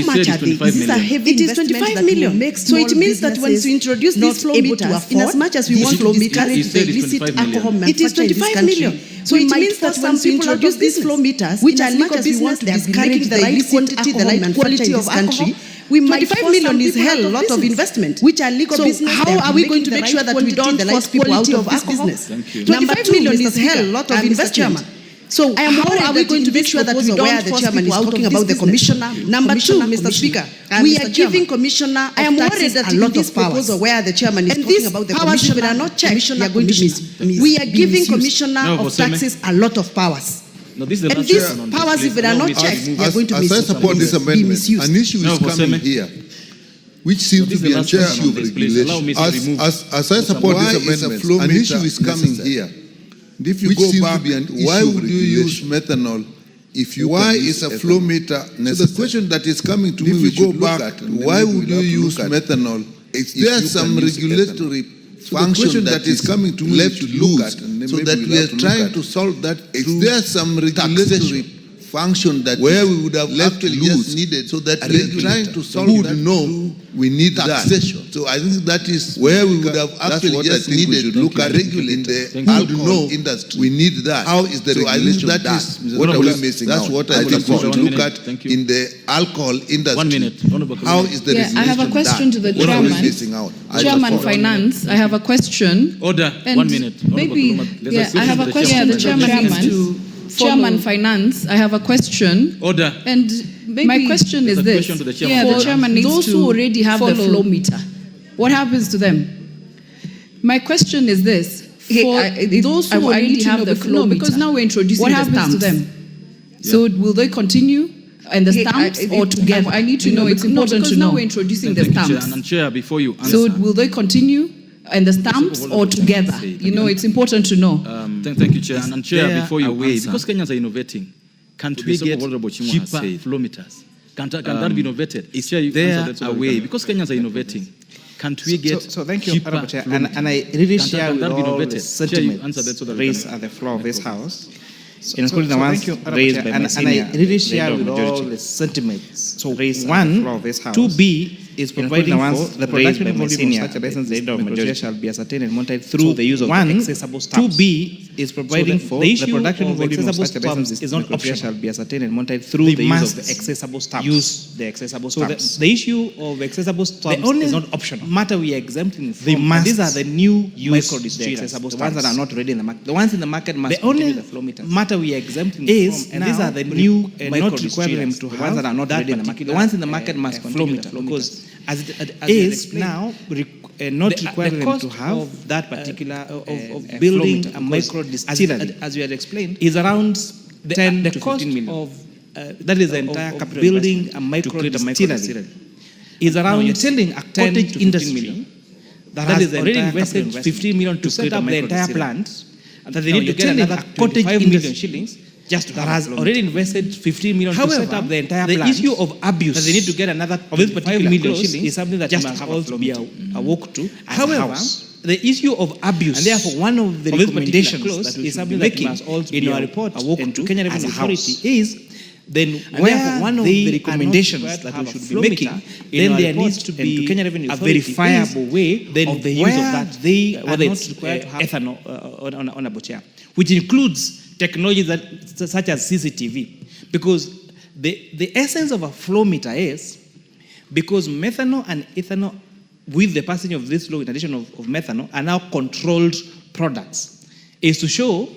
much are they? This is a heavy investment. It is 25 million. So it means that once we introduce these flow meters, in as much as we want flow meters, the illicit alcohol manufacturing in this country. So it means that once we introduce these flow meters, which are legal business, they discourage the right quantity, the right quality of country. We might 25 million is hell, a lot of investment, which are legal business. So how are we going to make sure that we don't force people out of alcohol? 25 million is hell, a lot of investment. So how are we going to make sure that we don't force people out of about the commissioner? Number two, Mr. Speaker, we are giving commissioner I am worried that a lot of powers where the chairman is talking about the commissioner. If they are not checked, we are going to miss. We are giving commissioner of taxes a lot of powers. No, this is the and these powers, if they are not checked, they are going to miss. As I support this amendment, an issue is coming here, which seems to be an issue of regulation. As I support this amendment, an issue is coming here. If you go back, why would you use methanol if you why is a flow meter necessary? So the question that is coming to me, we go back, why would you use methanol? Is there some regulatory function that is coming to me left loose so that we are trying to solve that? Is there some regulatory function that where we would have left loose needed so that we are trying to solve that? No, we need taxation. So I think that is where we would have actually just needed to look at regulating the alcohol industry. We need that. How is the regulation done? What are we missing out? That's what I think we should look at in the alcohol industry. 1 minute. How is the regulation done? I have a question to the chairman. Chairman Finance, I have a question. Order. 1 minute. Maybe, I have a question. The chairman. Chairman Finance, I have a question. Order. And my question is this. The chairman needs those who already have the flow meter, what happens to them? My question is this. For those who already have the flow meter, because now we're introducing the stamps. What happens to them? Yeah. So will they continue? And the stamps or together? I need to know. It's important to know. Now we're introducing the stamps. And Chair, before you answer. So will they continue? And the stamps or together? It's important to know. Thank you, Chair. And Chair, before you answer, because Kenyans are innovating, can't we get cheaper flow meters? Can't that be innovated? Chair, there a way, because Kenyans are innovating. Can't we get so thank you, cheaper Chair. And I really share with all the sentiments raised at the floor of this House, including the ones raised by my senior. And I really share with all the sentiments raised at the floor of this House. 2B is providing for the production volume of such a license the of majority shall be ascertained and monitored through the use of the accessible stamps. 2B is providing for the production volume of such a license is not optional shall be ascertained and monitored through the use of the accessible stamps. Use the accessible stamps. So the issue of accessible stamps is not optional. Matter we are exempting from. These are the new micro distillers, the ones that are not ready in the market. The ones in the market must continue the flow meters. Matter we are exempting from, and these are the new micro distillers, the ones that are not ready in the market. The ones in the market must continue the flow meters. As is now not requiring them to have that particular of building a micro distillery, as you had explained, is around 10 to 15 million. That is the entire capital building a micro distillery. is around you're telling a 10 cottage to 15 industry million that has has already entire invested capital 15 million to set up the entire distillery. plant, And that they now need to you're get telling another a cottage 25 million industry shillings just to that have has a flow already meter. invested 15 million to set up the entire the plant. issue of abuse that they need to get another of this 25 particular million clause shillings is something that just must to have a also flow be meter. a walk to. However, the issue of abuse, And therefore, one of the of this recommendations particular clause that we is should something be that making must also in be our a report walk and to Kenya as Revenue a Authority house. is then And where therefore, one of they the are recommendations not that required we to should have be a making flow meter, in then our there report needs to and be to Kenya Revenue a Authority verifiable way then of the use of where that, they are whether not it's required to have ethanol on a chair, which includes technologies such as CCTV, because the essence of a flow meter is because methanol and ethanol, with the passage of this law, in addition of methanol, are now controlled products, is to show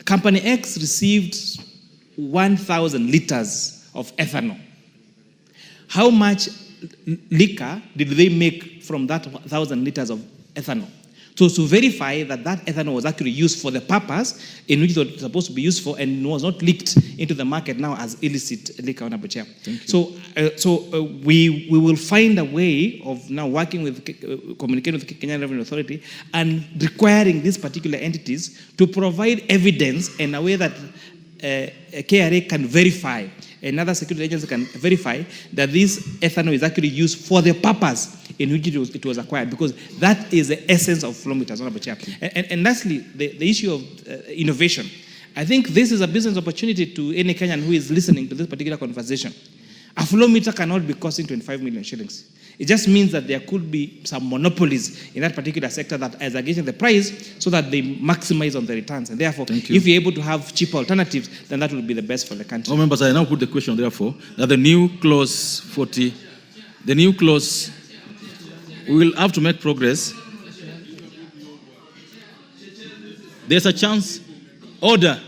Company X received 1,000 liters of ethanol. How much liquor did they make from that 1,000 liters of ethanol? So to verify that that ethanol was actually used for the purpose in which it was supposed to be used for and was not leaked into the market now as illicit liquor on a chair. So we will find a way of now working with, communicating with the Kenya Revenue Authority and requiring these particular entities to provide evidence in a way that KRA can verify, another security agency can verify that this ethanol is actually used for the purpose in which it was acquired, because that is the essence of flow meters. And lastly, the issue of innovation. I think this is a business opportunity to any Kenyan who is listening to this particular conversation. A flow meter cannot be costing 25 million shillings. It just means that there could be some monopolies in that particular sector that is against the price so that they maximize on the returns. And therefore, if you're able to have cheaper alternatives, then that will be the best for the country. Oh, members, I now put the question, therefore, that the new clause 40, the new clause, we will have to make progress. There's a chance, order,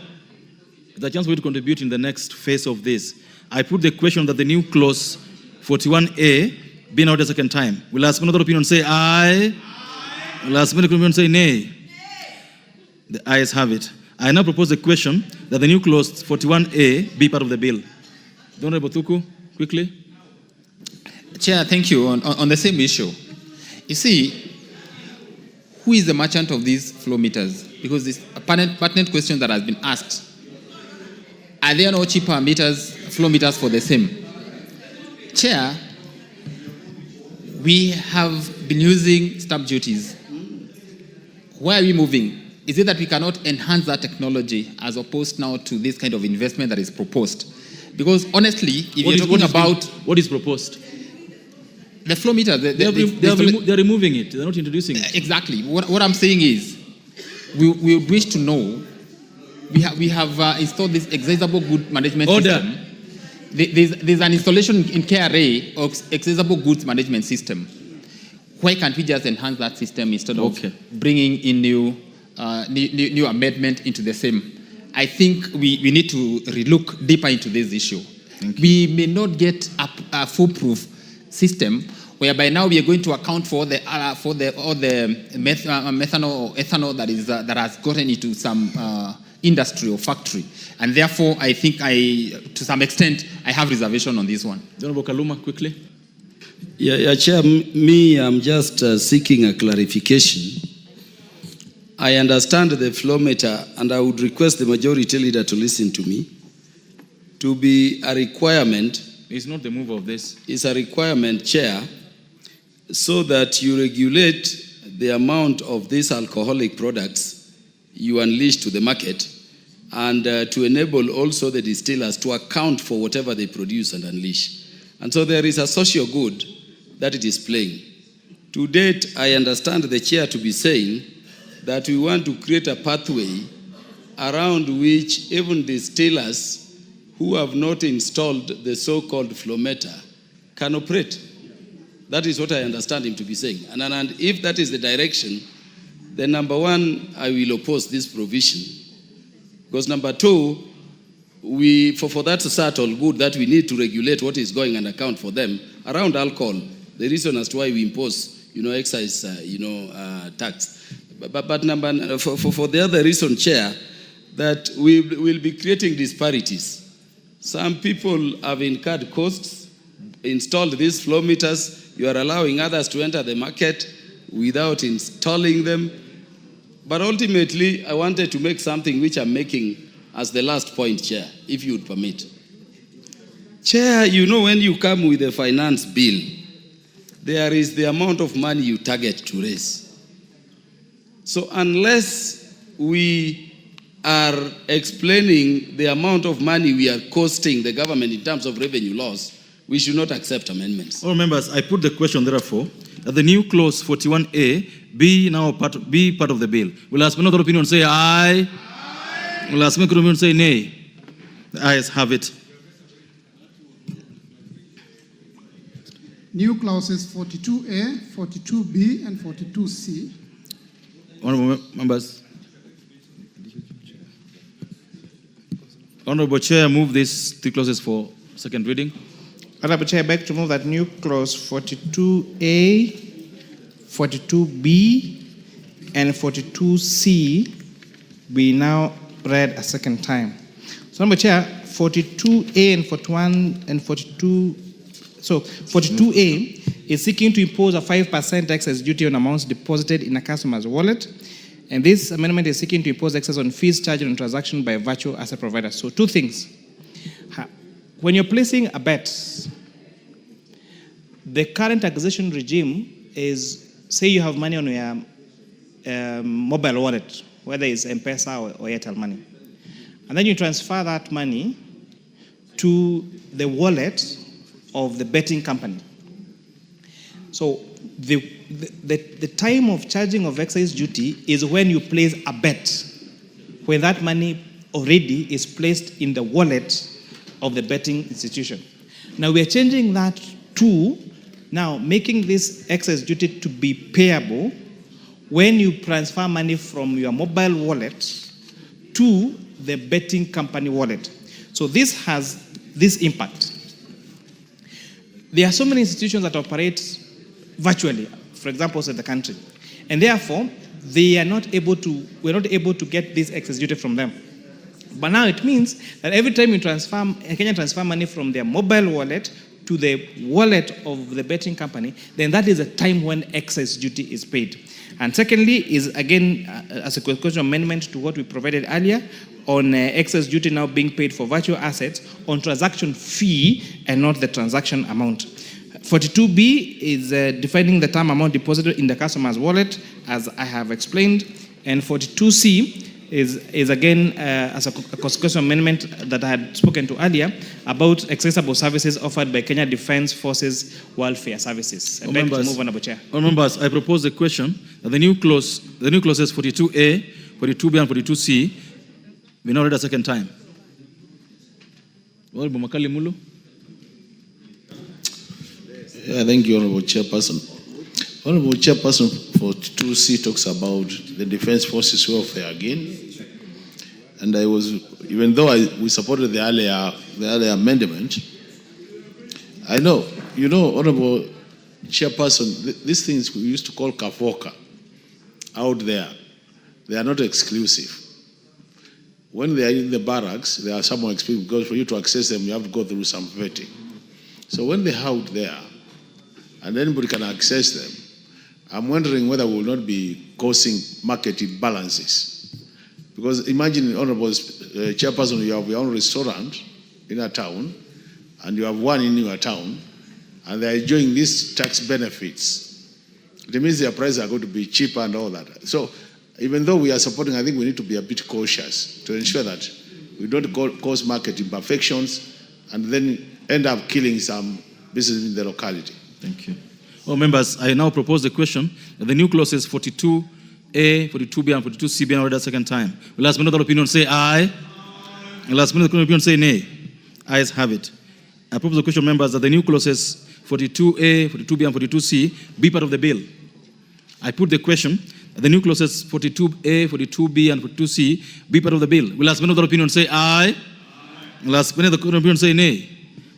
there's a chance for you to contribute in the next phase of this. I put the question that the new clause 41A be now the second time. Will ask another opinion say aye? Will ask another opinion say nay? The ayes have it. I now propose the question that the new clause 41A be part of the bill. The Honorable Thuku, quickly. Chair, thank you. On the same issue, you see, who is the merchant of these flow meters? Because this a pertinent question that has been asked. Are there no cheaper meters, flow meters for the same? Chair, we have been using stamp duties. Where are we moving? Is it that we cannot enhance that technology as opposed now to this kind of investment that is proposed? Because honestly, if you're talking about... What is proposed? The flow meter... They're removing it. They're not introducing it. Exactly. What I'm saying is, we wish to know, we have installed this accessible goods management system. There's an installation in KRA of accessible goods management system. Why can't we just enhance that system instead of bringing in new amendment into the same? I think we need to relook deeper into this issue. We may not get a foolproof system whereby now we are going to account for all the methanol or ethanol that has gotten into some industry or factory. And therefore, I think to some extent, I have reservation on this one. Honorable Kaluma, quickly. Yeah, Chair, I'm just seeking a clarification. I understand the flow meter, and I would request the majority leader to listen to me, to be a requirement. It's not the move of this. It's a requirement, Chair, so that you regulate the amount of these alcoholic products you unleash to the market, and to enable also the distillers to account for whatever they produce and unleash. And so there is a social good that it is playing. To date, I understand the chair to be saying that we want to create a pathway around which even distillers who have not installed the so-called flow meter can operate. That is what I understand him to be saying. And if that is the direction, then number one, I will oppose this provision. Because number two, for that societal good that we need to regulate what is going and account for them around alcohol, the reason as to why we impose, excise, tax. But for the other reason, Chair, that we will be creating disparities. Some people have incurred costs installed these flow meters. You are allowing others to enter the market without installing them. But ultimately, I wanted to make something which I'm making as the last point, Chair, if you would permit. Chair, you know when you come with a finance bill, there is the amount of money you target to raise. So unless we are explaining the amount of money we are costing the government in terms of revenue loss, we should not accept amendments. All members, I put the question therefore that the new clause 41A be part of the bill. Will ask another opinion say aye. Will ask another opinion say nay. The ayes have it. New clauses 42A, 42B, and 42C. Honorable members. Honorable Chair, move these three clauses for second reading. Honorable Chair, I beg to move that new clause 42A, 42B, and 42C be now read a second time. So, Honorable Chair, 42A and 41 and 42. So, 42A is seeking to impose a 5% excess duty on amounts deposited in a customer's wallet. And this amendment is seeking to impose excess on fees charged on transaction by virtual asset providers. So, two things. When you're placing a bet, the current acquisition regime is, say you have money on your mobile wallet, whether it's M-Pesa or Airtel money. And then you transfer that money to the wallet of the betting company. So the time of charging of excise duty is when you place a bet, when that money already is placed in the wallet of the betting institution. Now we are changing that to now making this excise duty to be payable when you transfer money from your mobile wallet to the betting company wallet. So this has this impact. There are so many institutions that operate virtually, for example, in the country, and therefore we're not able to get this excess duty from them. But now it means that every time you transfer money from their mobile wallet to the wallet of the betting company, then that is a time when excess duty is paid. And secondly is, again, as a question amendment to what we provided earlier on excess duty now being paid for virtual assets on transaction fee and not the transaction amount. 42B is defining the term amount deposited in the customer's wallet, as I have explained. And 42C is again, as a constitutional amendment that I had spoken to earlier, about accessible services offered by Kenya Defence Forces Welfare Services. I beg to move, Honorable Chair. Members, I propose the question that the new clauses 42A, 42B, and 42C be now read a second time. Honorable Makali Mulu. Yeah, thank you, Honorable Chairperson. Honorable Chairperson, 42C talks about the Defense Forces welfare again. And I was, even though we supported the earlier amendment, I know, Honorable Chairperson, these things we used to call kafoka out there, they are not exclusive. When they are in the barracks, they are somewhat exclusive because for you to access them, you have to go through some vetting. So when they're out there, and anybody can access them, I'm wondering whether we will not be causing market imbalances. Because imagine, Honorable Chairperson, you have your own restaurant in a town, and you have one in your town, and they're enjoying these tax benefits. It means their prices are going to be cheaper and all that. So even though we are supporting, I think we need to be a bit cautious to ensure that we don't cause market imperfections and then end up killing some business in the locality. Thank you. Well, members, I now propose the question that the new clauses 42A, 42B, and 42C be read a second time. Will last minute opinion say aye? Will last minute opinion say nay? Ayes have it. I propose the question, members, that the new clauses 42A, 42B, and 42C be part of the bill. I put the question that the new clauses 42A, 42B, and 42C be part of the bill. Will last minute opinion say aye? Will last minute opinion say nay?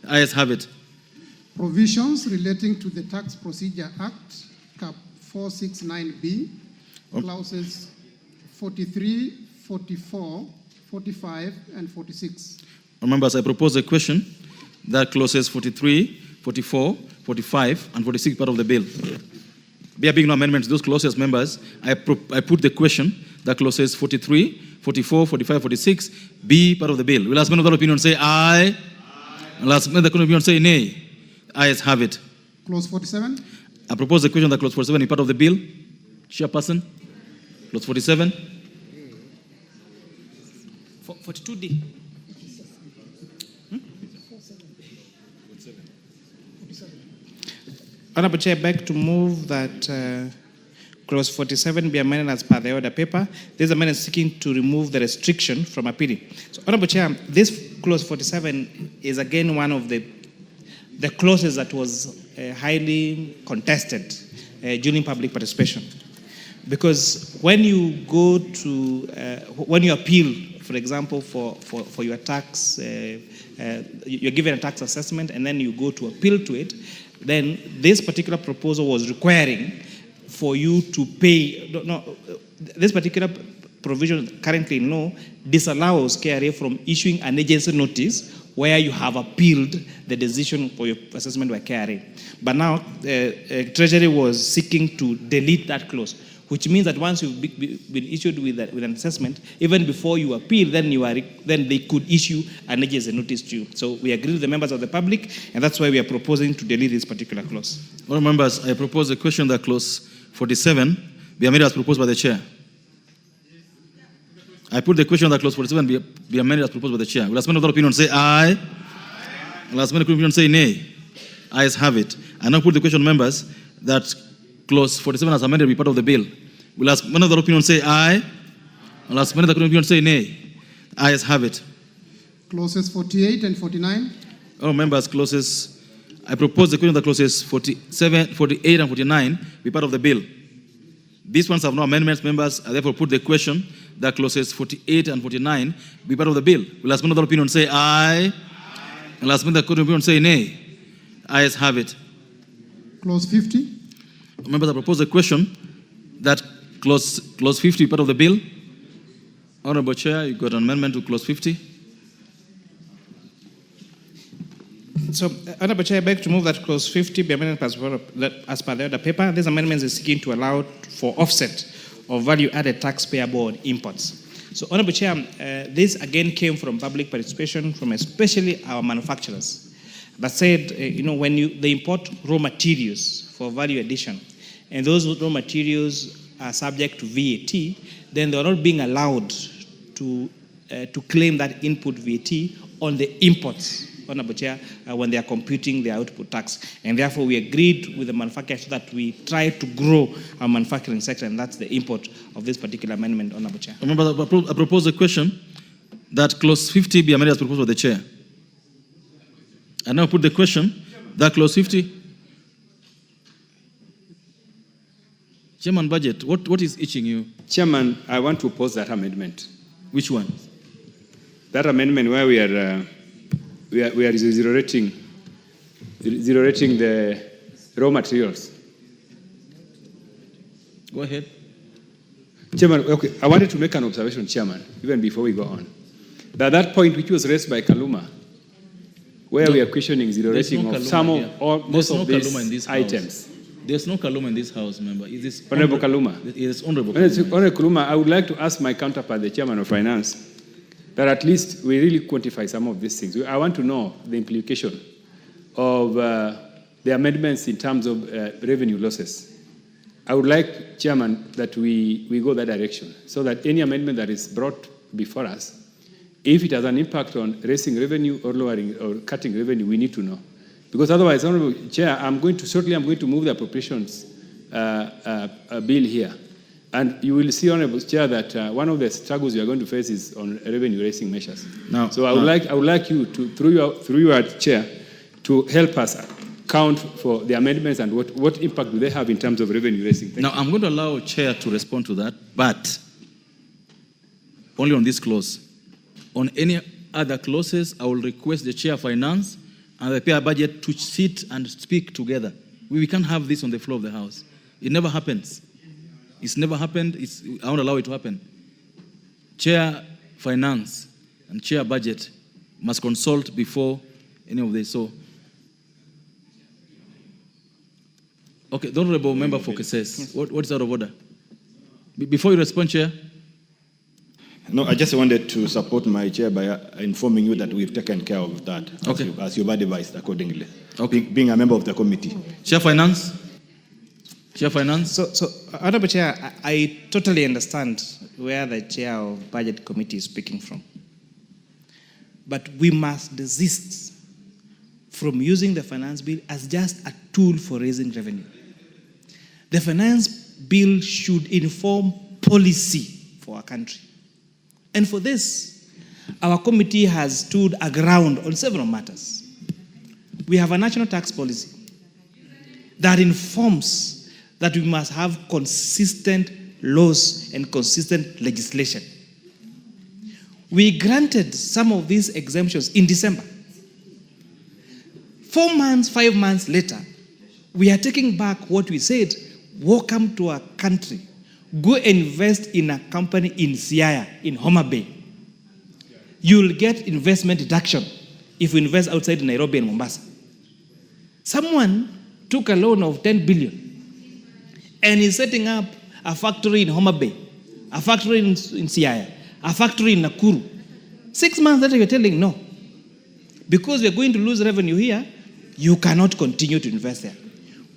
Ayes have it. Provisions relating to the Tax Procedure Act, Cap 469B, clauses 43, 44, 45, and 46. Members, I propose a question that clauses 43, 44, 45, and 46 part of the bill. There being no amendments to those clauses, members, I put the question that clauses 43, 44, 45, 46 be part of the bill. Will last member of the opinion say aye? Last member of the opinion say nay? Ayes have it. Clause 47. I propose the question that clause 47 is part of the bill. Chairperson, clause 47. 42D. Honorable Chair, I beg to move that clause 47 be amended as per the order paper. This amendment is seeking to remove the restriction from appealing. So, Honorable Chair, this clause 47 is again one of the clauses that was highly contested during public participation. Because when you go to, when you appeal, for example, for your tax, you're given a tax assessment and then you go to appeal to it, then this particular proposal was requiring for you to pay, this particular provision currently in law disallows KRA from issuing an agency notice where you have appealed the decision for your assessment by KRA. But now, Treasury was seeking to delete that clause, which means that once you've been issued with an assessment, even before you appeal, then they could issue an agency notice to you. So we agree with the members of the public, and that's why we are proposing to delete this particular clause. All members, I propose a question that clause 47 be amended as proposed by the chair. I put the question that clause 47 be amended as proposed by the chair. Will last member of the opinion say aye? Will last member of the opinion say nay? Ayes have it. I now put the question, members, that clause 47 as amended be part of the bill. Will last member of the opinion say aye? Will last member of the opinion say nay? Ayes have it. Clauses 48 and 49. All members, clauses. I propose the question that clauses 47, 48, and 49 be part of the bill. These ones have no amendments, members. I therefore put the question that clauses 48 and 49 be part of the bill. Will last member of the opinion say aye? And last member of the opinion say nay? Ayes have it. Clause 50. Members, I propose the question that clause 50 be part of the bill. Honorable Chair, you got an amendment to clause 50. So, Honorable Chair, I beg to move that clause 50 be amended as per the order paper. This amendment is seeking to allow for offset of value-added tax payable on imports. So, Honorable Chair, this again came from public participation from especially our manufacturers that said, when they import raw materials for value addition, and those raw materials are subject to VAT, then they're not being allowed to claim that input VAT on the imports, Honorable Chair, when they are computing their output tax. And therefore, we agreed with the manufacturers that we try to grow our manufacturing sector, and that's the import of this particular amendment, Honorable Chair. Remember, I propose a question that clause 50 be amended as proposed by the chair. I now put the question that clause 50. Chairman Budget, what is itching you? Chairman, I want to oppose that amendment. Which one? That amendment where we are zero rating the raw materials. Go ahead. Chairman, okay, I wanted to make an observation, Chairman, even before we go on. That point which was raised by Kaluma, where we are questioning zero rating of some or most of these items. There's no Kaluma in this house, member. Is this Honorable Kaluma? It is Honorable Kaluma. Honorable Kaluma, I would like to ask my counterpart, the Chairman of Finance, that at least we really quantify some of these things. I want to know the implication of the amendments in terms of revenue losses. I would like, Chairman, that we go that direction so that any amendment that is brought before us, if it has an impact on raising revenue or lowering or cutting revenue, we need to know. Because otherwise, Honorable Chair, I'm going to move the appropriations bill here. And you will see, Honorable Chair, that one of the struggles you are going to face is on revenue-raising measures. So I would like you to, through your chair, to help us count for the amendments and what impact do they have in terms of revenue-raising. Now, I'm going to allow Chair to respond to that, but only on this clause. On any other clauses, I will request the Chair of Finance and the Pair Budget to sit and speak together. We can't have this on the floor of the House. It never happens. It's never happened. I won't allow it to happen. Chair Finance and Chair Budget must consult before any of this. So Okay, the Honorable Member for Cases. What is out of order? Before you respond, Chair. No, I just wanted to support my chair by informing you that we've taken care of that, okay, as you've advised accordingly. Okay. Being a member of the committee. Chair Finance. Chair Finance. So Honorable Chair, I totally understand where the Chair of Budget Committee is speaking from. But we must desist from using the finance bill as just a tool for raising revenue. The finance bill should inform policy for our country. And for this, our committee has stood aground on several matters. We have a national tax policy that informs that we must have consistent laws and consistent legislation. We granted some of these exemptions in December. 4 months, 5 months later, we are taking back what we said. Welcome to our country. Go invest in a company in Siaya, in Homa Bay. You'll get investment deduction if you invest outside Nairobi and Mombasa. Someone took a loan of 10 billion and is setting up a factory in Homa Bay, a factory in Siaya, a factory in Nakuru. 6 months later, you're telling no. Because we're going to lose revenue here, you cannot continue to invest there.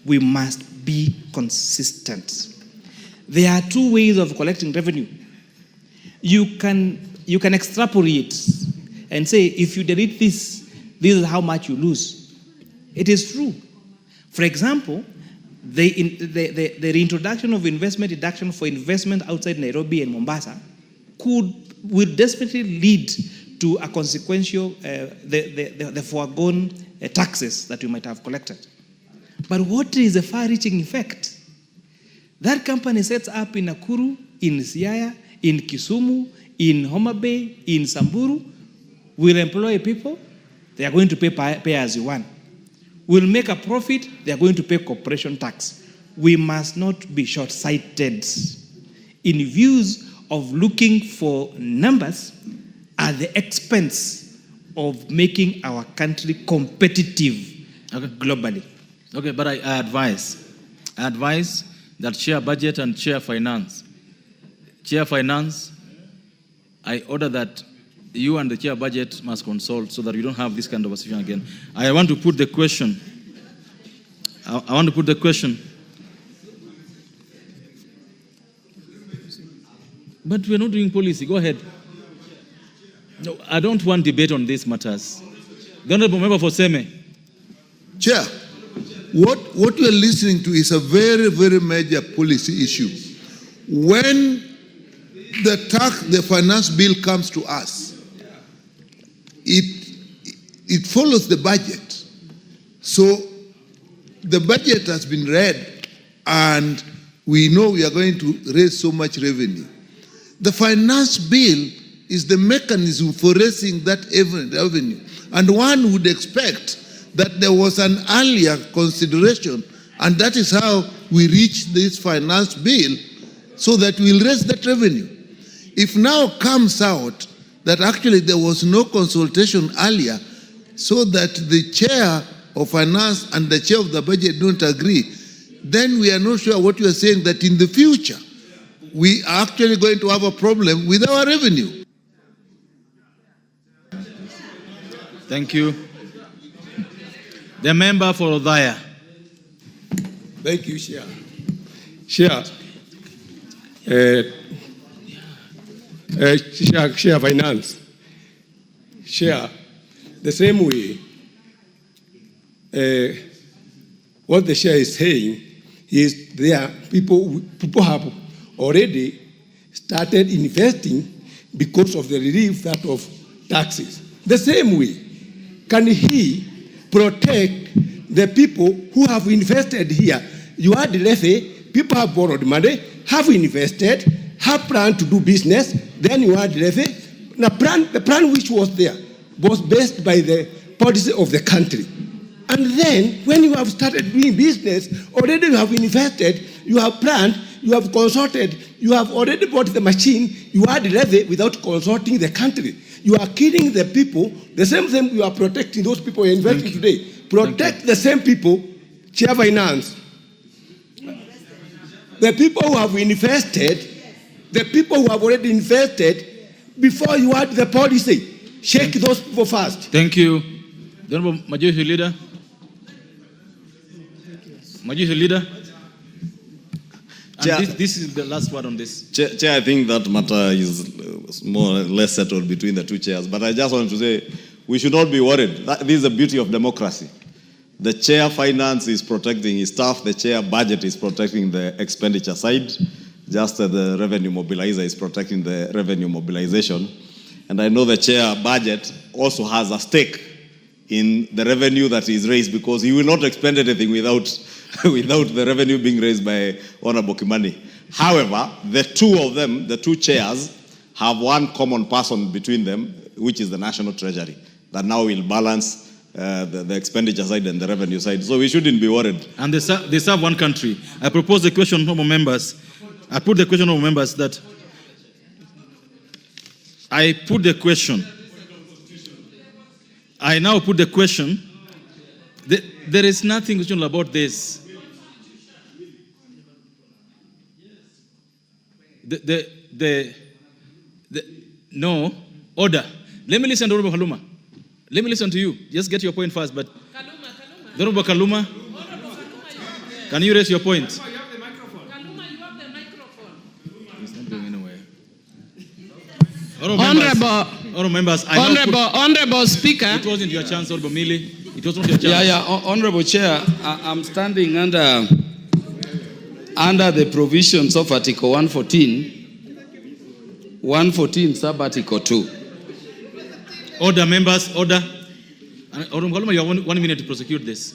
We must be consistent. There are two ways of collecting revenue. You can extrapolate and say, if you delete this, this is how much you lose. It is true. For example, the reintroduction of investment deduction for investment outside Nairobi and Mombasa will definitely lead to a consequential, the foregone taxes that we might have collected. But what is the far-reaching effect? That company sets up in Nakuru, in Siaya, in Kisumu, in Homa Bay, in Samburu, will employ people, they are going to pay as you want. Will make a profit, they are going to pay corporation tax. We must not be short-sighted in views of looking for numbers at the expense of making our country competitive globally. Okay, but I advise that Chair Budget and Chair Finance, I order that you and the Chair Budget must consult so that we don't have this kind of a situation again. I want to put the question. But we're not doing policy. Go ahead. No, I don't want debate on these matters. The Honorable Member for Seme. Chair, what we are listening to is a very, very major policy issue. When the finance bill comes to us, it follows the budget. So the budget has been read and we know we are going to raise so much revenue. The finance bill is the mechanism for raising that revenue. And one would expect that there was an earlier consideration, and that is how we reach this finance bill, so that we'll raise that revenue. If now comes out that actually there was no consultation earlier, so that the chair of finance and the chair of the budget don't agree, then we are not sure what you are saying, that in the future, we are actually going to have a problem with our revenue. Thank you. The member for Odhaya. Thank you, Chair. Chair, Chair Finance. Chair, the same way, what the Chair is saying is there people have already started investing because of the relief that of taxes. The same way, can he protect the people who have invested here? You are the levy, people have borrowed money, have invested, have planned to do business, then you are the levy. The plan which was there was based by the policy of the country. And then, when you have started doing business, already you have invested, you have planned, you have consulted, you have already bought the machine, you are the levy without consulting the country. You are killing the people, the same thing you are protecting those people you're investing today. Protect the same people, Chair Finance. the people who have invested, the people who have already invested, before you add the policy, shake those people first. Thank you. The Honorable Majority Leader. Majority Leader. And this is the last word on this. Chair, I think that matter is more or less settled between the two chairs. But I just want to say, we should not be worried. This is the beauty of democracy. The chair finance is protecting his staff. The chair budget is protecting the expenditure side. Just as the revenue mobilizer is protecting the revenue mobilization. And I know the chair budget also has a stake in the revenue that is raised, because he will not expend anything without the revenue being raised by Honorable Kimani. However, the two of them, the two chairs, have one common person between them, which is the National Treasury, that now will balance the expenditure side and the revenue side. So we shouldn't be worried. And they serve one country. I propose the question, honorable members. I put the question, honorable members, that I put the question. I now put the question. There is nothing questionable about this. No, order. Let me listen to Honorable Kaluma. Let me listen to you. Just get your point first. But Honorable Kaluma, can you raise your point? Kaluma, you have the microphone. He's not going anywhere. Honorable members, Honorable Speaker. It wasn't your chance, Honorable Mili. It was not your chance. Honorable Chair, I'm standing under the provisions of Article 114, sub-Article 2. Order, members, order. Honorable Kaluma, you have 1 minute to prosecute this.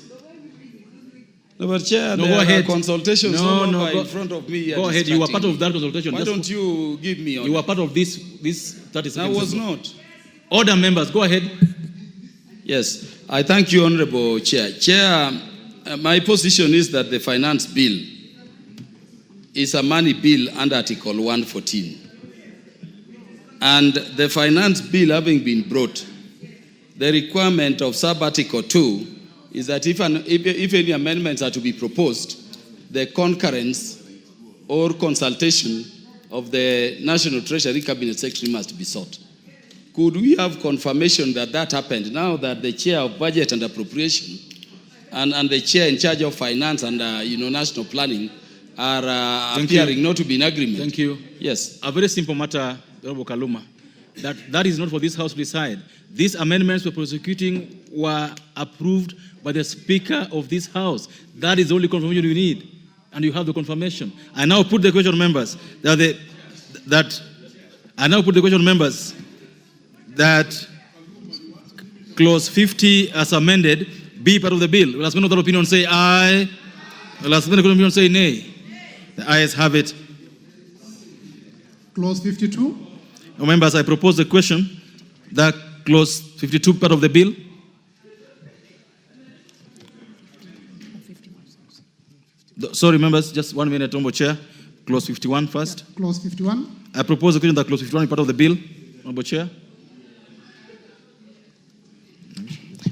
No, but Chair, no, there go ahead. are consultations go in front of me. Go ahead. You were part of that consultation. Why don't you give me order? You were part of this 30 seconds. I was not. Order, members. Go ahead. Yes. I thank you, Honorable Chair. Chair, my position is that the finance bill is a money bill under Article 114. And the finance bill having been brought, the requirement of sub-Article 2 is that if any amendments are to be proposed, the concurrence or consultation of the National Treasury Cabinet Secretary must be sought. Could we have confirmation that that happened now that the Chair of Budget and Appropriation and the Chair in charge of Finance and National Planning are appearing not to be in agreement? Thank you. Yes. A very simple matter, Honorable Kaluma. That is not for this House to decide. These amendments we're prosecuting were approved by the Speaker of this House. That is the only confirmation you need, and you have the confirmation. I now put the question, members, that clause 50 as amended be part of the bill. Will suspend other opinion say aye? Will suspend opinion say nay? The ayes have it. Clause 52. Members, I propose the question that clause 52 part of the bill. Sorry, members, just 1 minute, Honorable Chair. Clause 51 first. Yeah, clause 51. I propose the question that clause 51 is part of the bill. Honorable Chair.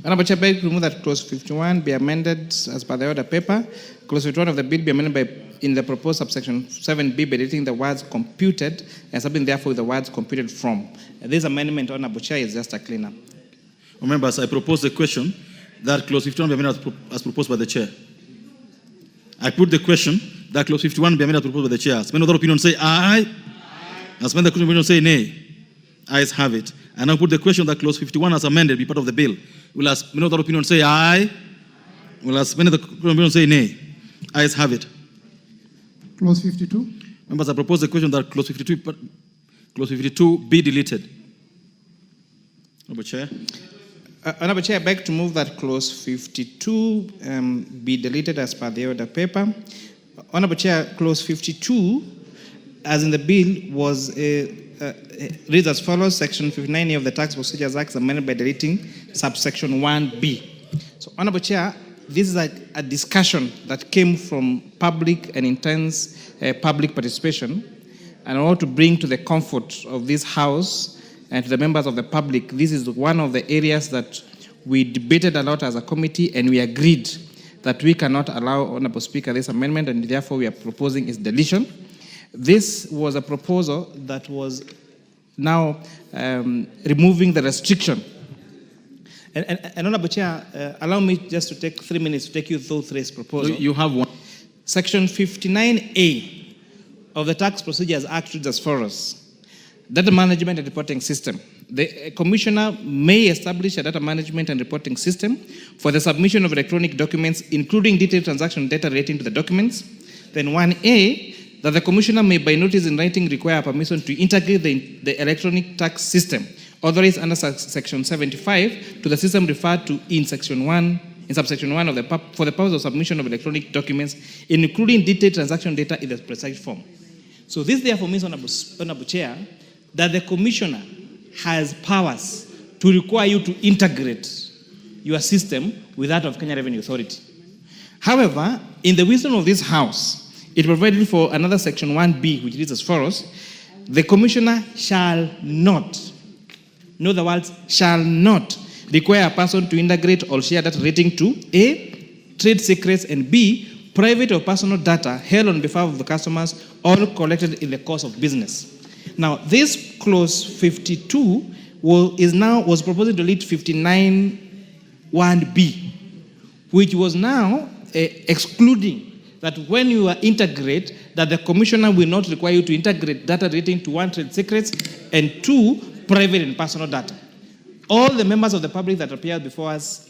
Honorable Chair, beg to remove that clause 51 be amended as per the order paper. Clause 51 of the bill be amended in the proposed subsection 7b by deleting the words computed and subbing therefore the words computed from. This amendment, Honorable Chair, is just a cleanup. Members, I propose the question that clause 51 be amended as proposed by the Chair. I put the question that clause 51 be amended as proposed by the Chair. Spend other opinion say aye. And spend the opinion say nay. Ayes have it. And I put the question that clause 51 as amended be part of the bill. Will spend other opinion say aye. Will spend the opinion say nay. Ayes have it. Clause 52. Members, I propose the question that clause 52 be deleted. Honorable Chair. Honorable Chair, I beg to move that clause 52 be deleted as per the order paper. Honorable Chair, clause 52, as in the bill, was reads as follows: Section 59A of the Tax Procedures Act is amended by deleting subsection 1B. So, Honorable Chair, this is a discussion that came from public and intense public participation, and I want to bring to the comfort of this House and to the members of the public, this is one of the areas that we debated a lot as a committee, and we agreed that we cannot allow, Honorable Speaker, this amendment, and therefore we are proposing its deletion. This was a proposal that was now removing the restriction. And Honorable Chair, allow me just to take 3 minutes to take you through this proposal. You have one. Section 59A of the Tax Procedures Act reads as follows: Data management and reporting system. The commissioner may establish a data management and reporting system for the submission of electronic documents, including detailed transaction data relating to the documents. Then 1A, that the commissioner may by notice in writing require permission to integrate the electronic tax system authorized under section 75 to the system referred to in section 1, in subsection 1 of the for the purpose of submission of electronic documents, including detailed transaction data in the precise form. So this therefore means, Honorable Chair, that the commissioner has powers to require you to integrate your system with that of Kenya Revenue Authority. However, in the wisdom of this House, it provided for another section 1B, which reads as follows: the commissioner shall not, know the words, shall not require a person to integrate or share data relating to A, trade secrets, and B, private or personal data held on behalf of the customers or collected in the course of business. Now, this clause 52 was proposed to delete 59(1)B, which was now excluding that when you integrate, that the commissioner will not require you to integrate data relating to 1, trade secrets, and 2, private and personal data. All the members of the public that appeared before us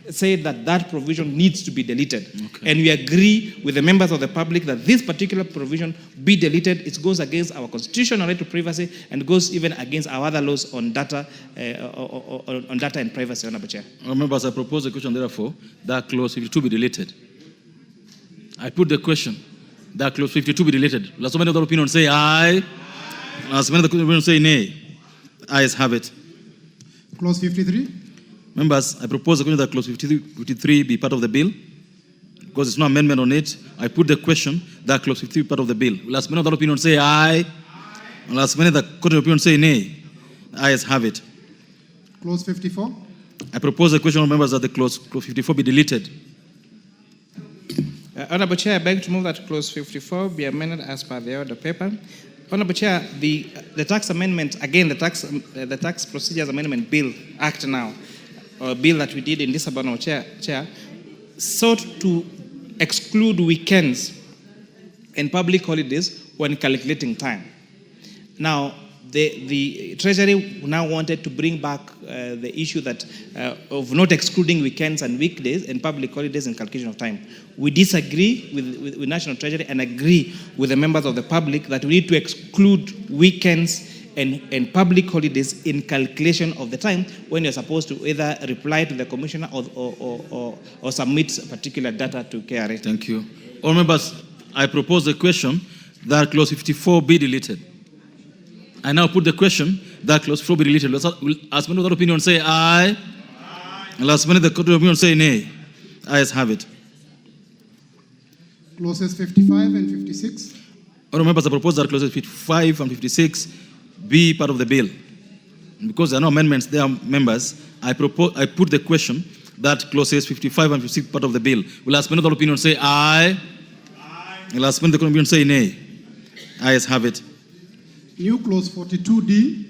said that that provision needs to be deleted. Okay. And we agree with the members of the public that this particular provision be deleted. It goes against our constitutional right to privacy and goes even against our other laws on data, on data and privacy, Honorable Chair. Members, I propose a question, therefore, that clause 52 be deleted. I put the question, that clause 52 be deleted. Last many of the opinion say aye. Last many of the opinion say nay. Ayes have it. Clause 53. Members, I propose that clause 53 be part of the bill. Because there's no amendment on it, I put the question that clause 53 be part of the bill. Last minute of the opinion say aye. Last minute the court of opinion say nay. Ayes have it. Clause 54. I propose the question of members that the clause 54 be deleted. Honorable Chair, I beg to move that clause 54 be amended as per the order paper. Honorable Chair, the tax amendment, again, the tax procedures amendment bill, act now, or bill that we did in this Honorable Chair, sought to exclude weekends and public holidays when calculating time. Now, the Treasury now wanted to bring back the issue that of not excluding weekends and weekdays and public holidays in calculation of time. We disagree with National Treasury and agree with the members of the public that we need to exclude weekends and public holidays in calculation of the time when you're supposed to either reply to the commissioner or submit particular data to KRA. Thank you. All members, I propose the question that clause 54 be deleted. I now put the question that clause 4 be deleted. As many of the opinion say aye. And as many of the court of opinion say nay. Ayes have it. Clauses 55 and 56. All members, I propose that clauses 55 and 56 be part of the bill. And because there are no amendments there, members, I put the question that clauses 55 and 56 part of the bill. Will as many of the opinion say aye. And as many of the opinion say nay. Ayes have it. New clause 42D.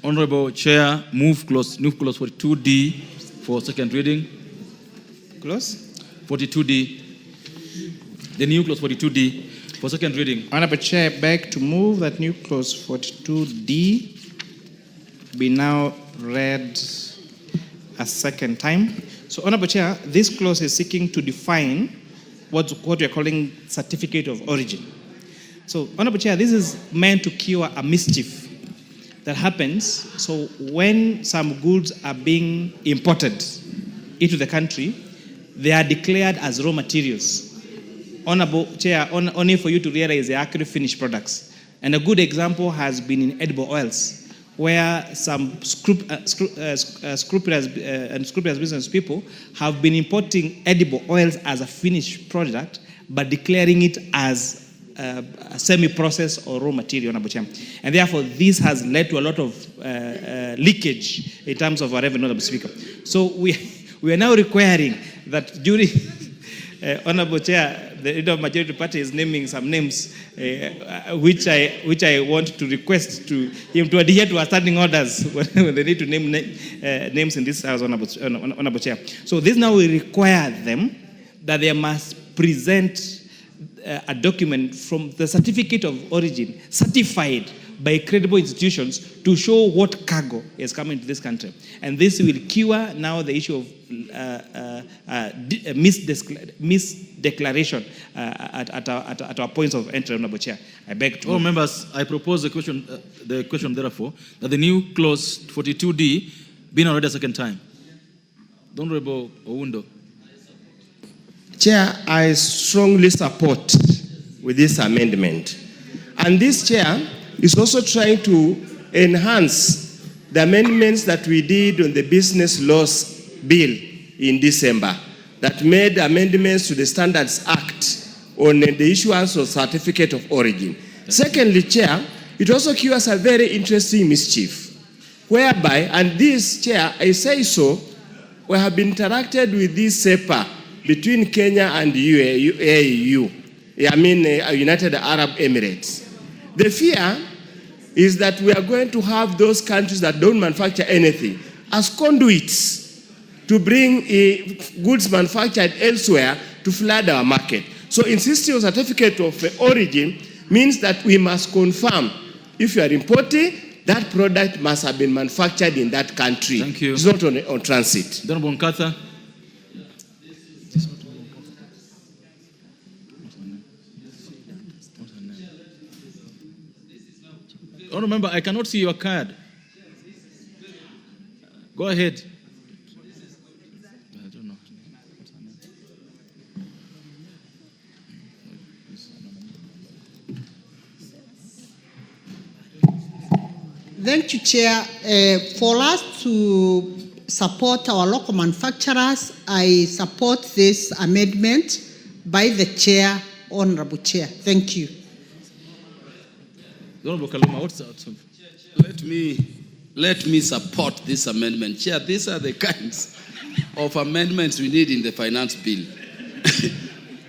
Honorable Chair, move clause 42D for second reading. Clause 42D. The new clause 42D for second reading. Honorable Chair, I beg to move that new clause 42D be now read a second time. So, Honorable Chair, this clause is seeking to define what we are calling certificate of origin. So, Honorable Chair, this is meant to cure a mischief that happens. So, when some goods are being imported into the country, they are declared as raw materials. Honorable Chair, only for you to realize they are actually finished products. And a good example has been in edible oils, where some scrupulous business people have been importing edible oils as a finished product, but declaring it as a semi-processed or raw material, Honorable Chair. And therefore, this has led to a lot of leakage in terms of our revenue, Honorable Speaker. So we we are now requiring that during, Honorable Chair, the leader of majority party is naming some names, which I want to request to him to adhere to our standing orders when they need to name names in this House, Honorable Chair. So this now will require them that they must present a document from the certificate of origin, certified by credible institutions, to show what cargo is coming to this country. And this will cure now the issue of misdeclaration at our points of entry, Honorable Chair. I beg to... All members, I propose the question therefore, that the new clause 42D be now read a second time. Honorable Oundo. Chair, I strongly support with this amendment. And this, Chair, is also trying to enhance the amendments that we did on the Business Laws Bill in December that made amendments to the Standards Act on the issuance of certificate of origin. Secondly, Chair, it also cures a very interesting mischief, whereby, and this, Chair, I say so, we have been interacted with this SEPA between Kenya and UAE, United Arab Emirates. The fear is that we are going to have those countries that don't manufacture anything as conduits to bring goods manufactured elsewhere to flood our market. So insisting on certificate of origin means that we must confirm if you are importing, that product must have been manufactured in that country. Thank you. It's not on transit. Honorable Nkatha. Honorable Member, I cannot see your card. Go ahead. I don't know. Thank you, Chair. For us to support our local manufacturers, I support this amendment by the Chair, Honorable Chair. Thank you. Honorable Kaluma, what's that? Let me support this amendment. Chair, these are the kinds of amendments we need in the finance bill.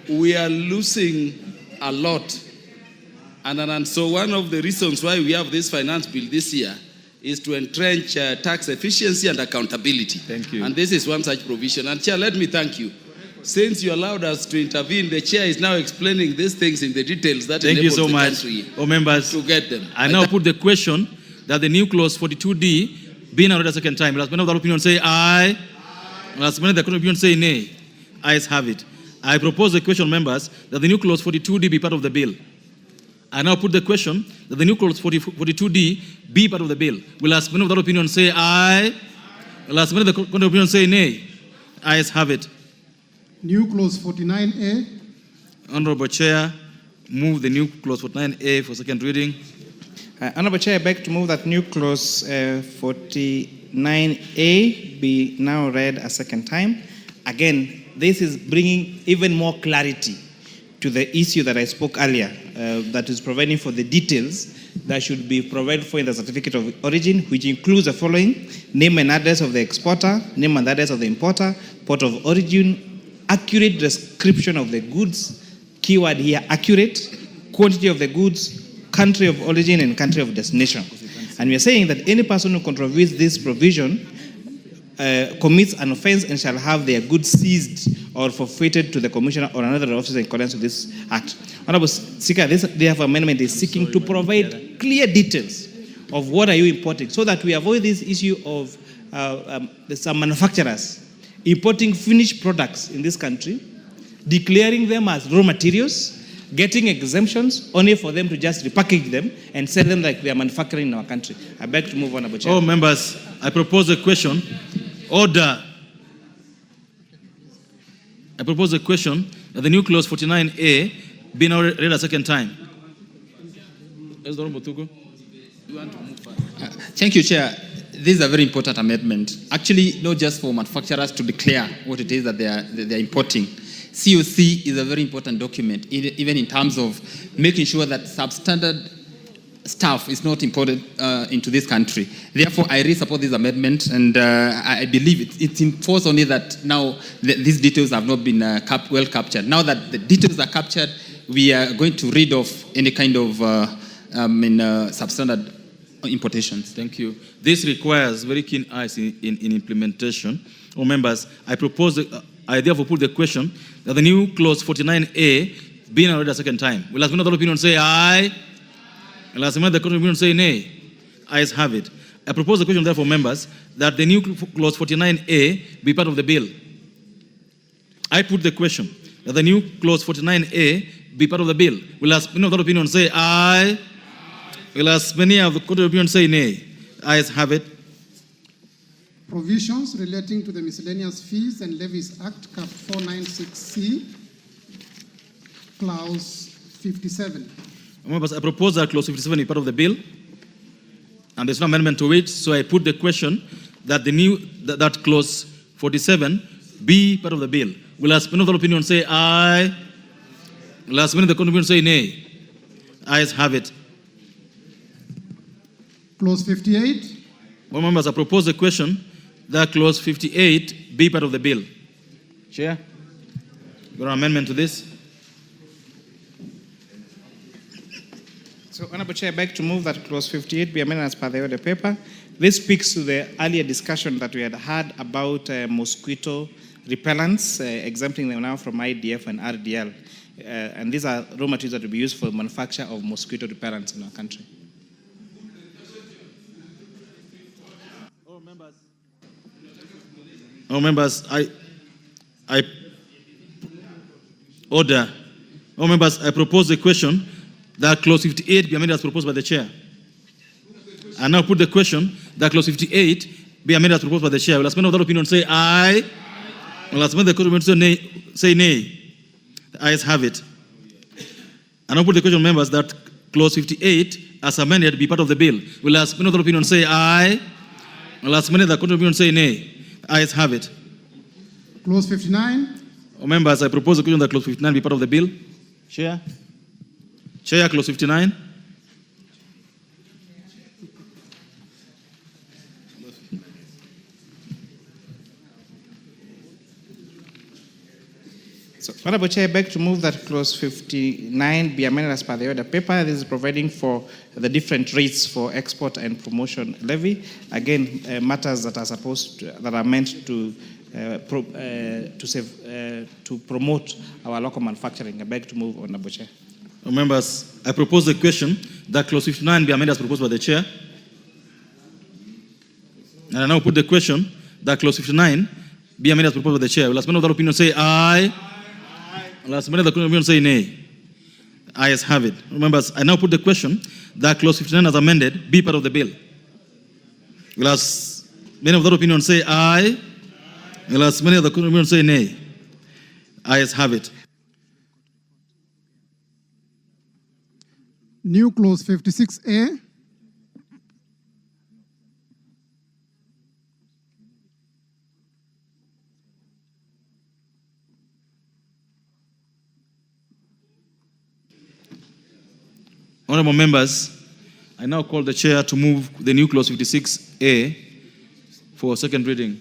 We are losing a lot. And so one of the reasons why we have this finance bill this year is to entrench tax efficiency and accountability. Thank you. And this is one such provision. And Chair, let me thank you. Since you allowed us to intervene, the Chair is now explaining these things in the details that Thank you enables so the much, country all members. to get them. I now put the question that the new clause 42D be now read a second time. Last minute of the opinion say aye. Last minute the opinion say nay. Ayes have it. I propose the question, members, that the new clause 42D be part of the bill. I now put the question that the new clause 42D be part of the bill. Will last minute of that opinion say aye? Last minute the opinion say nay. Ayes have it. New clause 49A. Honorable Chair, move the new clause 49A for second reading. Honorable Chair, I beg to move that new clause 49A be now read a second time. Again, this is bringing even more clarity to the issue that I spoke earlier, that is providing for the details that should be provided for in the certificate of origin, which includes the following: name and address of the exporter, name and address of the importer, port of origin, accurate description of the goods, keyword here, accurate, quantity of the goods, country of origin and country of destination. And we are saying that any person who contravenes this provision commits an offense and shall have their goods seized or forfeited to the commissioner or another officer in accordance with this act. Honorable Speaker, this therefore amendment is seeking to provide clear details of what are you importing, so that we avoid this issue of some manufacturers importing finished products in this country, declaring them as raw materials, getting exemptions only for them to just repackage them and sell them like they are manufacturing in our country. I beg to move on, Honorable Chair. All members, I propose a question. Order. I propose a question that the new clause 49A be now read a second time. Thank you, Chair. This is a very important amendment. Actually, not just for manufacturers to declare what it is that they are importing. COC is a very important document, even in terms of making sure that substandard stuff is not imported into this country. Therefore, I really support this amendment, and I believe it's enforced only that now these details have not been well captured. Now that the details are captured, we are going to rid off any kind of substandard importations. Thank you. This requires very keen eyes in implementation. Oh, members, I therefore put the question that the new clause 49A being read a second time. Will another opinion say aye? Will another opinion say nay? Ayes have it. I propose the question therefore, members, that the new clause 49A be part of the bill. I put the question that the new clause 49A be part of the bill. Will another opinion say aye? Will as many of the court of opinion say nay? Ayes have it. Provisions relating to the Miscellaneous Fees and Levies Act, Cap 496C, Clause 57. Members, I propose that Clause 57 be part of the bill, and there's no amendment to it, so I put the question that that Clause 47 be part of the bill. Will as many of the opinion say aye? Will as many of the court of opinion say nay? Ayes have it. Clause 58. Well, members, I propose the question that Clause 58 be part of the bill. Chair, your amendment to this? So, Honorable Chair, I beg to move that Clause 58 be amended as per the order paper. This speaks to the earlier discussion that we had about mosquito repellents, exempting them now from IDF and RDL. And these are raw materials that will be used for the manufacture of mosquito repellents in our country. Oh, members, I order. Oh, members, I propose the question that Clause 58 be amended as proposed by the chair. I now put the question that Clause 58 be amended as proposed by the chair. Will as many of that opinion say aye? Will as many of the court say nay? The ayes have it. I now put the question, members, that Clause 58 as amended be part of the bill. Will as many of that opinion say aye? Will as many of the court opinion say nay? Ayes have it. Clause 59. Oh, members, I propose the question that Clause 59 be part of the bill. Chair. Chair, Clause 59. So, Honorable Chair, I beg to move that Clause 59 be amended as per the order paper. This is providing for the different rates for export and promotion levy. Again, matters that are meant to promote our local manufacturing. I beg to move, Honorable Chair. Members, I propose the question that Clause 59 be amended as proposed by the chair. And I now put the question that Clause 59 be amended as proposed by the chair. Will as many of that opinion say aye? Will as many of the opinion say nay? Ayes have it. Members, I now put the question that Clause 59 as amended be part of the bill. Will as many of that opinion say aye? Will as many of the opinion say nay? Ayes have it. New Clause 56A. Honorable members, I now call the chair to move the new Clause 56A for second reading.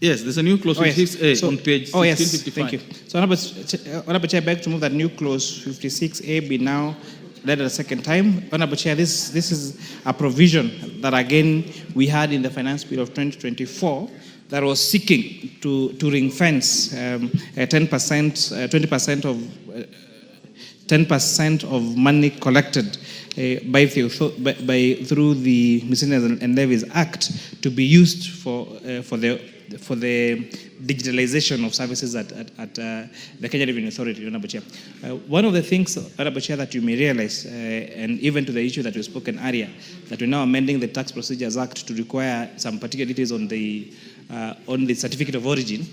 Yes, there's a new clause 56A on page 1655. Thank you. So, Honorable Chair, I beg to move that new clause 56A be now read a second time. Honorable Chair, this is a provision that, again, we had in the Finance Bill of 2024 that was seeking to ring-fence 10% of money collected through the Miscellaneous and Levies Act to be used for the digitalization of services at the Kenya Revenue Authority, Honorable Chair. One of the things, Honorable Chair, that you may realize, and even to the issue that we've spoken earlier, that we're now amending the Tax Procedures Act to require some particular details on the certificate of origin.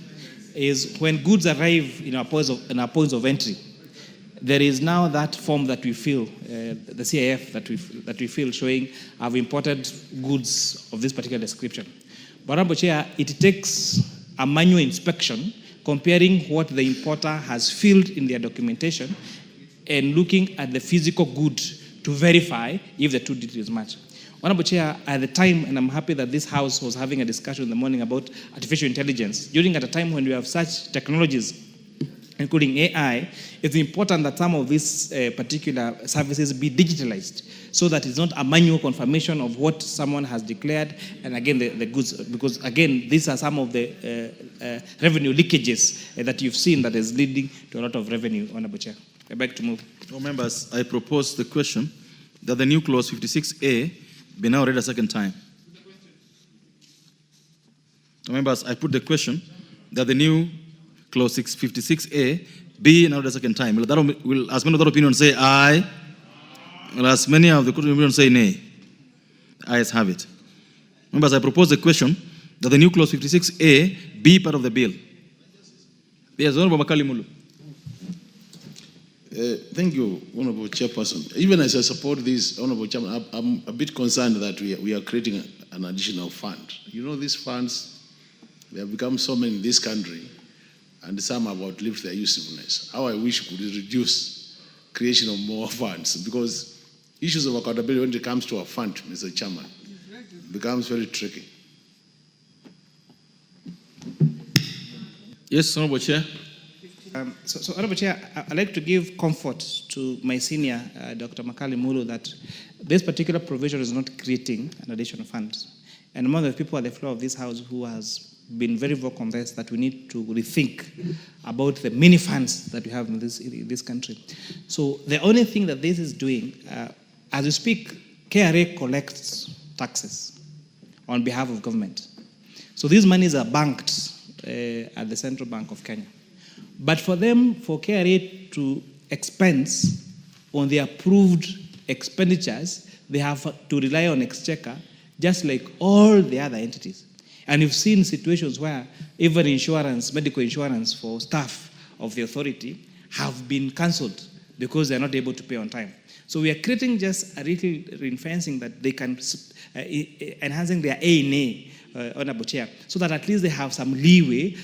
is when goods arrive in our points of entry, there is now that form that we fill, the CIF that we fill showing I've imported goods of this particular description. But Honorable Chair, it takes a manual inspection comparing what the importer has filled in their documentation and looking at the physical good to verify if the two details match. Honorable Chair, at the time, and I'm happy that this House was having a discussion in the morning about artificial intelligence, during at a time when we have such technologies, including AI, it's important that some of these particular services be digitalized so that it's not a manual confirmation of what someone has declared and again the goods, because again these are some of the revenue leakages that you've seen that is leading to a lot of revenue. Honorable Chair, I beg to move. So members, I propose the question that the new clause 56A be now read a second time. So members, I put the question that the new clause 56A be now the second time. Will as many of the opinion say aye? Will as many of the opinion say nay? Ayes have it. Members, I propose the question that the new clause 56A be part of the bill. Yes, Honorable Makali Mulu. Thank you, Honorable Chairperson. Even as I support this, Honorable Chairman, I'm a bit concerned that we are creating an additional fund. You know, these funds, they have become so many in this country, and some have outlived their usefulness. How I wish we could reduce creation of more funds, because issues of accountability when it comes to a fund, Mr. Chairman, becomes very tricky. Yes, Honorable Chair. So, Honorable Chair, I'd like to give comfort to my senior, Dr. Makali Mulu, that this particular provision is not creating an additional fund. And among the people at the floor of this House who has been very vocal on this, that we need to rethink about the many funds that we have in this country. So the only thing that this is doing, as we speak, KRA collects taxes on behalf of government. So these monies are banked at the Central Bank of Kenya. But for KRA to expense on the approved expenditures, they have to rely on exchequer, just like all the other entities. And you've seen situations where even insurance, medical insurance for staff of the authority have been cancelled because they're not able to pay on time. So we are creating just a little ring-fencing that they can, enhancing their A&A, Honorable Chair, so that at least they have some leeway,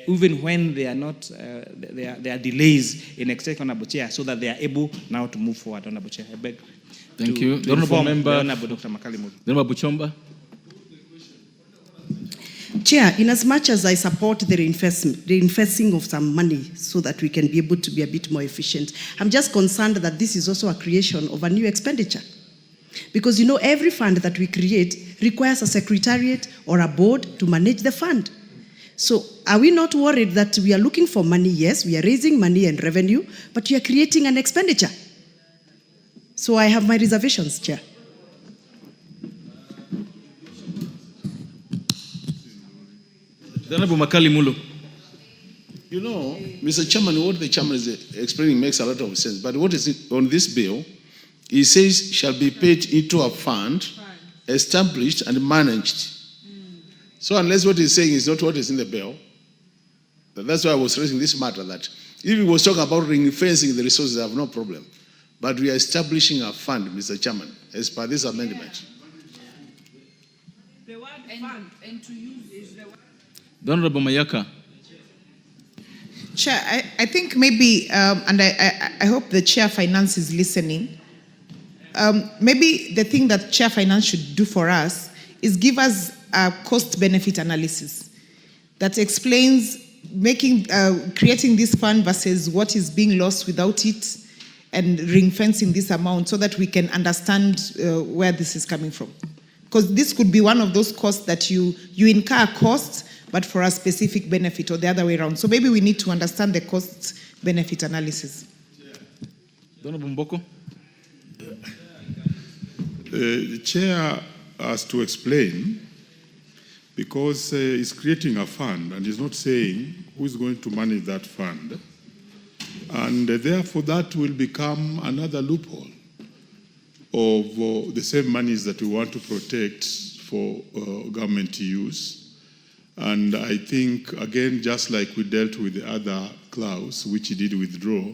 even when they are not, there are delays in exchequer, Honorable Chair, so that they are able now to move forward, Honorable Chair. I beg. Thank you. The Honorable Member, Honorable Dr. Makali Mulu. The Honorable Buchomba. Chair, in as much as I support the reinvesting of some money so that we can be able to be a bit more efficient, I'm just concerned that this is also a creation of a new expenditure. Because you know, every fund that we create requires a secretariat or a board to manage the fund. So are we not worried that we are looking for money? Yes, we are raising money and revenue, but we are creating an expenditure. So I have my reservations, Chair. The Honorable Makali Mulu. You know, Mr. Chairman, what the chairman is explaining makes a lot of sense. But what is on this bill, it says shall be paid into a fund established and managed. So unless what he's saying is not what is in the bill, that's why I was raising this matter, that if he was talking about ring-fencing the resources, I have no problem. But we are establishing a fund, Mr. Chairman, as per this amendment. The word fund and to use is the word. The Honorable Mayaka. Chair, I think maybe, and I hope the Chair Finance is listening, maybe the thing that Chair Finance should do for us is give us a cost-benefit analysis that explains creating this fund versus what is being lost without it, and ring-fencing this amount so that we can understand where this is coming from. Because this could be one of those costs that you incur costs, but for a specific benefit, or the other way around. So maybe we need to understand the cost-benefit analysis. Honorable Mboko. The chair has to explain, because he's creating a fund and he's not saying who is going to manage that fund. And therefore that will become another loophole of the same monies that we want to protect for government use. And I think, again, just like we dealt with the other clause, which he did withdraw,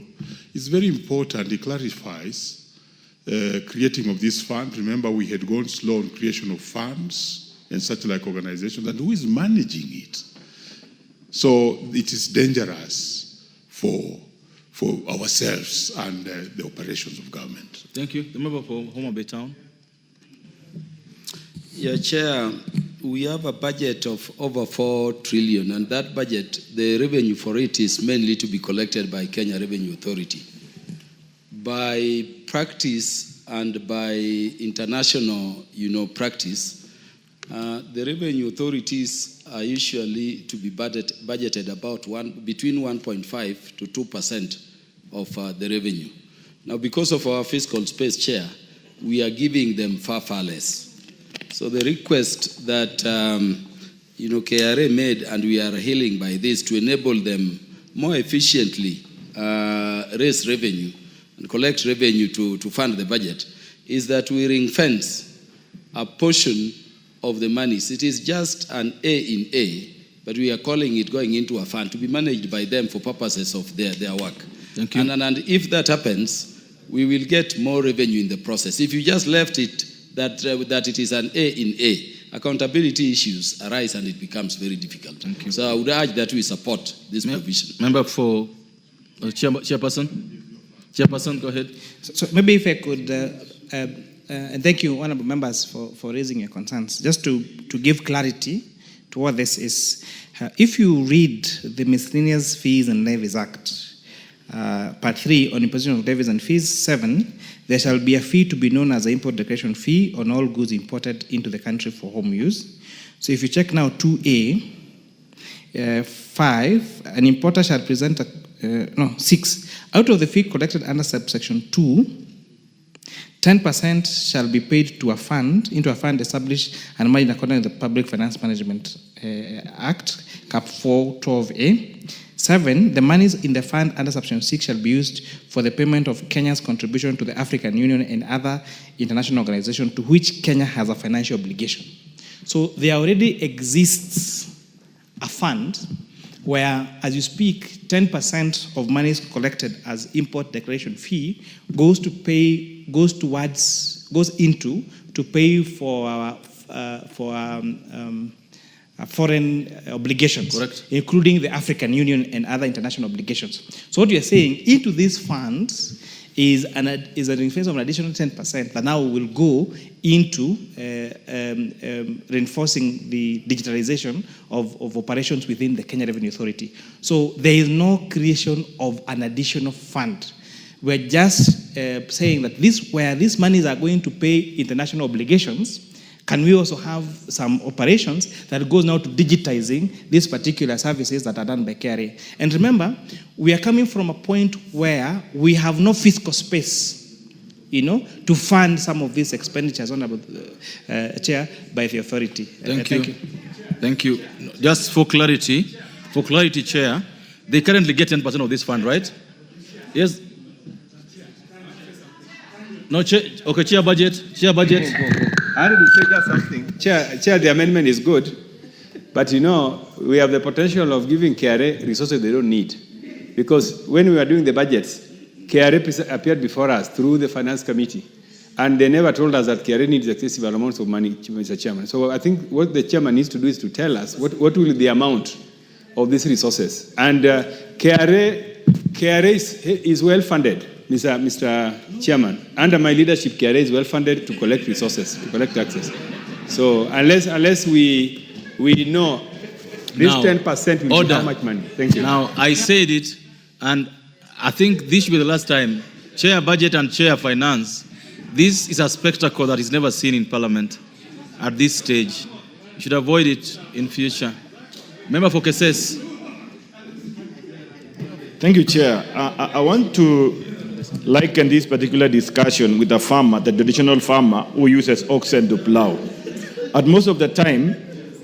it's very important. It clarifies creating of this fund. Remember, we had gone slow on creation of funds and such like organizations, and who is managing it? So it is dangerous for ourselves and the operations of government. Thank you. The member for Homa Bay Town. Yeah, Chair, we have a budget of over 4 trillion, and that budget, the revenue for it is mainly to be collected by Kenya Revenue Authority. By practice and by international, practice, the revenue authorities are usually to be budgeted about between 1.5 to 2% of the revenue. Now, because of our fiscal space, Chair, we are giving them far, far less. So the request that KRA made, and we are healing by this, to enable them more efficiently raise revenue and collect revenue to fund the budget, is that we ring fence a portion of the monies. It is just an A in A, but we are calling it going into a fund to be managed by them for purposes of their work. Thank you. And if that happens, we will get more revenue in the process. If you just left it that it is an A in A, accountability issues arise and it becomes very difficult. So I would urge that we support this provision. Member for Chairperson. Chairperson, go ahead. So maybe if I could, and thank you, honorable members, for raising your concerns. Just to give clarity to what this is, if you read the Miscellaneous Fees and Levies Act, Part 3 on imposition of levies and fees, 7, there shall be a fee to be known as the import declaration fee on all goods imported into the country for home use. So if you check now 2A, 5, an importer shall present 6. Out of the fee collected under subsection 2, 10% shall be paid to into a fund established and managed according to the Public Finance Management Act, Cap 412A. 7, the monies in the fund under subsection 6 shall be used for the payment of Kenya's contribution to the African Union and other international organizations to which Kenya has a financial obligation. So there already exists a fund where, as you speak, 10% of monies collected as import declaration fee goes into to pay for foreign obligations, correct, including the African Union and other international obligations. So what you're saying, into these funds is an increase of an additional 10% that now will go into reinforcing the digitalization of operations within the Kenya Revenue Authority. So there is no creation of an additional fund. We're just saying that where these monies are going to pay international obligations, can we also have some operations that goes now to digitizing these particular services that are done by KRA? And remember, we are coming from a point where we have no fiscal space, to fund some of these expenditures, Honorable Chair, by the authority. Thank you. Thank you. Just for clarity, Chair, they currently get 10% of this fund, right? Yes. No, Chair. Okay, Chair budget. I wanted to say just something. Chair, the amendment is good, but we have the potential of giving KRA resources they don't need. Because when we were doing the budgets, KRA appeared before us through the Finance Committee, and they never told us that KRA needs excessive amounts of money, Mr. Chairman. So I think what the chairman needs to do is to tell us what will be the amount of these resources. And KRA is well funded. Mr. Chairman, under my leadership, KRA is well funded to collect resources, to collect taxes. So unless we know this 10% will be how much money. Thank you. Now, I said it, and I think this should be the last time. Chair Budget and Chair Finance, this is a spectacle that is never seen in Parliament at this stage. You should avoid it in future. Member for Keses. Thank you, Chair. I want to liken this particular discussion with a farmer, the traditional farmer who uses oxen to plow. At most of the time,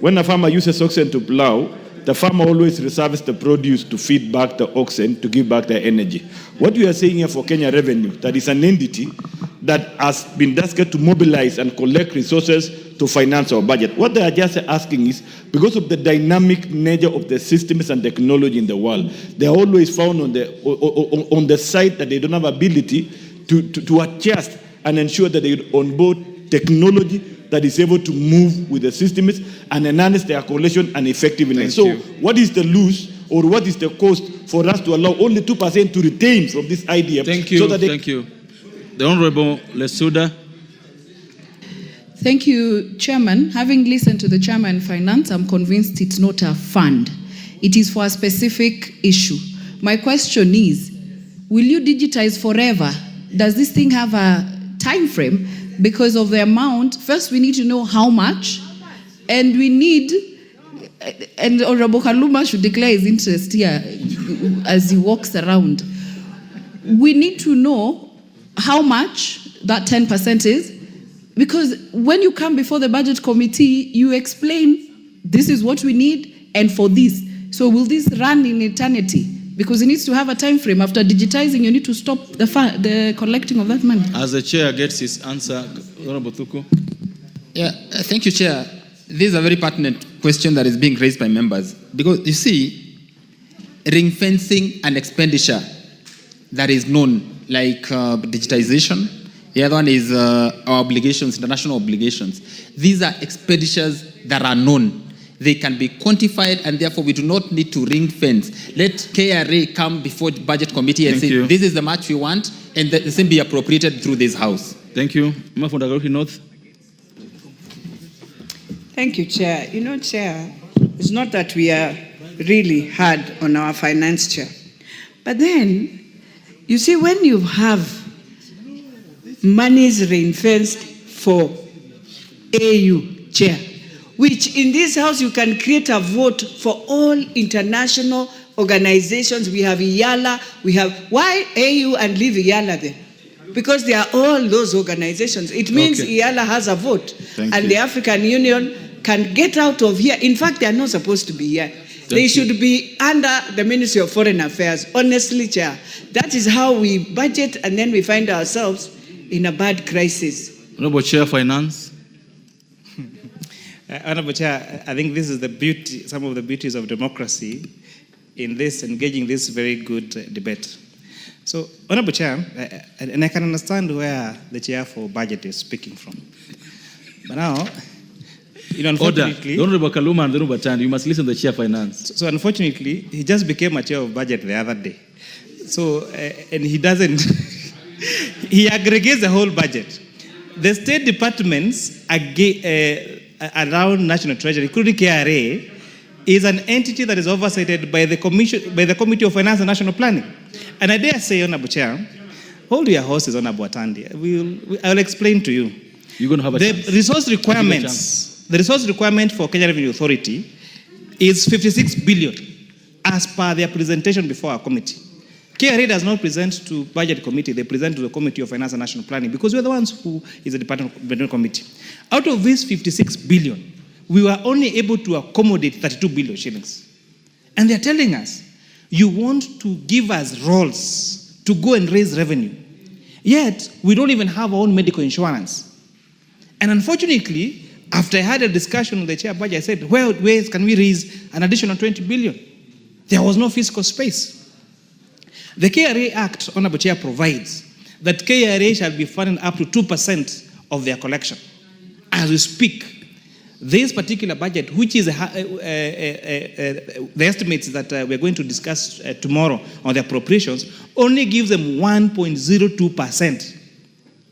when a farmer uses oxen to plow, the farmer always reserves the produce to feed back the oxen to give back the energy. What we are saying here for Kenya Revenue, that is an entity that has been tasked to mobilize and collect resources to finance our budget. What they are just asking is, because of the dynamic nature of the systems and technology in the world, they are always found on the side that they don't have ability to adjust and ensure that they onboard technology that is able to move with the systems and enhance their coalition and effectiveness. What is the lose or what is the cost for us to allow only 2% to retain from this idea? Thank you. Thank you. The Honorable Lesuda. Thank you, Chairman. Having listened to the Chairman Finance, I'm convinced it's not a fund. It is for a specific issue. My question is, will you digitize forever? Does this thing have a time frame? Because of the amount, first we need to know how much, and we need, and Honorable Kaluma should declare his interest here as he walks around. We need to know how much that 10% is, because when you come before the budget committee, you explain this is what we need and for this. So will this run in eternity? Because it needs to have a time frame. After digitizing, you need to stop the collecting of that money. As the chair gets his answer, Honorable Thuku. Yeah, thank you, Chair. This is a very pertinent question that is being raised by members. Because you see, ring fencing and expenditure that is known, like digitization. The other one is our obligations, international obligations. These are expenditures that are known. They can be quantified, and therefore we do not need to ring fence. Let KRA come before the budget committee and say, this is the much we want, and the same be appropriated through this house. Thank you. North. Thank you, Chair. You know, Chair, it's not that we are really hard on our finance chair. But then, you see, when you have monies ring-fenced for AU, Chair, which in this house you can create a vote for all international organizations. We have IALA, we have, why AU and leave IALA there? Because they are all those organizations. It means IALA has a vote. And the African Union can get out of here. In fact, they are not supposed to be here. They should be under the Ministry of Foreign Affairs. Honestly, Chair, that is how we budget, and then we find ourselves in a bad crisis. Honorable Chair, Finance. Honorable Chair, I think this is the beauty, some of the beauties of democracy in this, engaging this very good debate. So, Honorable Chair, and I can understand where the Chair for Budget is speaking from. But now, unfortunately... Order. Honorable Kaluma and Honorable Chand, you must listen to the Chair Finance. So, unfortunately, he just became a Chair of Budget the other day. So, and he doesn't... he aggregates the whole budget. The state departments around National Treasury, including KRA, is an entity that is oversighted by the Committee of Finance and National Planning. And I dare say, Honorable Chair, hold your horses, Honorable Atandi. I'll explain to you. You're going to have a chance. The resource requirement for Kenya Revenue Authority is 56 billion as per their presentation before our committee. KRA does not present to budget committee, they present to the Committee of Finance and National Planning, because we're the ones who is the department committee. Out of this 56 billion, we were only able to accommodate 32 billion shillings. And they're telling us, you want to give us roles to go and raise revenue. Yet, we don't even have our own medical insurance. And unfortunately, after I had a discussion with the chair budget, I said, well, where can we raise an additional 20 billion? There was no fiscal space. The KRA Act, Honorable Chair, provides that KRA shall be funded up to 2% of their collection. As we speak, this particular budget, which is the estimates that we're going to discuss tomorrow on the appropriations, only gives them 1.02%,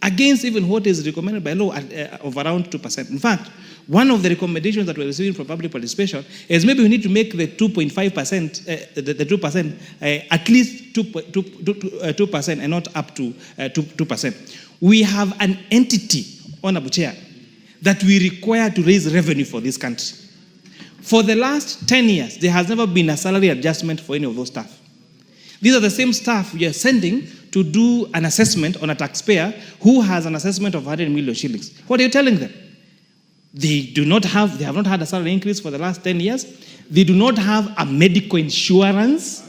against even what is recommended by law of around 2%. In fact, one of the recommendations that we're receiving from public participation is maybe we need to make the 2.5%, the 2%, at least 2% and not up to 2%. We have an entity, Honorable Chair, that we require to raise revenue for this country. For the last 10 years, there has never been a salary adjustment for any of those staff. These are the same staff we are sending to do an assessment on a taxpayer who has an assessment of 100 million shillings. What are you telling them? They have not had a salary increase for the last 10 years. They do not have a medical insurance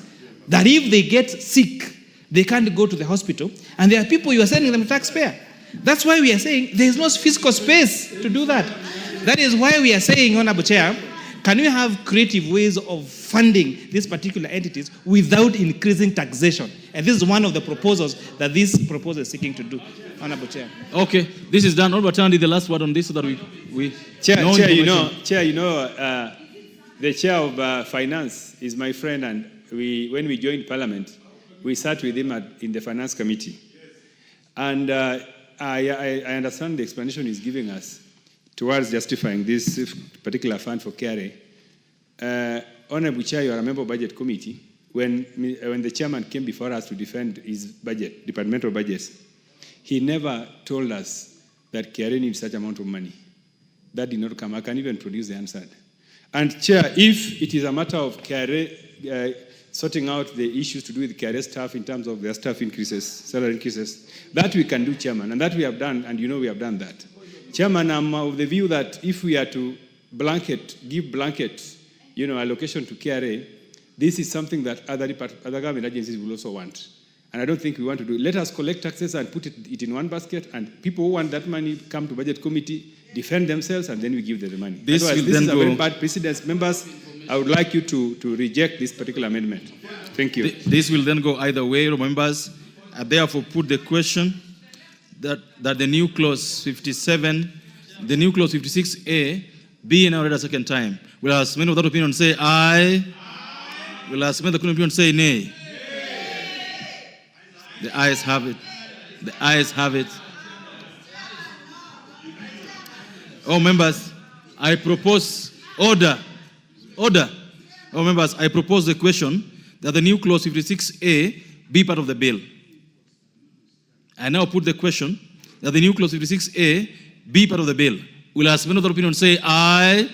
that if they get sick, they can't go to the hospital. And there are people you are sending them to taxpayer. That's why we are saying there is no fiscal space to do that. That is why we are saying, Honorable Chair, can we have creative ways of funding these particular entities without increasing taxation? And this is one of the proposals that this proposal is seeking to do, Honorable Chair. Okay, this is done. Honorable Tandi, the last word on this so that we Chair, know the chair of finance is my friend, and when we joined Parliament, we sat with him in the finance committee. And I understand the explanation he's giving us towards justifying this particular fund for KRA. Honorable Chair, you are a member of Budget Committee. When the chairman came before us to defend his budget, departmental budgets, he never told us that KRA needs such amount of money. That did not come. I can even produce the answer. And Chair, if it is a matter of KRA sorting out the issues to do with KRA staff in terms of their staff increases, salary increases, that we can do, Chairman, and that we have done, and we have done that. Chairman, I'm of the view that if we are to give blanket, allocation to KRA, this is something that other government agencies will also want. And I don't think we want to do it. Let us collect taxes and put it in one basket, and people who want that money come to Budget Committee, defend themselves, and then we give them the money. This is a very bad precedent. Members, I would like you to reject this particular amendment. Thank you. This will then go either way. Members, I therefore put the question that the new clause 57, the new clause 56A, be now read a second time. Will ask many of that opinion say aye. Will ask many of that opinion say nay. The ayes have it. The ayes have it. Oh, members, I propose order. Order. Oh, members, I propose the question that the new clause 56A be part of the bill. I now put the question that the new clause 56A be part of the bill. Will ask many of the opinion say aye.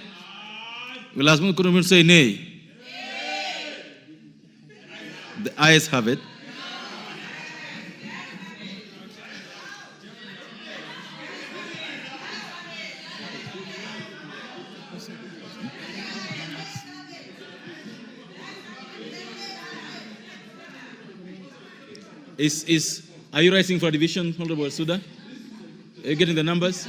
Will ask many of the opinion say nay. The ayes have it. Are you writing for a division, Honorable Suda? Are you getting the numbers?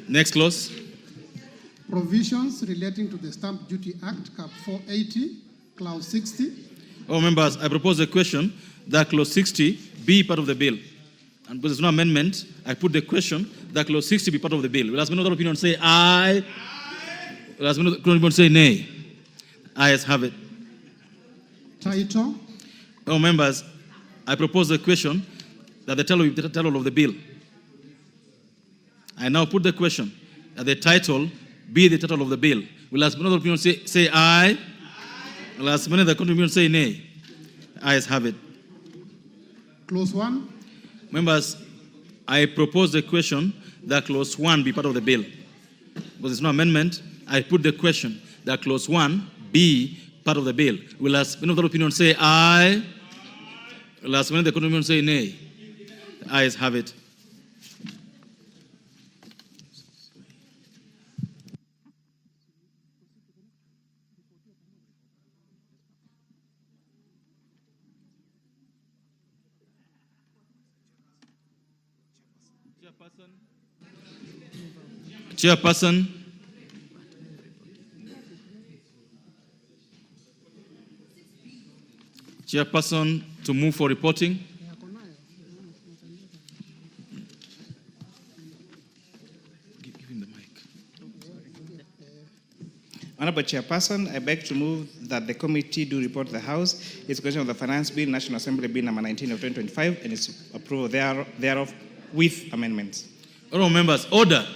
Next clause. Provisions relating to the Stamp Duty Act, Cap 480, Clause 60. Oh, members, I propose a question that Clause 60 be part of the bill. And because there's no amendment, I put the question that Clause 60 be part of the bill. Will ask me another opinion say aye. Will ask me another opinion say nay. Ayes have it. Title. Oh, members, I propose the question that the title of the bill. I now put the question that the title be the title of the bill. Will ask another opinion say aye. Will ask another opinion say nay. Ayes have it. Clause 1. Members, I propose the question that Clause 1 be part of the bill. Because there's no amendment, I put the question that Clause 1 be part of the bill. Will ask another opinion say aye. Will ask another opinion say nay. The ayes have it. Chairperson. Chairperson to move for reporting. Give him the mic. Honorable Chairperson, I beg to move that the committee do report to the House its question of the Finance Bill, National Assembly Bill number 19 of 2025, and its approval thereof with amendments. All members, order.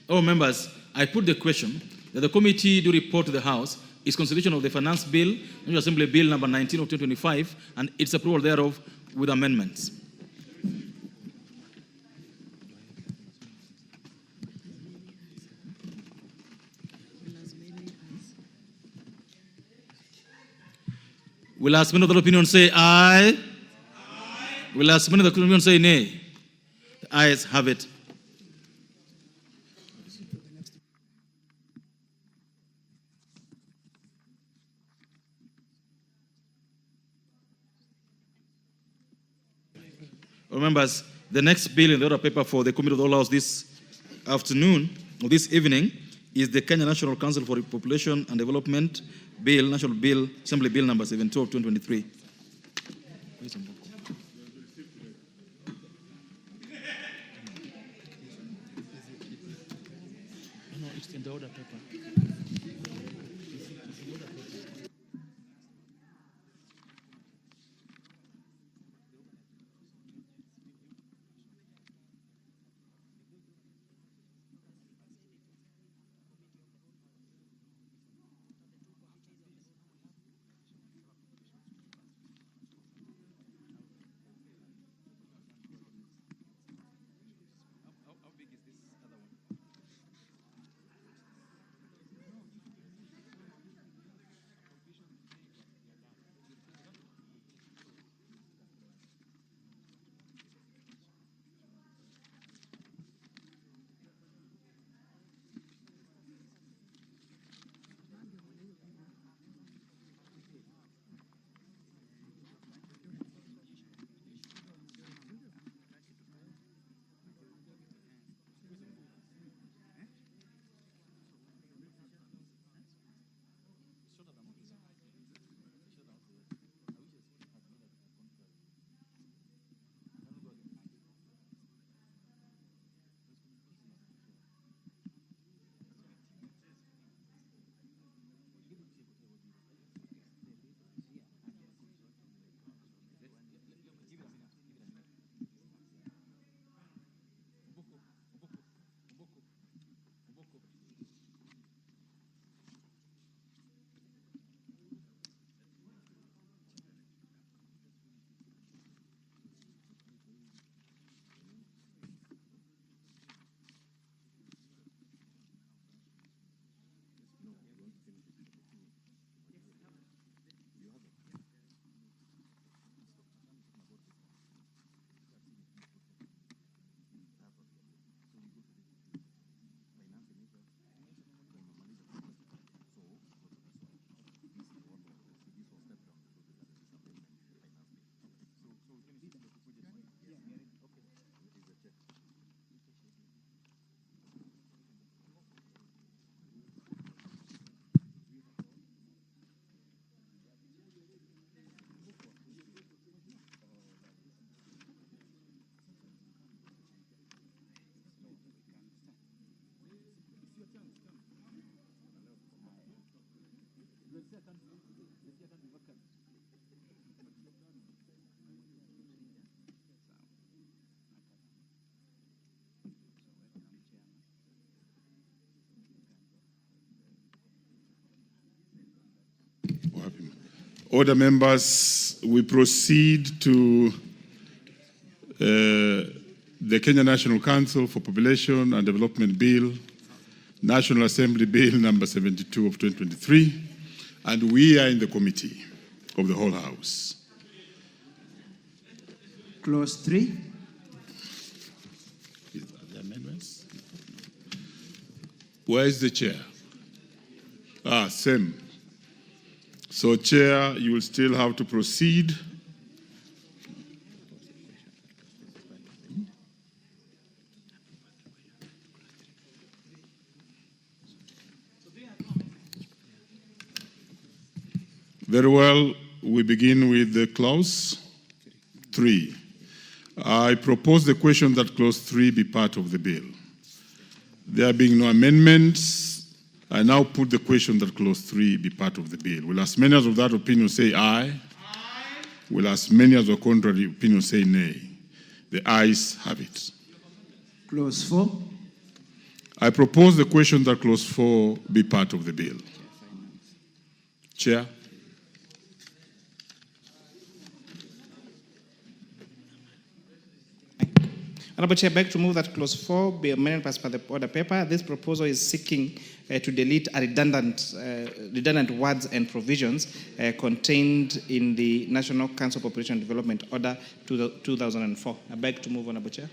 All members, I put the question that the committee do report to the House its consideration of the Finance Bill, National Assembly Bill number 19 of 2025, and its approval thereof with amendments. Will ask many of the opinion say aye. Will ask many of the opinion say nay. The ayes have it. Members, The next bill in the order paper for the Committee of the Whole House this afternoon, or this evening, is the Kenya National Council for Population and Development Bill, National Bill, Assembly Bill number 72 of 2023. No, it's in the order paper. Order, members, we proceed to the Kenya National Council for Population and Development Bill, National Assembly Bill number 72 of 2023, and we are in the committee of the whole House. Clause 3. Are there amendments? Where is the chair? Same. So, Chair, you will still have to proceed. Very well, we begin with the clause 3. I propose the question that clause 3 be part of the bill. There being no amendments, I now put the question that clause 3 be part of the bill. Will as many as of that opinion say aye? Aye. Will as many as of contrary opinion say nay? The ayes have it. Clause 4. I propose the question that clause 4 be part of the bill. Chair. Honorable Chair, I beg to move that clause 4 be amended as per the order paper. This proposal is seeking to delete a redundant words and provisions contained in the National Council for Population Development Order 2004. I beg to move, Honorable Chair.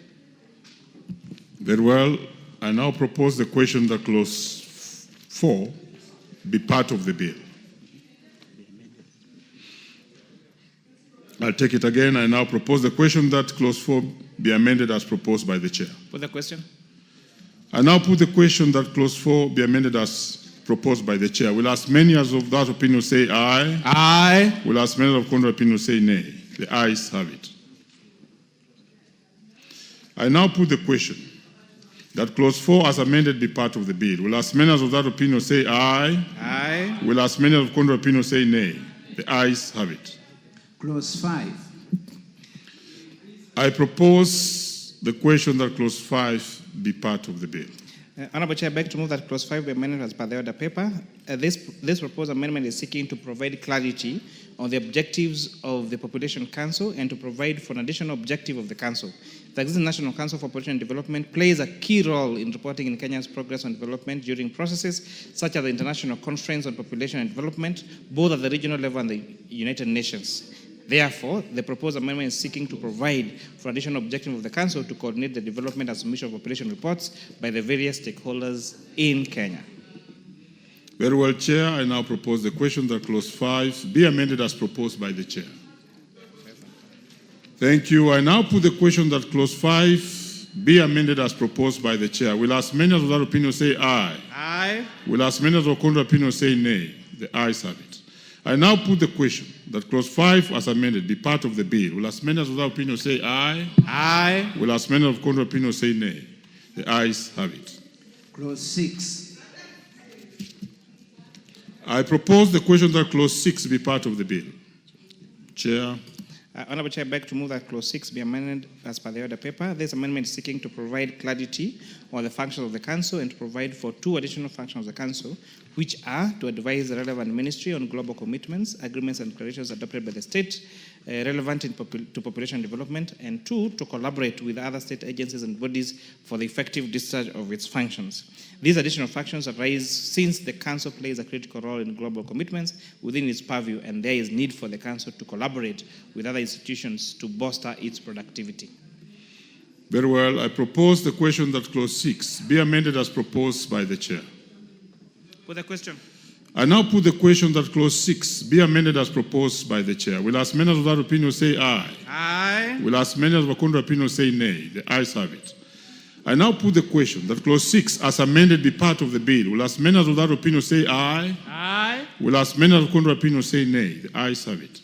Very well. I now propose the question that clause 4 be part of the bill. I'll take it again. I now propose the question that clause 4 be amended as proposed by the chair. Put the question. I now put the question that clause 4 be amended as proposed by the chair. Will as many as of that opinion say aye? Aye. Will as many of contrary opinion say nay? The ayes have it. I now put the question that clause 4 as amended be part of the bill. Will as many as of that opinion say aye? Aye. Will as many of contrary opinion say nay? The ayes have it. Clause 5. I propose the question that clause 5 be part of the bill. Honorable Chair, I beg to move that clause 5 be amended as per the order paper. This proposed amendment is seeking to provide clarity on the objectives of the Population Council and to provide for an additional objective of the Council. The existing National Council for Population and Development plays a key role in reporting in Kenya's progress on development during processes such as the International Conference on Population and Development, both at the regional level and the United Nations. Therefore, the proposed amendment is seeking to provide for additional objective of the Council to coordinate the development and submission of population reports by the various stakeholders in Kenya. Very well, Chair. I now propose the question that clause 5 be amended as proposed by the Chair. Thank you. I now put the question that clause 5 be amended as proposed by the Chair. Will as many as of that opinion say aye? Aye. Will as many as of contrary opinion say nay? The ayes have it. I now put the question that clause 5 as amended be part of the bill. Will as many as of that opinion say aye? Aye. Will as many of contrary opinion say nay? The ayes have it. Clause 6. I propose the question that clause 6 be part of the bill. Chair. Honorable Chair, I beg to move that clause 6 be amended as per the order paper. This amendment is seeking to provide clarity on the functions of the Council and to provide for 2 additional functions of the Council, which are to advise the relevant ministry on global commitments, agreements, and declarations adopted by the state relevant to population development, and 2, to collaborate with other state agencies and bodies for the effective discharge of its functions. These additional functions arise since the Council plays a critical role in global commitments within its purview, and there is need for the Council to collaborate with other institutions to bolster its productivity. Very well. I propose the question that clause 6 be amended as proposed by the Chair. Put the question. I now put the question that clause 6 be amended as proposed by the Chair. Will as many as of that opinion say aye? Aye. Will as many as of contrary opinion say nay? The ayes have it. I now put the question that clause 6 as amended be part of the bill. Will as many as of that opinion say aye? Aye. Will as many as of contrary opinion say nay? The ayes have it.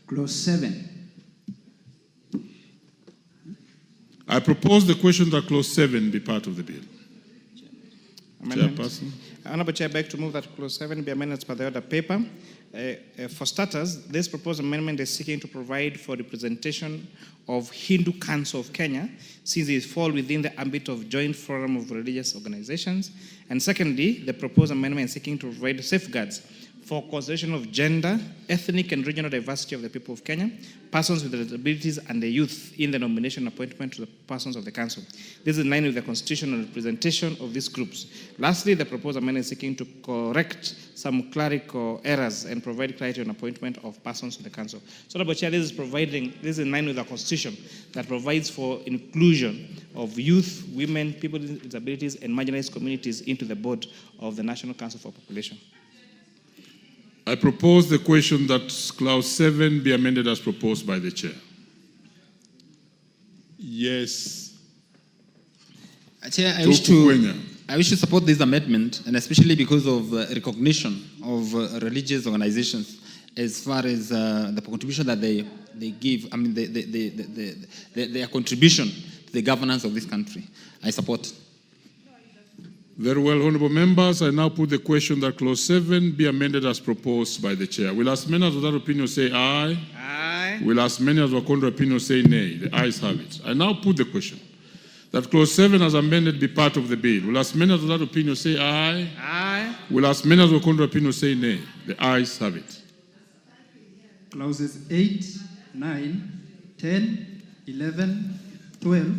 Clause 7. I propose the question that clause 7 be part of the bill. Chairperson. Honorable Chair, I beg to move that clause 7 be amended as per the order paper. For starters, this proposed amendment is seeking to provide for representation of Hindu Council of Kenya, since it falls within the ambit of Joint Forum of Religious Organizations. And secondly, the proposed amendment is seeking to provide safeguards for consideration of gender, ethnic, and regional diversity of the people of Kenya, persons with disabilities, and the youth in the nomination and appointment to the persons of the Council. This is in line with the constitutional representation of these groups. Lastly, the proposed amendment is seeking to correct some clerical errors and provide clarity on appointment of persons to the Council. So, Honorable Chair, this is in line with the Constitution that provides for inclusion of youth, women, people with disabilities, and marginalized communities into the board of the National Council for Population. I propose the question that clause 7 be amended as proposed by the Chair. Yes. Chair, I wish to support this amendment, and especially because of recognition of religious organizations as far as the contribution that they give, I mean, their contribution to the governance of this country. I support. Very well, honorable members. I now put the question that clause 7 be amended as proposed by the Chair. Will as many as of that opinion say aye? Aye. Will as many as of contrary opinion say nay? The ayes have it. I now put the question that clause 7 as amended be part of the bill. Will as many as of that opinion say aye? Aye. Will as many as of contrary opinion say nay? The ayes have it. Clauses 8, 9, 10, 11, 12,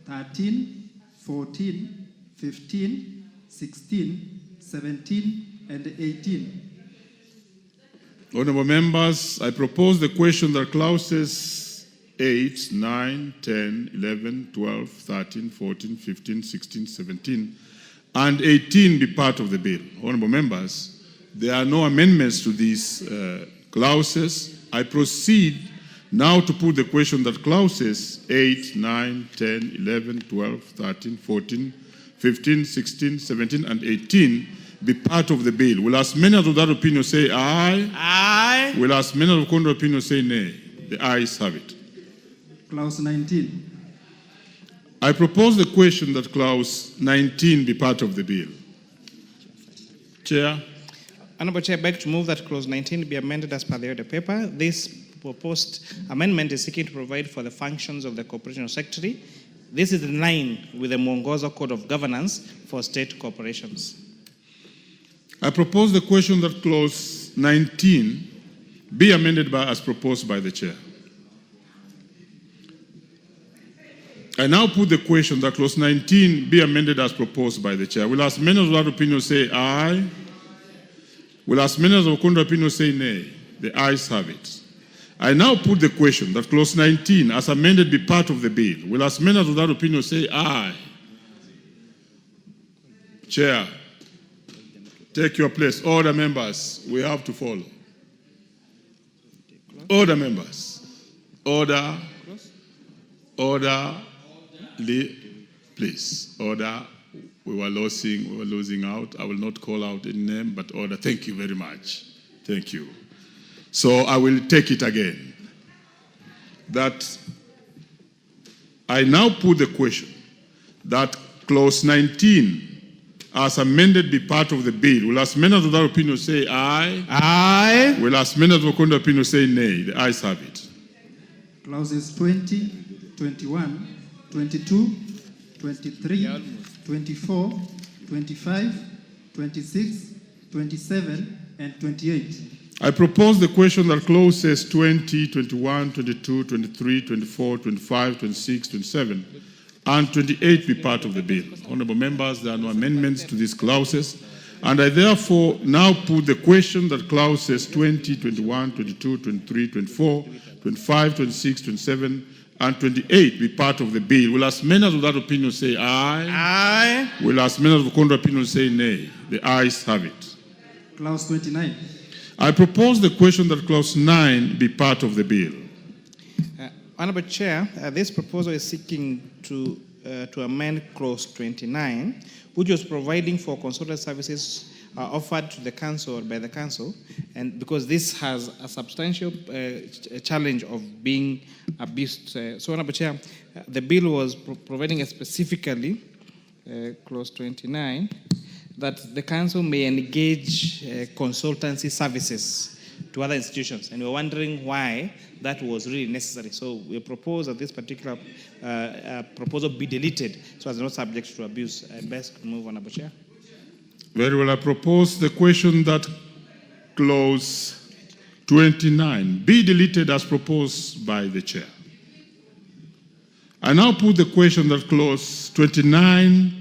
13, 14, 15, 16, 17, and 18. Honorable members, I propose the question that clauses 8, 9, 10, 11, 12, 13, 14, 15, 16, 17, and 18 be part of the bill. Honorable members, there are no amendments to these clauses. I proceed Now to put the question that clauses 8, 9, 10, 11, 12, 13, 14, 15, 16, 17, and 18 be part of the bill. Will as many as of that opinion say aye? Aye. Will as many of the contrary opinion say nay? The ayes have it. Clause 19. I propose the question that clause 19 be part of the bill. Chair. Honorable Chair, I beg to move that clause 19 be amended as per the order paper. This proposed amendment is seeking to provide for the functions of the Corporation Secretary. This is in line with the Mwongozo Code of Governance for State Corporations. I propose the question that clause 19 be amended as proposed by the chair. I now put the question that clause 19 be amended as proposed by the chair. Will as many of that opinion say aye? Will as many of the contrary opinion say nay? The ayes have it. I now put the question that clause 19 as amended be part of the bill. Will as many of that opinion say aye? Chair, take your place. Order, members. We have to follow. Order, members. Order. Order. Please. Order. We were losing out. I will not call out any name, but order. Thank you very much. Thank you. So I will take it again. That I now put the question that clause 19 as amended be part of the bill. Will as many of that opinion say aye? Aye. Will as many of the contrary opinion say nay? The ayes have it. Clauses 20, 21, 22, 23, 24, 25, 26, 27, and 28. I propose the question that clauses 20, 21, 22, 23, 24, 25, 26, 27, and 28 be part of the bill. Honorable members, there are no amendments to these clauses, and I therefore now put the question that clauses 20, 21, 22, 23, 24, 25, 26, 27, and 28 be part of the bill. Will as many as of that opinion say aye? Aye. Will as many as of the contrary opinion say nay? The ayes have it. Clause 29. I propose the question that clause 9 be part of the bill. Honorable Chair, this proposal is seeking to amend clause 29, which was providing for consultant services offered to the council or by the council, and because this has a substantial challenge of being abused. So, Honorable Chair, the bill was providing specifically, clause 29, that the council may engage consultancy services to other institutions, and we're wondering why that was really necessary. So we propose that this particular proposal be deleted so as not subject to abuse. I best move on, Honorable Chair. Very well. I propose the question that clause 29 be deleted as proposed by the chair. I now put the question that clause 29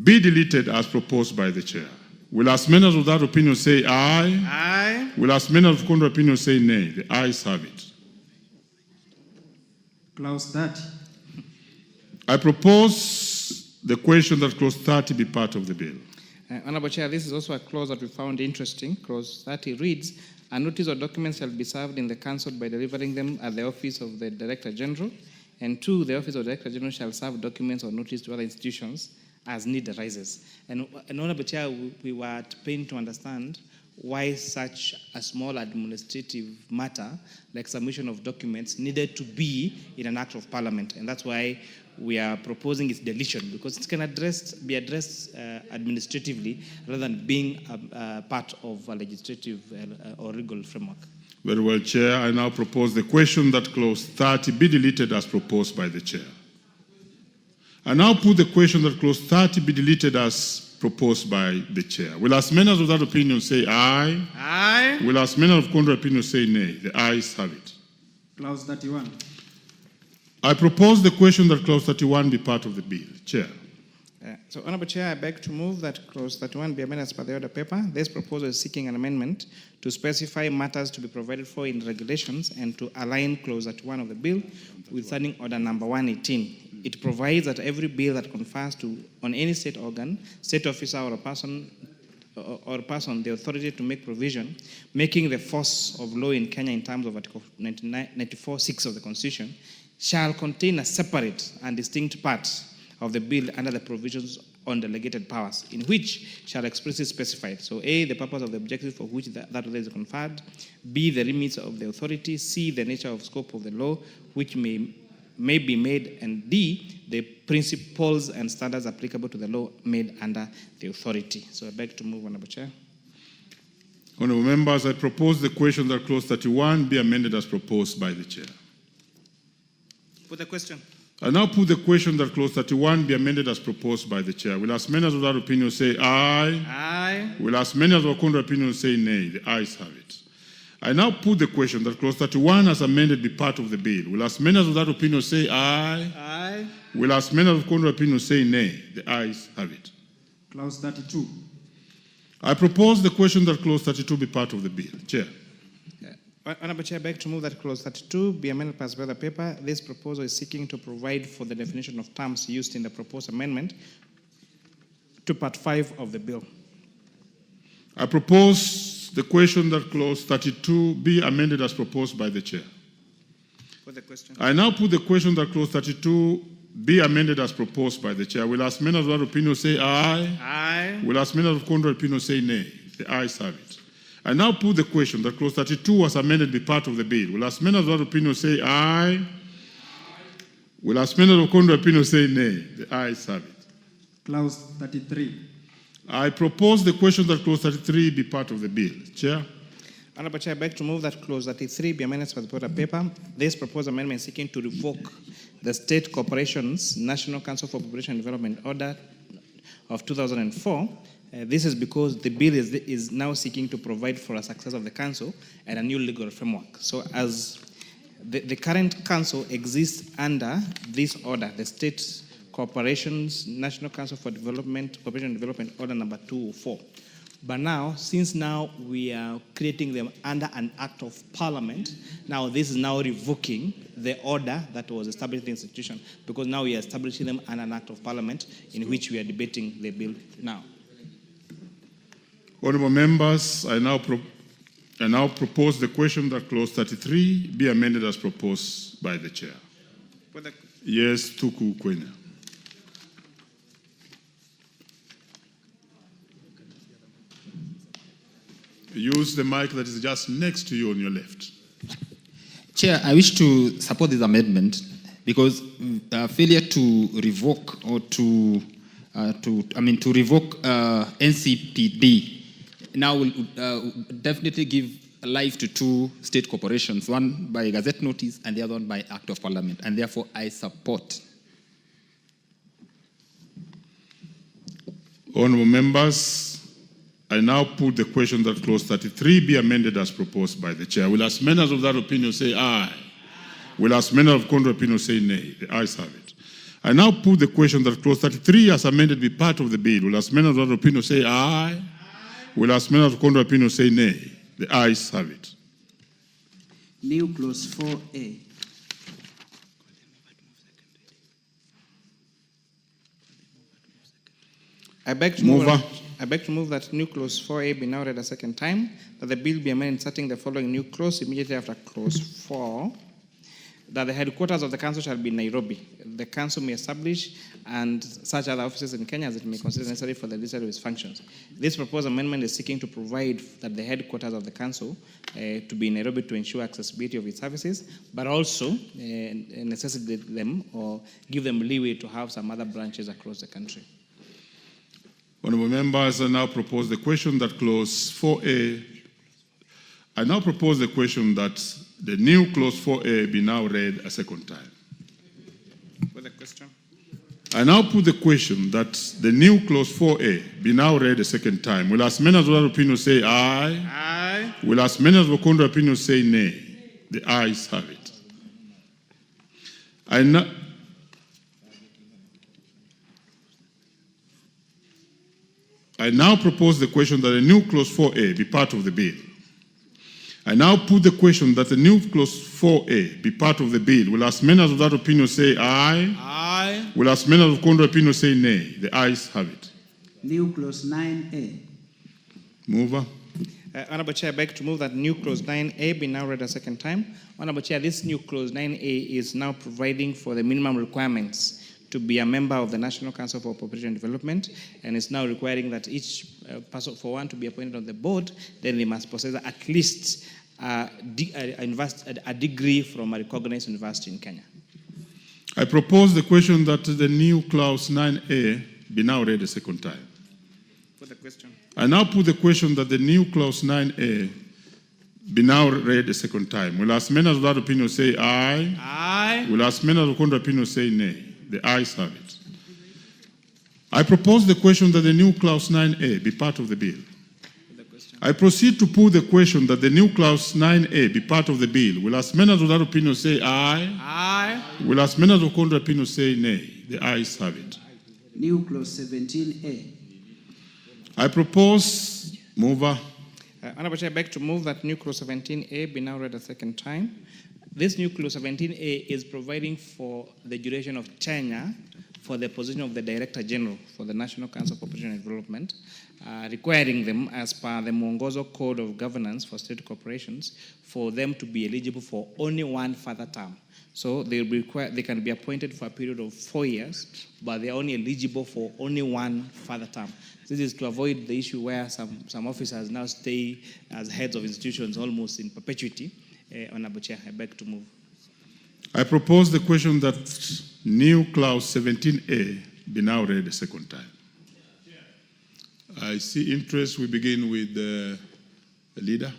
be deleted as proposed by the chair. Will as many of that opinion say aye? Aye. Will as many of the contrary opinion say nay? The ayes have it. Clause 30. I propose the question that clause 30 be part of the bill. Honorable Chair, this is also a clause that we found interesting. Clause 30 reads, a notice or document shall be served in the council by delivering them at the office of the Director General, and 2, the office of the Director General shall serve documents or notice to other institutions as need arises. And Honorable Chair, we were at pain to understand why such a small administrative matter like submission of documents needed to be in an act of parliament. And that's why we are proposing its deletion, because it can be addressed administratively rather than being part of a legislative or legal framework. Very well, Chair. I now propose the question that clause 30 be deleted as proposed by the chair. I now put the question that clause 30 be deleted as proposed by the chair. Will as many of that opinion say aye? Aye. Will as many of contrary opinion say nay? The ayes have it. Clause 31. I propose the question that clause 31 be part of the bill. Chair. So, Honorable Chair, I beg to move that clause 31 be amended as per the order paper. This proposal is seeking an amendment to specify matters to be provided for in regulations and to align clause 31 of the bill with Standing Order number 118. It provides that every bill that confers on any state organ, state officer, or a person or pass on the authority to make provision, making the force of law in Kenya in terms of Article 94(6) of the Constitution, shall contain a separate and distinct part of the bill under the provisions on delegated powers, in which shall expressly specify. So A, the purpose of the objective for which that authority is conferred, B, the limits of the authority, C, the nature of scope of the law which may be made, and D, the principles and standards applicable to the law made under the authority. So I beg to move, Honorable Chair. Honorable members, I propose the question that clause 31 be amended as proposed by the chair. Put the question. I now put the question that clause 31 be amended as proposed by the chair. Will as many as without opinion say aye? Aye. Will as many as with contrary opinion say nay? The ayes have it. I now put the question that clause 31 as amended be part of the bill. Will as many as without opinion say aye? Aye. Will as many as with contrary opinion say nay? The ayes have it. Clause 32. I propose the question that clause 32 be part of the bill. Chair. Honorable Chair, I beg to move that clause 32 be amended as per the paper. This proposal is seeking to provide for the definition of terms used in the proposed amendment to part 5 of the bill. I propose the question that clause 32 be amended as proposed by the chair. Put the question. I now put the question that clause 32 be amended as proposed by the chair. Will as many as without opinion say aye? Aye. Will as many as with contrary opinion say nay? The ayes have it. I now put the question that clause 32 as amended be part of the bill. Will as many as without opinion say aye? Will as many as with contrary opinion say nay? The ayes have it. Clause 33. I propose the question that clause 33 be part of the bill. Chair. Honorable Chair, I beg to move that clause 33 be amended as per the paper. This proposed amendment is seeking to revoke the State Corporation's National Council for Population Development Order of 2004. This is because the bill is now seeking to provide for a success of the council and a new legal framework. So as the current council exists under this order, the State Corporation's National Council for Population Development Order number 204. But now, since now we are creating them under an act of parliament, now this is now revoking the order that was established in the institution, because now we are establishing them under an act of parliament in which we are debating the bill now. Honorable members, I now propose the question that clause 33 be amended as proposed by the chair. Yes, Tuku Kwenya. Use the mic that is just next to you on your left. Chair, I wish to support this amendment because failure to revoke or to revoke NCPD now will definitely give life to two state corporations, one by gazette notice and the other one by act of parliament, and therefore I support. Honorable members, I now put the question that clause 33 be amended as proposed by the chair. Will as many as of that opinion say aye? Will as many of contrary opinion say nay? The ayes have it. I now put the question that clause 33 as amended be part of the bill. Will as many of that opinion say aye? Will as many of contrary opinion say nay? The ayes have it. New clause 4A. I beg to move that new clause 4A be now read a second time, that the bill be amended inserting the following new clause immediately after clause 4, that the headquarters of the council shall be in Nairobi. The council may establish and such other offices in Kenya as it may consider necessary for the exercise of its functions. This proposed amendment is seeking to provide that the headquarters of the council to be in Nairobi to ensure accessibility of its services, but also necessitate them or give them leeway to have some other branches across the country. Honorable members, I now propose the question that clause 4A. I now propose the question that the new clause 4A be now read a second time. With the question. I now put the question that the new clause 4A be now read a second time. Will as many as without opinion say aye? Aye. Will as many as with contrary opinion say nay? The ayes have it. I now propose the question that the new clause 4A be part of the bill. I now put the question that the new clause 4A be part of the bill. Will as many as without opinion say aye? Aye. Will as many as with contrary opinion say nay? The ayes have it. New clause 9A. Mover. Honorable Chair, I beg to move that new clause 9A be now read a second time. Honorable Chair, this new clause 9A is now providing for the minimum requirements to be a member of the National Council for Population Development, and it's now requiring that each person, for one to be appointed on the board, then they must possess at least a degree from a recognized university in Kenya. I propose the question that the new clause 9A be now read a second time. Put the question. I now put the question that the new clause 9A be now read a second time. Will as many as without opinion say aye? Aye. Will as many as with contrary opinion say nay? The ayes have it. I propose the question that the new clause 9A be part of the bill. I proceed to put the question that the new clause 9A be part of the bill. Will as many as without opinion say aye? Aye. Will as many as with contrary opinion say nay? The ayes have it. New clause 17A. I propose, mover. Honorable Chair, I beg to move that new clause 17A be now read a second time. This new clause 17A is providing for the duration of tenure for the position of the Director General for the National Council for Population and Development, requiring them, as per the Mwongozo Code of Governance for State Corporations, for them to be eligible for only one further term. So they can be appointed for a period of 4 years, but they are only eligible for only one further term. This is to avoid the issue where some officers now stay as heads of institutions almost in perpetuity. Honorable Chair, I beg to move. I propose the question that new clause 17A be now read a second time. I see interest. We begin with the leader.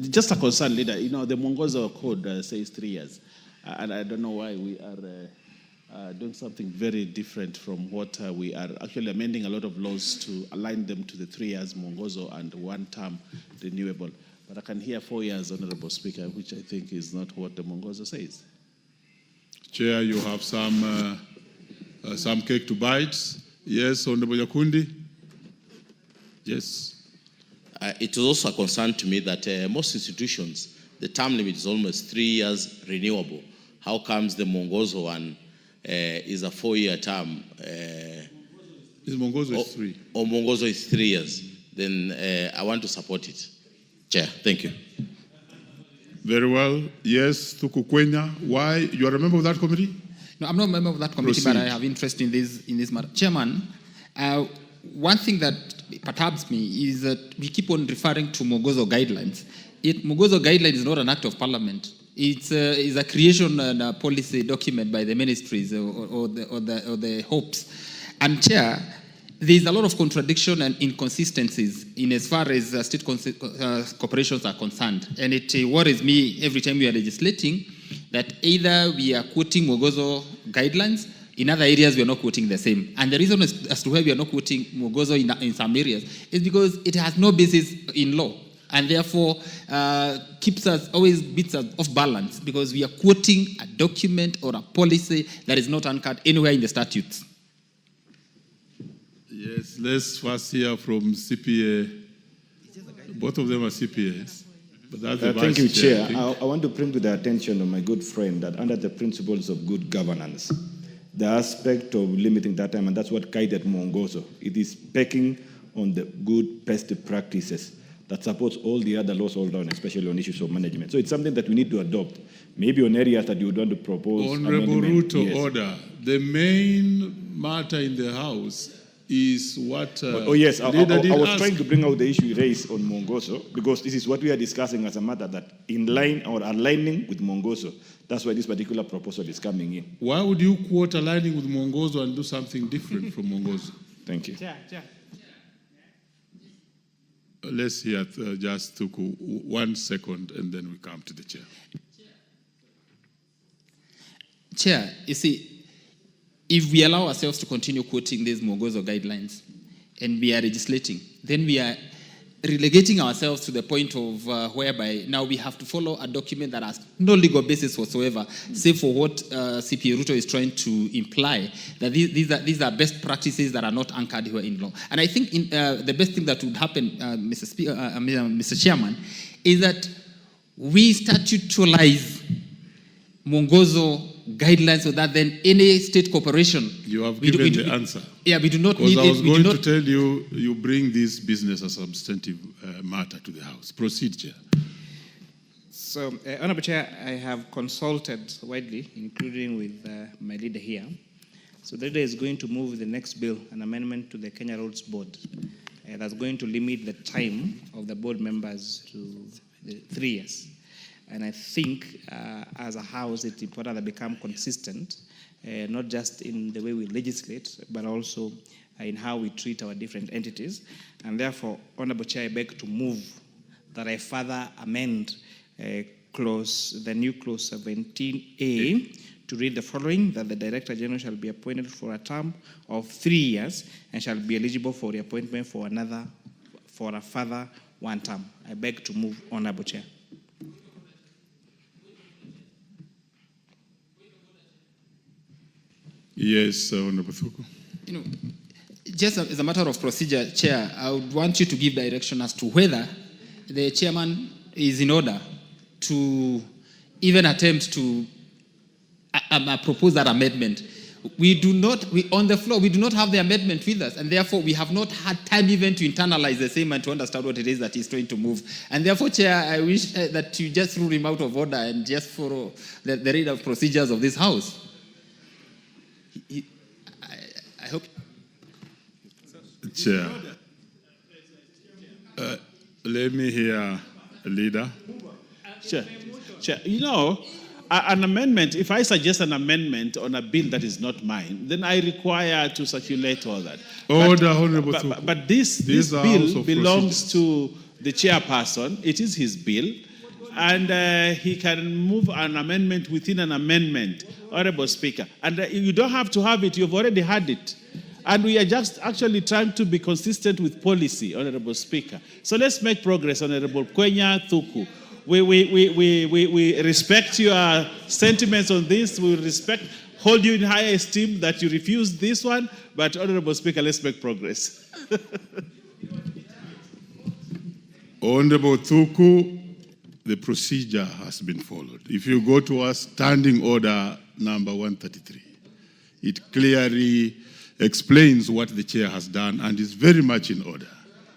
Just a concern, leader. You know, the Mwongozo Code says 3 years, and I don't know why we are doing something very different from what we are actually amending a lot of laws to align them to the 3 years Mwongozo and 1 term renewable. But I can hear 4 years, Honorable Speaker, which I think is not what the Mwongozo says. Chair, you have some cake to bite. Yes, Honorable Yakundi. Yes. It is also a concern to me that most institutions, the term limit is almost 3 years renewable. How comes the Mwongozo one is a 4-year term? Mwongozo is 3. Or Mwongozo is 3 years. Then I want to support it. Chair, thank you. Very well. Yes, Tuku Kwenya. Why? You are a member of that committee? No, I'm not a member of that committee, Proceed. but I have interest in this matter. Chairman, one thing that perturbs me is that we keep on referring to Mwongozo guidelines. Mwongozo guideline is not an act of parliament. It's a creation and a policy document by the ministries or the hopes. And Chair, there's a lot of contradiction and inconsistencies in as far as state corporations are concerned. And it worries me every time we are legislating that either we are quoting Mwongozo guidelines, in other areas we are not quoting the same. And the reason as to why we are not quoting Mwongozo in some areas is because it has no basis in law. And therefore always beats us off balance because we are quoting a document or a policy that is not anchored anywhere in the statutes. Yes, let's first hear from CPA. Both of them are CPAs. But that's the thank you, Vice Chair. I want to bring to the attention of my good friend that under the principles of good governance, the aspect of limiting that time, and that's what guided Mwongozo. It is pecking on the good best practices that supports all the other laws all down, especially on issues of management. So it's something that we need to adopt, maybe on areas that you would want to propose. Honorable Ruto, yes. order. The main matter in the House is what yes, I was ask. trying to bring out the issue you raised on Mwongozo because this is what we are discussing as a matter that in line or aligning with Mwongozo. That's why this particular proposal is coming in. Why would you quote aligning with Mwongozo and do something different from Mwongozo? Thank you. Chair. Let's hear just Tuku 1 second and then we come to the chair. Chair, you see, if we allow ourselves to continue quoting these Mwongozo guidelines and we are legislating, then we are relegating ourselves to the point of whereby now we have to follow a document that has no legal basis whatsoever, save for what CP Ruto is trying to imply, that these are best practices that are not anchored here in law. And I think the best thing that would happen, Mr. Chairman, is that we statutorize Mwongozo guidelines so that then any state corporation. You have given the answer. Yeah, we do not because need I was it. going to tell you, you bring this business as a substantive matter to the House. Proceed, Chair. So, Honorable Chair, I have consulted widely, including with my leader here. So the leader is going to move the next bill, an amendment to the Kenya Roads Board. That's going to limit the time of the board members to 3 years. And I think as a House, it's important that they become consistent, not just in the way we legislate, but also in how we treat our different entities. And therefore, Honorable Chair, I beg to move that I further amend the new clause 17A to read the following, that the Director General shall be appointed for a term of 3 years and shall be eligible for reappointment for a further 1 term. I beg to move, Honorable Chair. Yes, Honorable Thuku. Just as a matter of procedure, Chair, I would want you to give direction as to whether the chairman is in order to even attempt to propose that amendment. On the floor, we do not have the amendment with us, and therefore we have not had time even to internalize the same and to understand what it is that he's trying to move. And therefore, Chair, I wish that you just rule him out of order and just follow the read of procedures of this House. I hope. Chair, let me hear a leader. Chair, an amendment, if I suggest an amendment on a bill that is not mine, then I require to circulate all that. Order, Honorable Thuku. But this bill belongs to the chairperson. It is his bill. And he can move an amendment within an amendment, Honorable Speaker. And you don't have to have it. You've already had it. And we are just actually trying to be consistent with policy, Honorable Speaker. So let's make progress, Honorable Kwenya Thuku. We respect your sentiments on this. We hold you in high esteem that you refused this one. But, Honorable Speaker, let's make progress. Honorable Thuku, the procedure has been followed. If you go to our standing order number 133, it clearly explains what the chair has done and is very much in order.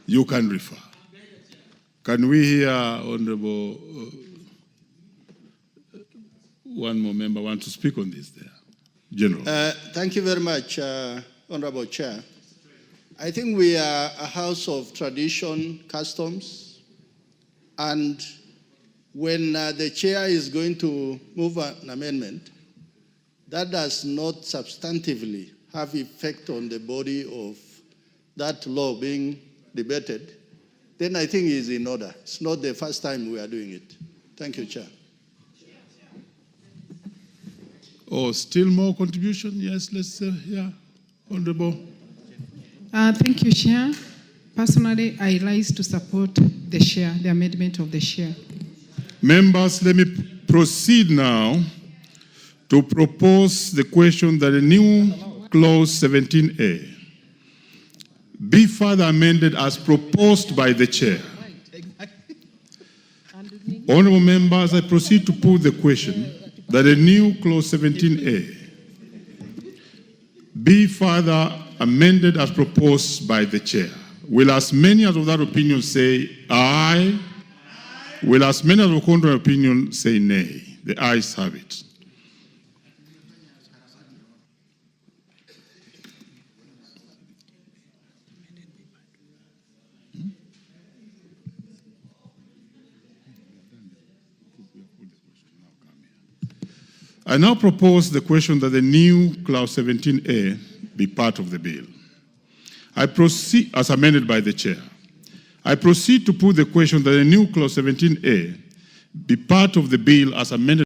You can refer. Can we hear Honorable, one more member want to speak on this there? General. Thank you very much, Honorable Chair. I think we are a house of tradition, customs, and when the chair is going to move an amendment, that does not substantively have effect on the body of that law being debated, then I think it's in order. It's not the first time we are doing it. Thank you, Chair. Oh, still more contribution? Yes, let's hear. Honorable. Thank you, Chair. Personally, I rise to support the chair, the amendment of the chair. Members, let me proceed now to propose the question that a new clause 17A be further amended as proposed by the chair. Honorable members, I proceed to put the question that a new clause 17A be further amended as proposed by the chair. Will as many as of that opinion say aye? Will as many as of contrary opinion say nay? The ayes have it. I now propose the question that the new clause 17A be part of the bill. I proceed, as amended by the chair. I proceed to put the question that the new clause 17A be part of the bill as amended